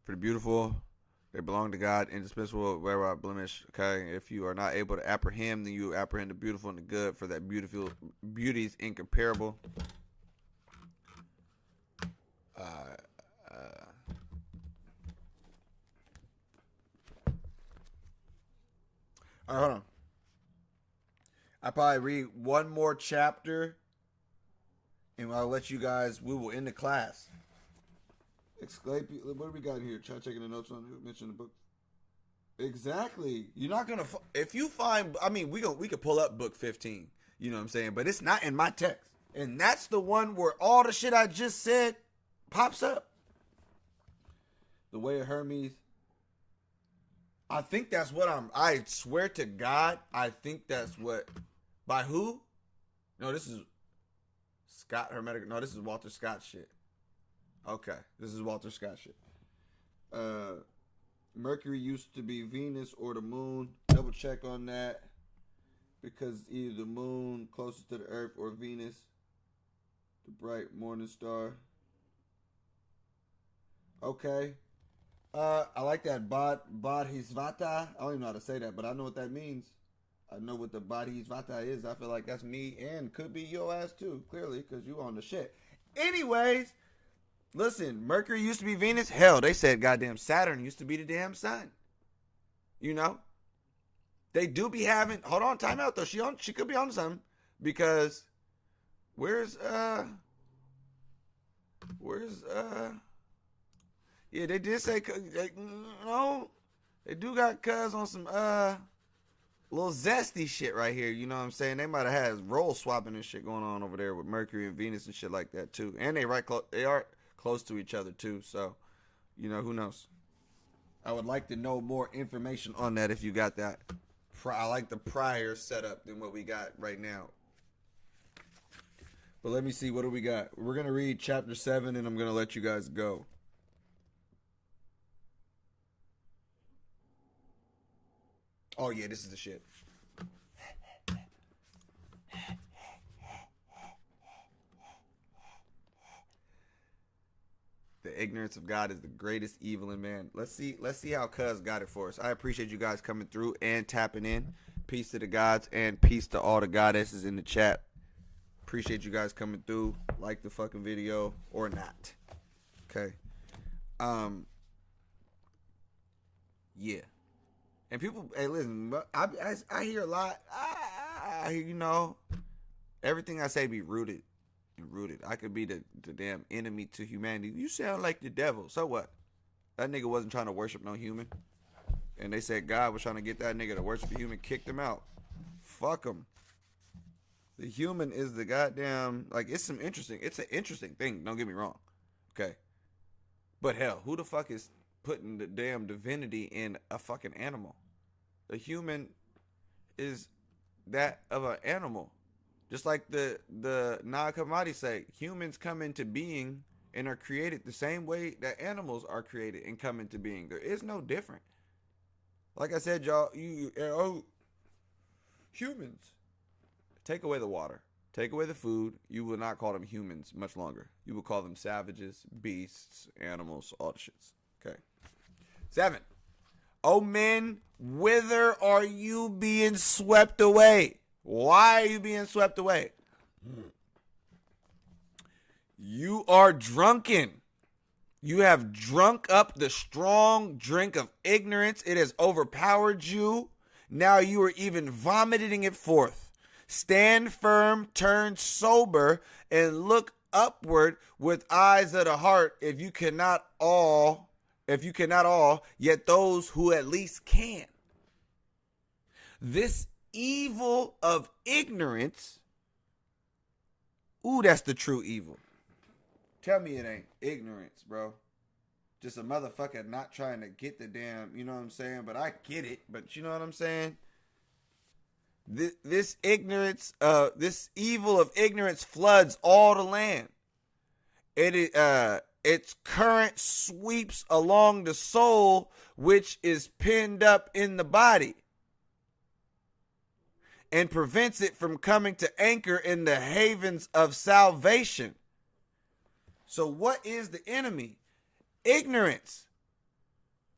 For the beautiful, they belong to God, indispensable, without blemish. Okay? If you are not able to apprehend, then you apprehend the beautiful and the good, for that beauty is incomparable. All right, hold on. I probably read one more chapter, and I'll let you guys. We will end the class. What do we got here? Try checking the notes on who mentioned the book. Exactly. You're not gonna. If you find, I mean, we could pull up book 15. You know what I'm saying? But it's not in my text, and that's the one where all the shit I just said pops up. The Way of Hermes. I think that's what I swear to God, I think that's what. By who? No, this is Scott Hermetic. No, this is Walter Scott shit. Okay, this is Walter Scott shit. Mercury used to be Venus or the moon. Double check on that. Because either the moon closest to the earth or Venus. The bright morning star. Okay. I like that Bodhisvata. I don't even know how to say that, but I know what that means. I know what the Bodhisvata is. I feel like that's me and could be your ass too, clearly, because you on the shit. Anyways, listen, Mercury used to be Venus. Hell, they said goddamn Saturn used to be the damn sun. You know? They do be having, hold on, time out though. She could be on something. Because yeah, they did say, they do got cuz on some little zesty shit right here. You know what I'm saying? They might have had role swapping and shit going on over there with Mercury and Venus and shit like that too. And they are close to each other too. So, you know, who knows? I would like to know more information on that if you got that. I like the prior setup than what we got right now. But let me see, what do we got? We're going to read chapter 7 and I'm going to let you guys go. Oh yeah, this is the shit. The ignorance of God is the greatest evil in man. Let's see how Cuz got it for us. I appreciate you guys coming through and tapping in. Peace to the gods and peace to all the goddesses in the chat. Appreciate you guys coming through. Like the fucking video or not. Okay. Yeah. And people, hey, listen, I hear a lot. You know, everything I say be rooted. I could be the damn enemy to humanity. You sound like the devil. So what? That nigga wasn't trying to worship no human. And they said God was trying to get that nigga to worship a human, kicked him out. Fuck him. The human is the goddamn, like, it's an interesting thing. Don't get me wrong. Okay. But hell, who the fuck is putting the damn divinity in a fucking animal? The human is that of an animal. Just like the Nile Kamadi say, humans come into being and are created the same way that animals are created and come into being. There is no different. Like I said, y'all, humans. Take away the water. Take away the food. You will not call them humans much longer. You will call them savages, beasts, animals, all the shits. Okay. 7. Oh men, whither are you being swept away? Why are you being swept away? You are drunken. You have drunk up the strong drink of ignorance. It has overpowered you. Now you are even vomiting it forth. Stand firm, turn sober, and look upward with eyes of the heart. If you cannot all, yet those who at least can. This evil of ignorance. Ooh, that's the true evil. Tell me it ain't ignorance, bro. Just a motherfucker not trying to get the damn, you know what I'm saying? But I get it, but you know what I'm saying? This ignorance, this evil of ignorance floods all the land. Its current sweeps along the soul, which is pinned up in the body, and prevents it from coming to anchor in the havens of salvation. So what is the enemy? Ignorance.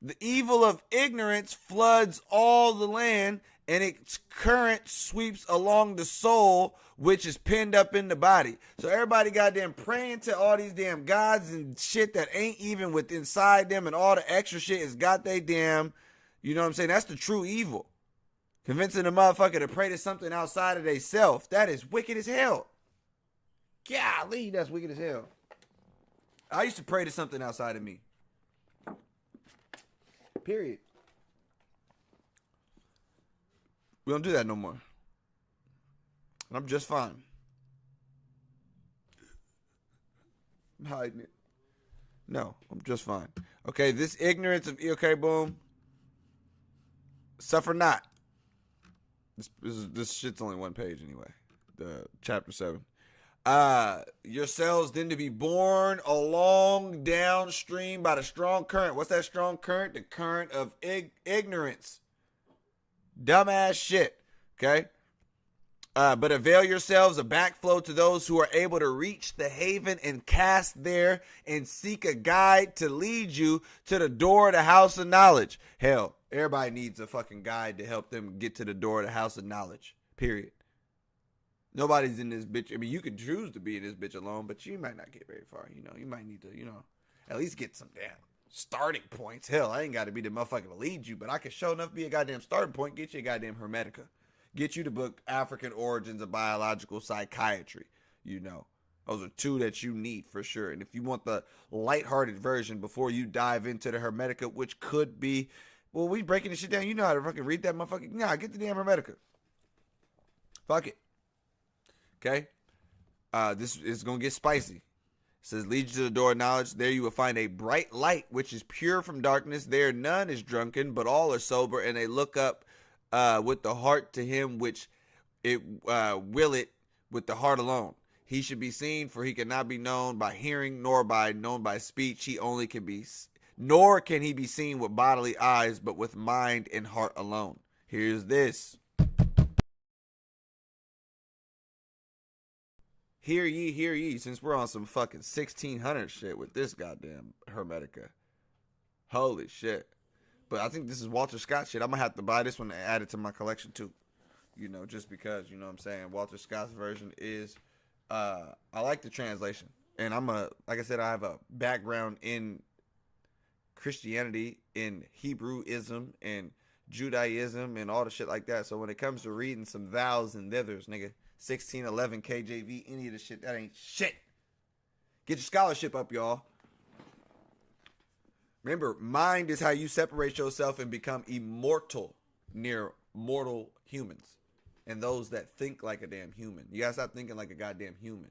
The evil of ignorance floods all the land, and its current sweeps along the soul, which is pinned up in the body. So everybody goddamn praying to all these damn gods and shit that ain't even with inside them, and all the extra shit has got they damn, you know what I'm saying? That's the true evil. Convincing a motherfucker to pray to something outside of theyself. That is wicked as hell. Golly, that's wicked as hell. I used to pray to something outside of me. Period. We don't do that no more. I'm just fine. I'm hiding it. No, I'm just fine. Okay, this ignorance of okay, boom. Suffer not. This shit's only one page anyway. The chapter 7. Yourselves then to be borne along downstream by the strong current. What's that strong current? The current of ignorance. Dumbass shit. Okay. But avail yourselves a backflow to those who are able to reach the haven and cast there and seek a guide to lead you to the door of the house of knowledge. Hell, everybody needs a fucking guide to help them get to the door of the house of knowledge. Period. Nobody's in this bitch. I mean, you could choose to be in this bitch alone, but you might not get very far. You know, you might need to, at least get some damn starting points. Hell, I ain't got to be the motherfucker to lead you, but I can show enough be a goddamn starting point. Get you a goddamn Hermetica. Get you the book African Origins of Biological Psychiatry. Those are 2 that you need for sure. And if you want the lighthearted version before you dive into the Hermetica, which could be, well, we breaking this shit down. You know how to fucking read that motherfucker. Nah, get the damn Hermetica. Fuck it. Okay? This is going to get spicy. It says, lead you to the door of knowledge. There you will find a bright light, which is pure from darkness. There none is drunken, but all are sober, and they look up with the heart to him which it will it with the heart alone. He should be seen, for he cannot be known by hearing, nor known by speech. Nor can he be seen with bodily eyes, but with mind and heart alone. Here's this. Hear ye, since we're on some fucking 1600 shit with this goddamn Hermetica. Holy shit. But I think this is Walter Scott shit. I'm going to have to buy this one and add it to my collection too. Just because, you know what I'm saying? Walter Scott's version is, I like the translation. And like I said, I have a background in Christianity, in Hebrewism, and Judaism, and all the shit like that. So when it comes to reading some thous and thithers, nigga, 1611 KJV, any of the shit, that ain't shit. Get your scholarship up, y'all. Remember, mind is how you separate yourself and become immortal near mortal humans and those that think like a damn human. You gotta stop thinking like a goddamn human.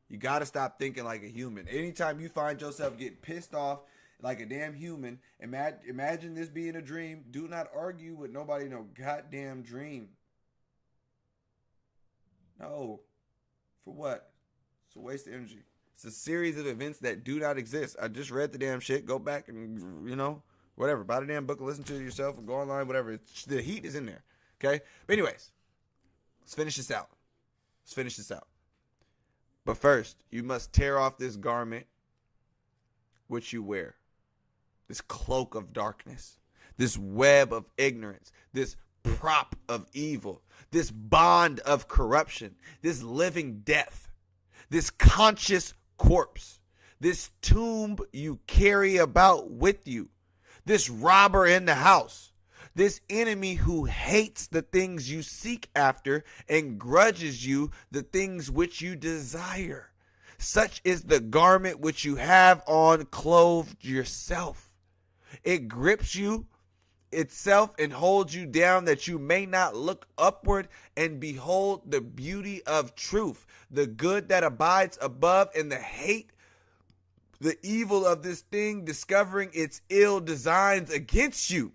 You gotta stop thinking like a human. Anytime you find yourself getting pissed off like a damn human, imagine this being a dream. Do not argue with nobody in no goddamn dream. No. For what? It's a waste of energy. It's a series of events that do not exist. I just read the damn shit. Go back and, whatever. Buy the damn book and listen to it yourself or go online, whatever. The heat is in there. Okay? But anyways, let's finish this out. But first, you must tear off this garment which you wear. This cloak of darkness. This web of ignorance. This prop of evil. This bond of corruption. This living death. This conscious corpse. This tomb you carry about with you. This robber in the house. This enemy who hates the things you seek after and grudges you the things which you desire. Such is the garment which you have on clothed yourself. It grips you itself and holds you down that you may not look upward and behold the beauty of truth, the good that abides above, and the evil of this thing, discovering its ill designs against you.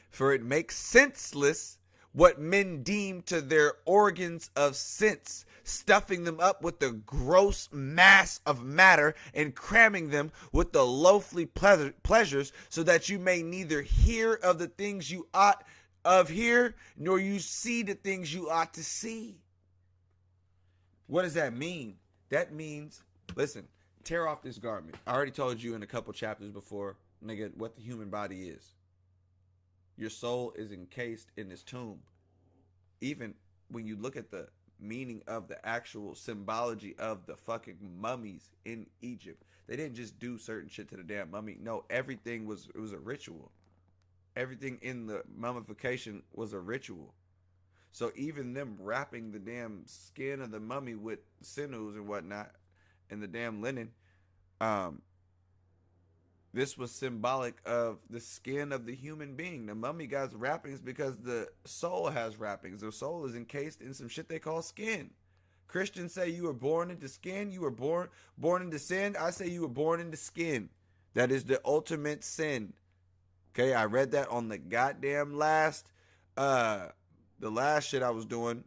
For it makes senseless what men deem to their organs of sense, stuffing them up with the gross mass of matter and cramming them with the loathly pleasures, so that you may neither hear of the things you ought of hear, nor you see the things you ought to see. What does that mean? That means, listen, tear off this garment. I already told you in a couple chapters before, nigga, what the human body is. Your soul is encased in this tomb. Even when you look at the meaning of the actual symbology of the fucking mummies in Egypt, they didn't just do certain shit to the damn mummy. No, everything was a ritual. everything in the mummification was a ritual. So even them wrapping the damn skin of the mummy with sinews and whatnot and the damn linen, this was symbolic of the skin of the human being. The mummy got wrappings because the soul has wrappings. The soul is encased in some shit they call skin. Christians say you were born into skin. You were born into sin. I say you were born into skin. That is the ultimate sin. Okay, I read that on the goddamn last shit I was doing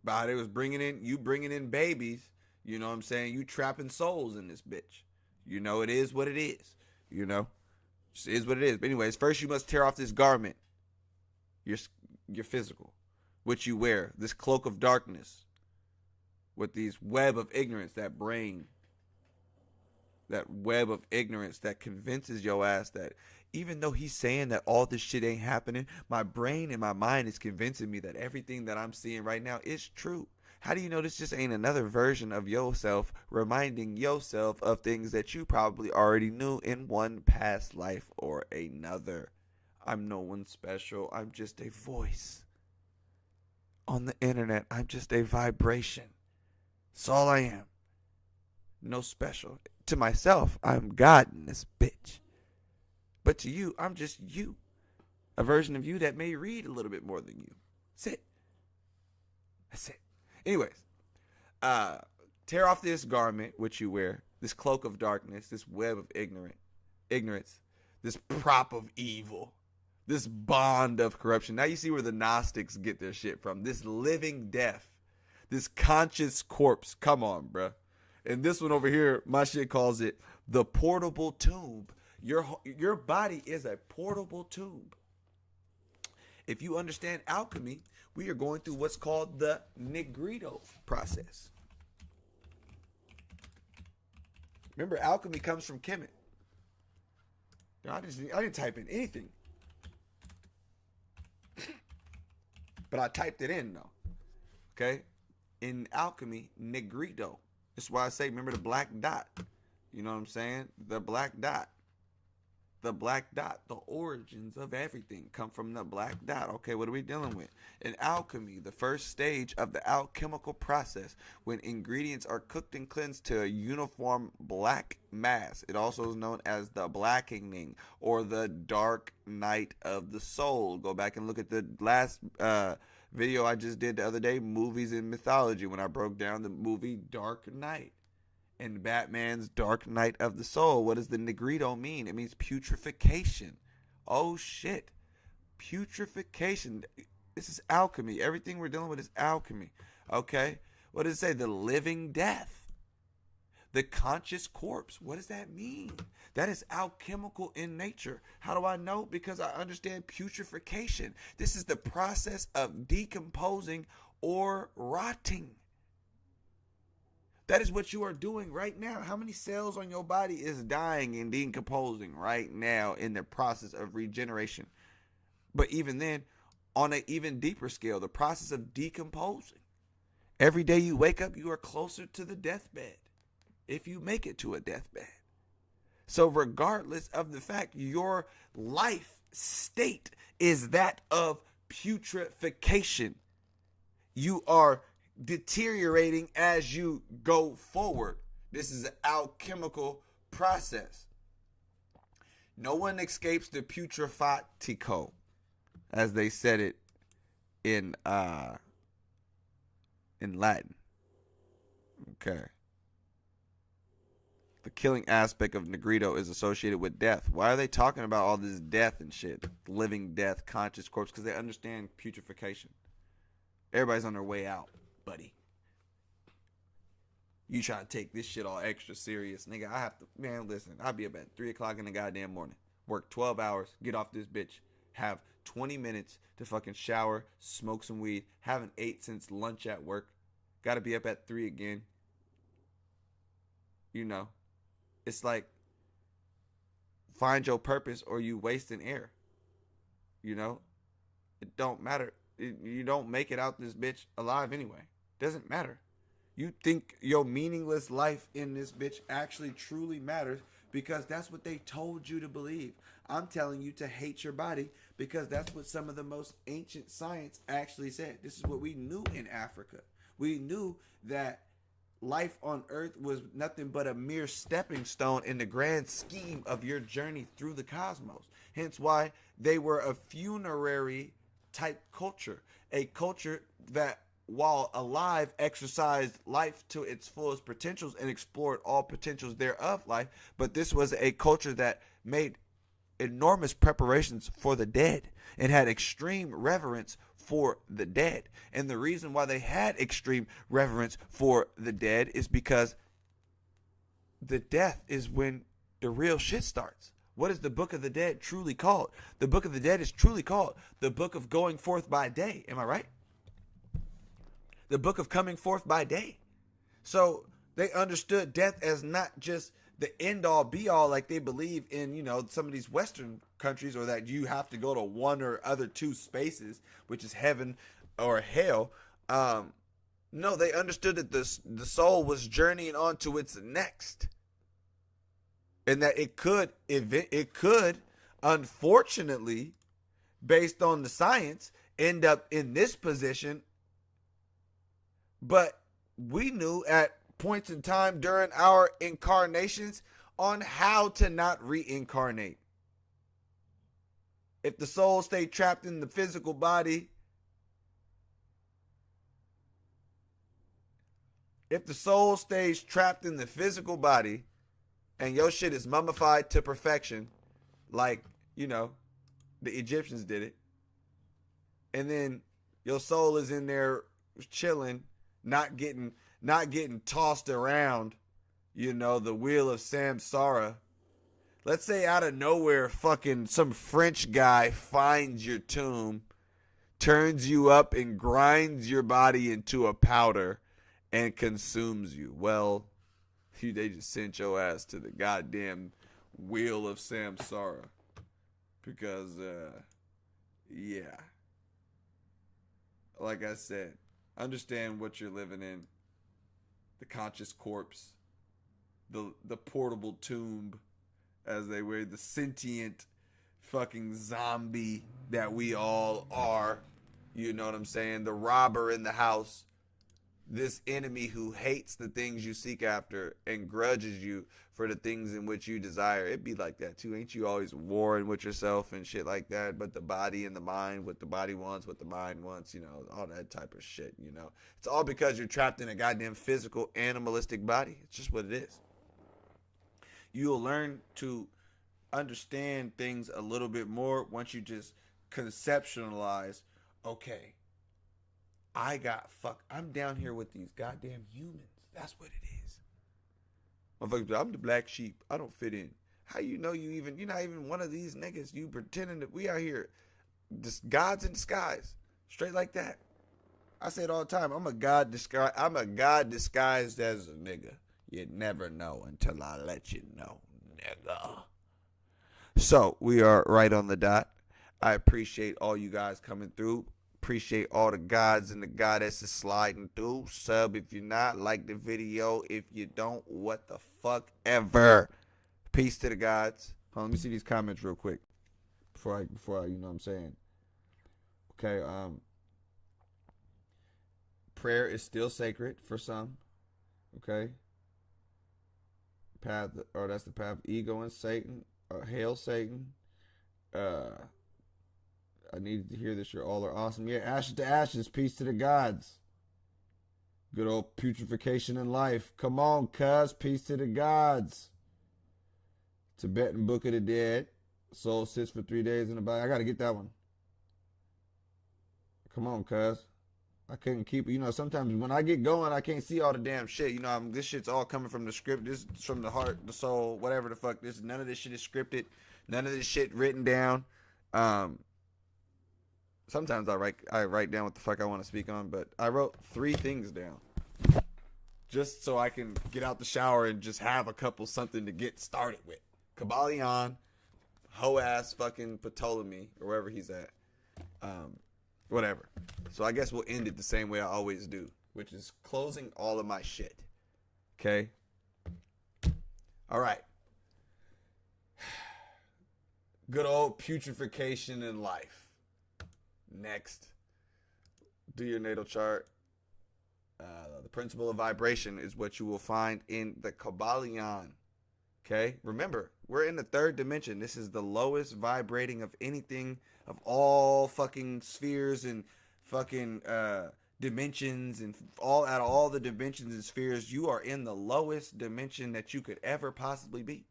about it was bringing in babies. You know what I'm saying? You trapping souls in this bitch. You know, it is what it is. You know, it is what it is. But anyways, first you must tear off this garment, your physical, which you wear, this cloak of darkness, with these web of ignorance, that brain, that web of ignorance that convinces your ass that even though he's saying that all this shit ain't happening, my brain and my mind is convincing me that everything that I'm seeing right now is true. How do you know this just ain't another version of yourself reminding yourself of things that you probably already knew in one past life or another? I'm no one special. I'm just a voice. On the internet, I'm just a vibration. That's all I am. No special. To myself, I'm God in this bitch. But to you, I'm just you. A version of you that may read a little bit more than you. That's it. That's it. Anyways, tear off this garment which you wear, this cloak of darkness, this web of ignorance, this prop of evil, this bond of corruption. Now you see where the Gnostics get their shit from. This living death, this conscious corpse. Come on, bruh. And this one over here, my shit calls it the portable tomb. Your body is a portable tomb. If you understand alchemy, we are going through what's called the Negrito process. Remember, alchemy comes from Kemet. I didn't type in anything. But I typed it in, though. Okay? In alchemy, Negrito. That's why I say, remember the black dot. You know what I'm saying? The black dot. The black dot, the origins of everything come from the black dot. Okay, what are we dealing with? In alchemy, the first stage of the alchemical process, when ingredients are cooked and cleansed to a uniform black mass. It also is known as the blackening or the dark night of the soul. Go back and look at the last video I just did the other day, movies and mythology, when I broke down the movie Dark Knight. And Batman's Dark Night of the Soul. What does the Negrito mean? It means putrefaction. Oh shit. Putrefaction. This is alchemy. Everything we're dealing with is alchemy. Okay? What does it say? The living death. The conscious corpse. What does that mean? That is alchemical in nature. How do I know? Because I understand putrefaction. This is the process of decomposing or rotting. That is what you are doing right now. How many cells on your body is dying and decomposing right now in the process of regeneration? But even then, on an even deeper scale, the process of decomposing. Every day you wake up, you are closer to the deathbed, if you make it to a deathbed. So regardless of the fact your life state is that of putrefaction, you are deteriorating as you go forward. This is an alchemical process. No one escapes the putrefatico, as they said it in Latin. Okay. The killing aspect of Negrito is associated with death. Why are they talking about all this death and shit? Living death, conscious corpse, because they understand putrefaction. Everybody's on their way out, buddy. You try to take this shit all extra serious, nigga. I have to, man, listen, I'll be up at 3 o'clock in the goddamn morning. Work 12 hours, get off this bitch. Have 20 minutes to fucking shower, smoke some weed. Haven't ate since lunch at work. Gotta be up at 3 again. You know, it's like, find your purpose or you wasting air. You know, it don't matter. You don't make it out this bitch alive anyway. Doesn't matter. You think your meaningless life in this bitch actually truly matters because that's what they told you to believe. I'm telling you to hate your body because that's what some of the most ancient science actually said. This is what we knew in Africa. We knew that life on earth was nothing but a mere stepping stone in the grand scheme of your journey through the cosmos. Hence why they were a funerary type culture, a culture that, while alive, exercised life to its fullest potentials and explored all potentials thereof life. But this was a culture that made enormous preparations for the dead and had extreme reverence for the dead. And the reason why they had extreme reverence for the dead is because the death is when the real shit starts. What is the Book of the Dead truly called? The Book of the Dead is truly called the Book of Going Forth by Day. Am I right? The Book of Coming Forth by Day. So they understood death as not just the end all be all like they believe in, you know, some of these Western countries, or that you have to go to one or other two spaces, which is heaven or hell. No, they understood that the soul was journeying on to its next, and that it could, unfortunately, based on the science, end up in this position. But we knew at points in time during our incarnations on how to not reincarnate. If the soul stayed trapped in the physical body, and your shit is mummified to perfection, like, you know, the Egyptians did it, and then your soul is in there chilling, not getting tossed around, you know, the wheel of samsara. Let's say out of nowhere, fucking some French guy finds your tomb, turns you up and grinds your body into a powder and consumes you. Well, they just sent your ass to the goddamn wheel of samsara. Because, yeah. Like I said, understand what you're living in. The conscious corpse, the portable tomb, as they were, the sentient fucking zombie that we all are. You know what I'm saying? The robber in the house. This enemy who hates the things you seek after and grudges you for the things in which you desire. It'd be like that too. Ain't you always warring with yourself and shit like that? But the body and the mind, what the body wants, what the mind wants, you know, all that type of shit, you know. It's all because you're trapped in a goddamn physical, animalistic body. It's just what it is. You'll learn to understand things a little bit more once you just conceptualize, okay, I'm down here with these goddamn humans. That's what it is. Motherfucker, I'm the black sheep. I don't fit in. How you know you're not even one of these niggas? You pretending that we are here. Just gods in disguise. Straight like that. I say it all the time. I'm a god disguised as a nigga. You'd never know until I let you know, nigga. So, we are right on the dot. I appreciate all you guys coming through. Appreciate all the gods and the goddesses sliding through. Sub if you're not. Like the video if you don't. What the fuck ever. Peace to the gods. Hold on, let me see these comments real quick. Before I, you know what I'm saying. Okay, prayer is still sacred for some. Okay. That's the path of ego and Satan. Hail Satan. I needed to hear this. You all are awesome. Yeah, ashes to ashes. Peace to the gods. Good old putrefaction in life. Come on, cuz. Peace to the gods. Tibetan Book of the Dead. Soul sits for 3 days in the body. I got to get that one. Come on, cuz. I couldn't keep it. You know, sometimes when I get going, I can't see all the damn shit. You know, this shit's all coming from the script. This is from the heart, the soul, whatever the fuck. None of this shit is scripted. None of this shit written down. Sometimes I write down what the fuck I want to speak on, but I wrote 3 things down just so I can get out the shower and just have a couple something to get started with. Kabbalion, hoe ass fucking Ptolemy, or wherever he's at. Whatever. So I guess we'll end it the same way I always do, which is closing all of my shit. Okay? All right. Good old putrefaction in life. Next. Do your natal chart. The principle of vibration is what you will find in the Kabbalion. Okay? Remember, we're in the third dimension. This is the lowest vibrating of anything, of all fucking spheres and fucking dimensions, and all out of all the dimensions and spheres, you are in the lowest dimension that you could ever possibly be.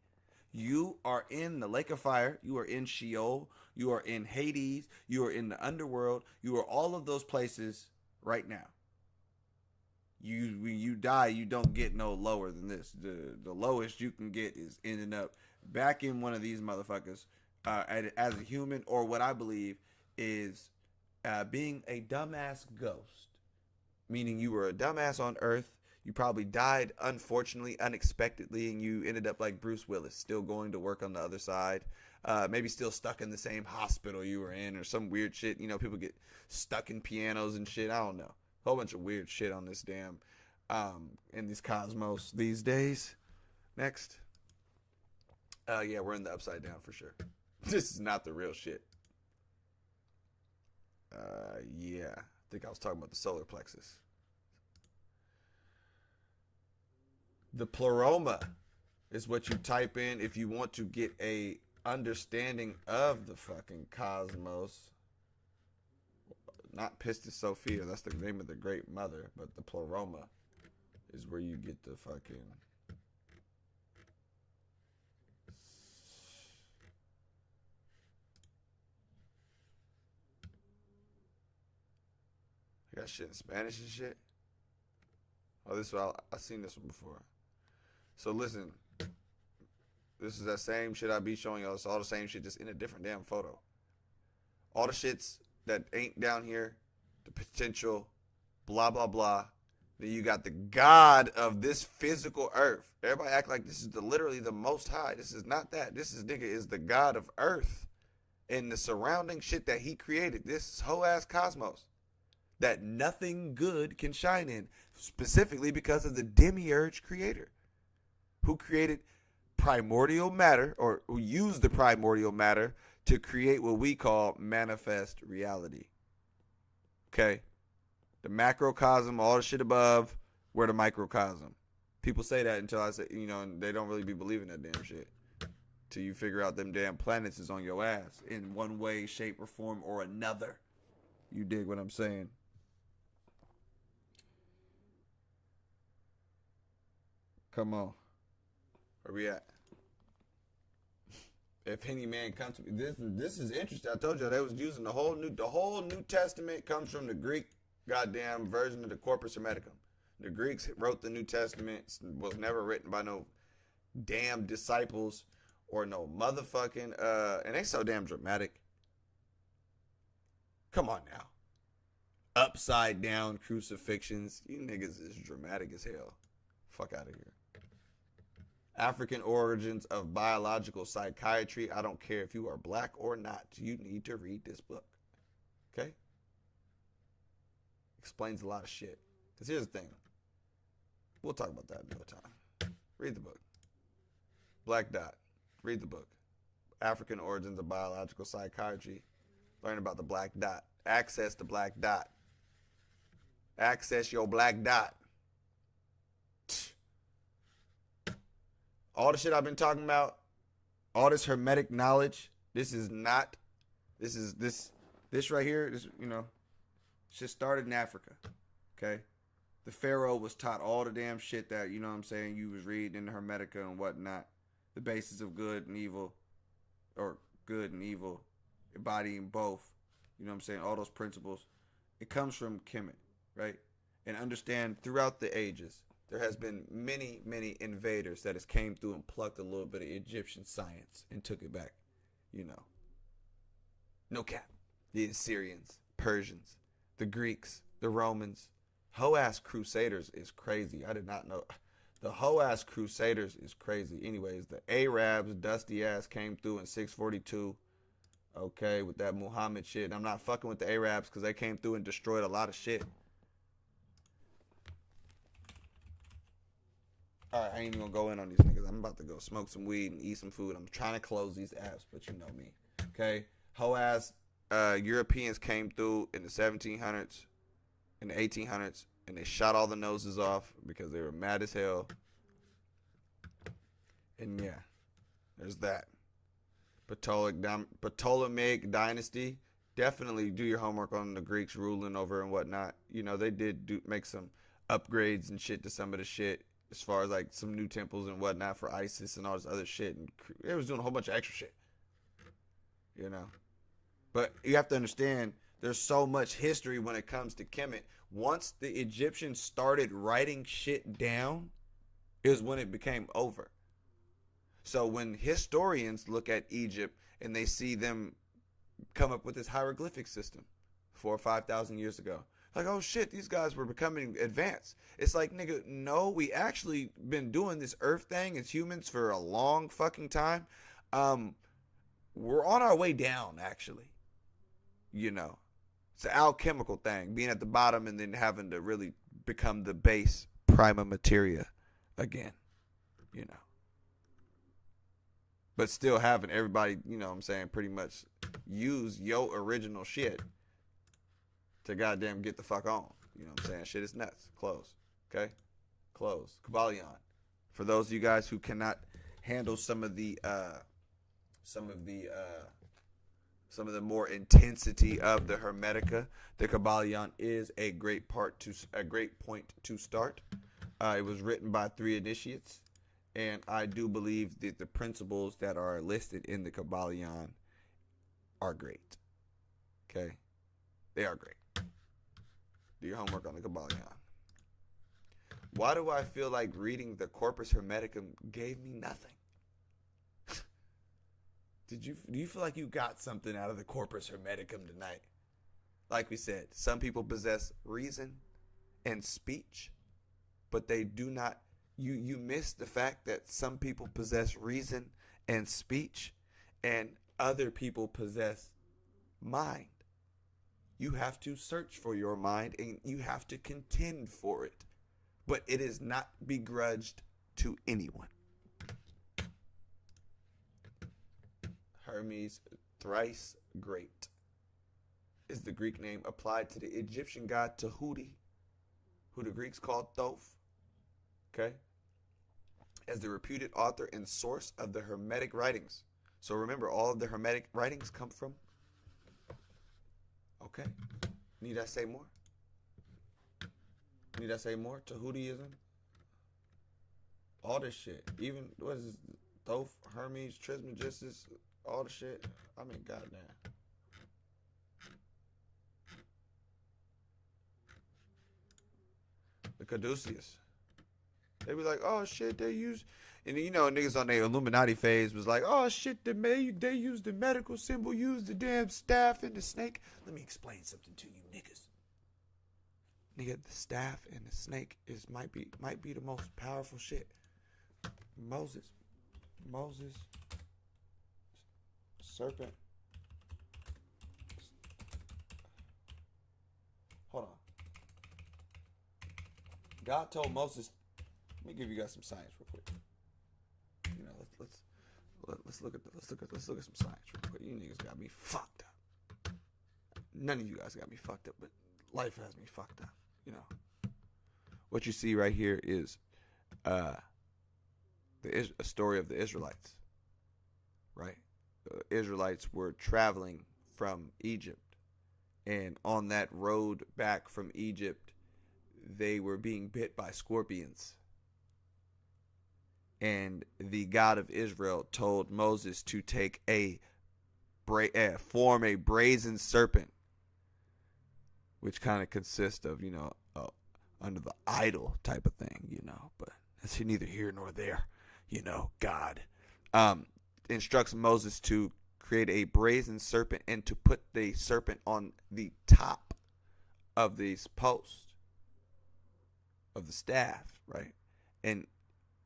You are in the lake of fire. You are in Sheol. You are in Hades. You are in the underworld. You are all of those places right now. When you die, you don't get no lower than this. The lowest you can get is ending up back in one of these motherfuckers as a human, or what I believe is being a dumbass ghost. Meaning you were a dumbass on Earth. You probably died, unfortunately, unexpectedly, and you ended up like Bruce Willis, still going to work on the other side. Maybe still stuck in the same hospital you were in, or some weird shit. You know, people get stuck in pianos and shit. I don't know. Whole bunch of weird shit on this damn, in this cosmos these days. Next. Yeah, we're in the upside down for sure. This is not the real shit. Yeah. I think I was talking about the solar plexus. The pleroma is what you type in if you want to get a understanding of the fucking cosmos. Not Pistis Sophia, that's the name of the great mother, but the pleroma is where you get the fucking... I got shit in Spanish and shit. Oh, this one, I've seen this one before. So listen, this is that same shit I be showing y'all. It's all the same shit, just in a different damn photo. All the shits that ain't down here, the potential, blah, blah, blah. Then you got the God of this physical earth. Everybody act like this is literally the most high. This is not that. This is, nigga, is the God of earth and the surrounding shit that he created. This whole ass cosmos that nothing good can shine in, specifically because of the demiurge creator who created primordial matter, or who used the primordial matter to create what we call manifest reality. Okay? The macrocosm, all the shit above, we're the microcosm. People say that until I say, you know, and they don't really be believing that damn shit. Till you figure out them damn planets is on your ass in one way, shape, or form or another. You dig what I'm saying? Come on. Where we at? If any man comes to me, this is interesting. I told you they was using the whole New Testament comes from the Greek goddamn version of the Corpus Hermeticum. The Greeks wrote the New Testament, was never written by no damn disciples or no motherfucking and they so damn dramatic. Come on now. Upside down crucifixions. You niggas is dramatic as hell. Fuck out of here. African origins of biological psychiatry. I don't care if you are black or not. You need to read this book. Okay? Explains a lot of shit. Because here's the thing. We'll talk about that another time. Read the book. Black Dot. Read the book. African origins of biological psychiatry. Learn about the black dot. Access the black dot. Access your black dot. All the shit I've been talking about, all this hermetic knowledge, this right here, this, you know, shit started in Africa. Okay? The Pharaoh was taught all the damn shit that, you know what I'm saying, you was reading in the Hermetica and whatnot. The basis of good and evil, or good and evil, embodying both. You know what I'm saying? All those principles. It comes from Kemet, right? And understand throughout the ages, there has been many, many invaders that has came through and plucked a little bit of Egyptian science and took it back. You know. No cap. The Assyrians, Persians, the Greeks, the Romans. Hoe-ass Crusaders is crazy. I did not know. The hoe-ass Crusaders is crazy. Anyways, the Arabs, dusty ass, came through in 642. Okay, with that Muhammad shit. And I'm not fucking with the Arabs because they came through and destroyed a lot of shit. Alright, I ain't even gonna go in on these niggas. I'm about to go smoke some weed and eat some food. I'm trying to close these apps, but you know me. Okay, whole ass Europeans came through in the 1700s, in the 1800s, and they shot all the noses off because they were mad as hell. And yeah, there's that. Ptolemaic dynasty. Definitely do your homework on the Greeks ruling over and whatnot. You know, they did make some upgrades and shit to some of the shit as far as like some new temples and whatnot for ISIS and all this other shit. And it was doing a whole bunch of extra shit. You know, but you have to understand there's so much history when it comes to Kemet. Once the Egyptians started writing shit down is when it became over. So when historians look at Egypt and they see them come up with this hieroglyphic system 4,000 or 5,000 years ago, like, oh shit, these guys were becoming advanced. It's like, nigga, no, we actually been doing this earth thing as humans for a long fucking time. We're on our way down, actually. You know, it's an alchemical thing, being at the bottom and then having to really become the base prima materia again, you know. But still having everybody, you know what I'm saying, pretty much use your original shit to goddamn get the fuck on. You know what I'm saying? Shit is nuts. Close. Okay? Close. Kabbalion. For those of you guys who cannot handle some of the more intensity of the Hermetica, the Kabbalion is a great point to start. It was written by 3 initiates. And I do believe that the principles that are listed in the Kabbalion are great. Okay? They are great. Do your homework on the Kabbalion. Why do I feel like reading the Corpus Hermeticum gave me nothing? Do you feel like you got something out of the Corpus Hermeticum tonight? Like we said, some people possess reason and speech, but they do not. You miss the fact that some people possess reason and speech and other people possess mind. You have to search for your mind and you have to contend for it. But it is not begrudged to anyone. Hermes, thrice great, is the Greek name applied to the Egyptian god Tahuti, who the Greeks called Thoth. Okay? As the reputed author and source of the Hermetic writings. So remember, all of the Hermetic writings come from. Okay. Need I say more? Need I say more? Tahutiism? All this shit. Even, what is this? Thoth, Hermes, Trismegistus, all the shit. I mean, goddamn. The Caduceus. They be like, oh shit, they use, and you know, niggas on their Illuminati phase was like, oh shit, they use the medical symbol, use the damn staff and the snake. Let me explain something to you niggas. Nigga, the staff and the snake might be the most powerful shit. Moses, serpent. Hold on. God told Moses. Let me give you guys some science real quick. You know, let's look at some science real quick. You niggas got me fucked up. None of you guys got me fucked up, but life has me fucked up. You know, what you see right here is a story of the Israelites. Right, the Israelites were traveling from Egypt, and on that road back from Egypt, they were being bit by scorpions. And the God of Israel told Moses to take form a brazen serpent, which kind of consists of, you know, under the idol type of thing, you know, but that's neither here nor there, you know. God instructs Moses to create a brazen serpent and to put the serpent on the top of these posts of the staff, right? And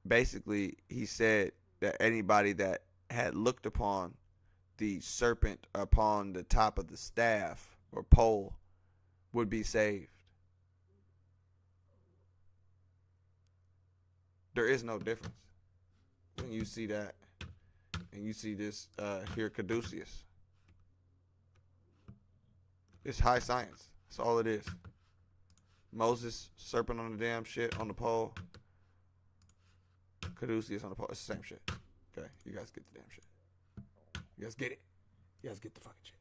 basically, he said that anybody that had looked upon the serpent upon the top of the staff or pole would be saved. There is no difference when you see that and you see this here Caduceus. It's high science. That's all it is. Moses, serpent on the damn shit on the pole. Caduceus on the pole. It's the same shit. Okay, you guys get the damn shit. You guys get it. You guys get the fucking shit.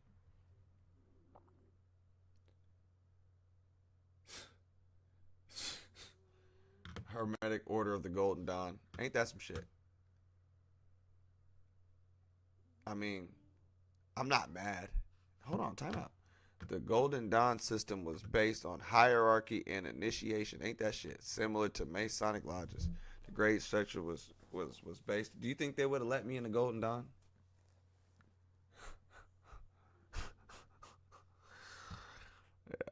Hermetic Order of the Golden Dawn. Ain't that some shit? I mean, I'm not mad. Hold on, time out. The Golden Dawn system was based on hierarchy and initiation. Ain't that shit? Similar to Masonic lodges. The Great Structure was based. Do you think they would have let me in the Golden Dawn?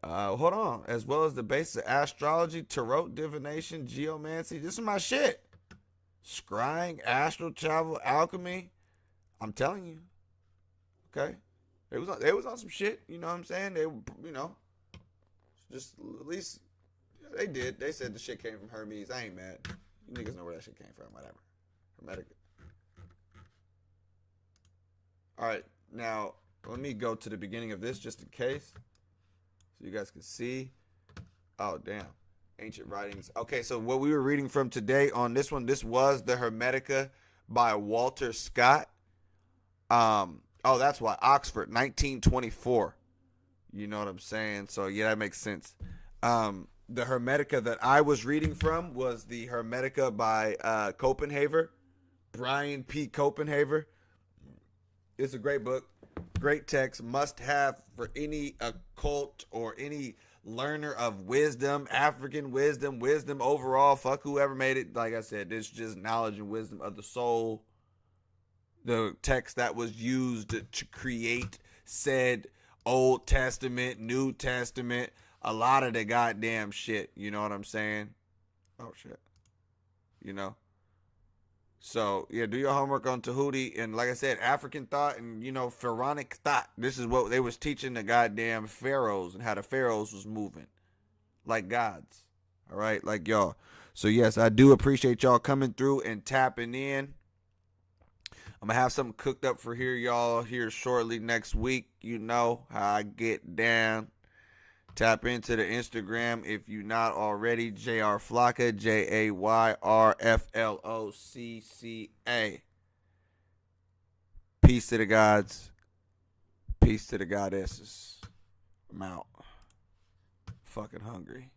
Hold on. As well as the basis of astrology, tarot, divination, geomancy. This is my shit. Scrying, astral travel, alchemy. I'm telling you. Okay? They was on some shit. You know what I'm saying? They, you know, just at least they did. They said the shit came from Hermes. I ain't mad. You niggas know where that shit came from. Whatever. Hermetic. All right. Now, let me go to the beginning of this just in case. So you guys can see. Oh, damn. Ancient writings. Okay, so what we were reading from today on this one, this was the Hermetica by Walter Scott. Oh, that's why. Oxford, 1924. You know what I'm saying? So, yeah, that makes sense. The Hermetica that I was reading from was the Hermetica by Copenhaver. Brian P. Copenhaver. It's a great book. Great text. Must have for any occult or any learner of wisdom, African wisdom, wisdom overall. Fuck whoever made it. Like I said, this is just knowledge and wisdom of the soul. The text that was used to create said Old Testament, New Testament, a lot of the goddamn shit. You know what I'm saying? Oh, shit. You know? So, yeah, do your homework on Tahuti. And like I said, African thought and, you know, pharaonic thought. This is what they was teaching the goddamn pharaohs and how the pharaohs was moving. Like gods. All right? Like y'all. So, yes, I do appreciate y'all coming through and tapping in. I'm going to have something cooked up for y'all here shortly next week. You know how I get down. Tap into the Instagram if you're not already. JR Flocka, JAYRFLOCCA. Peace to the gods. Peace to the goddesses. I'm out. Fucking hungry.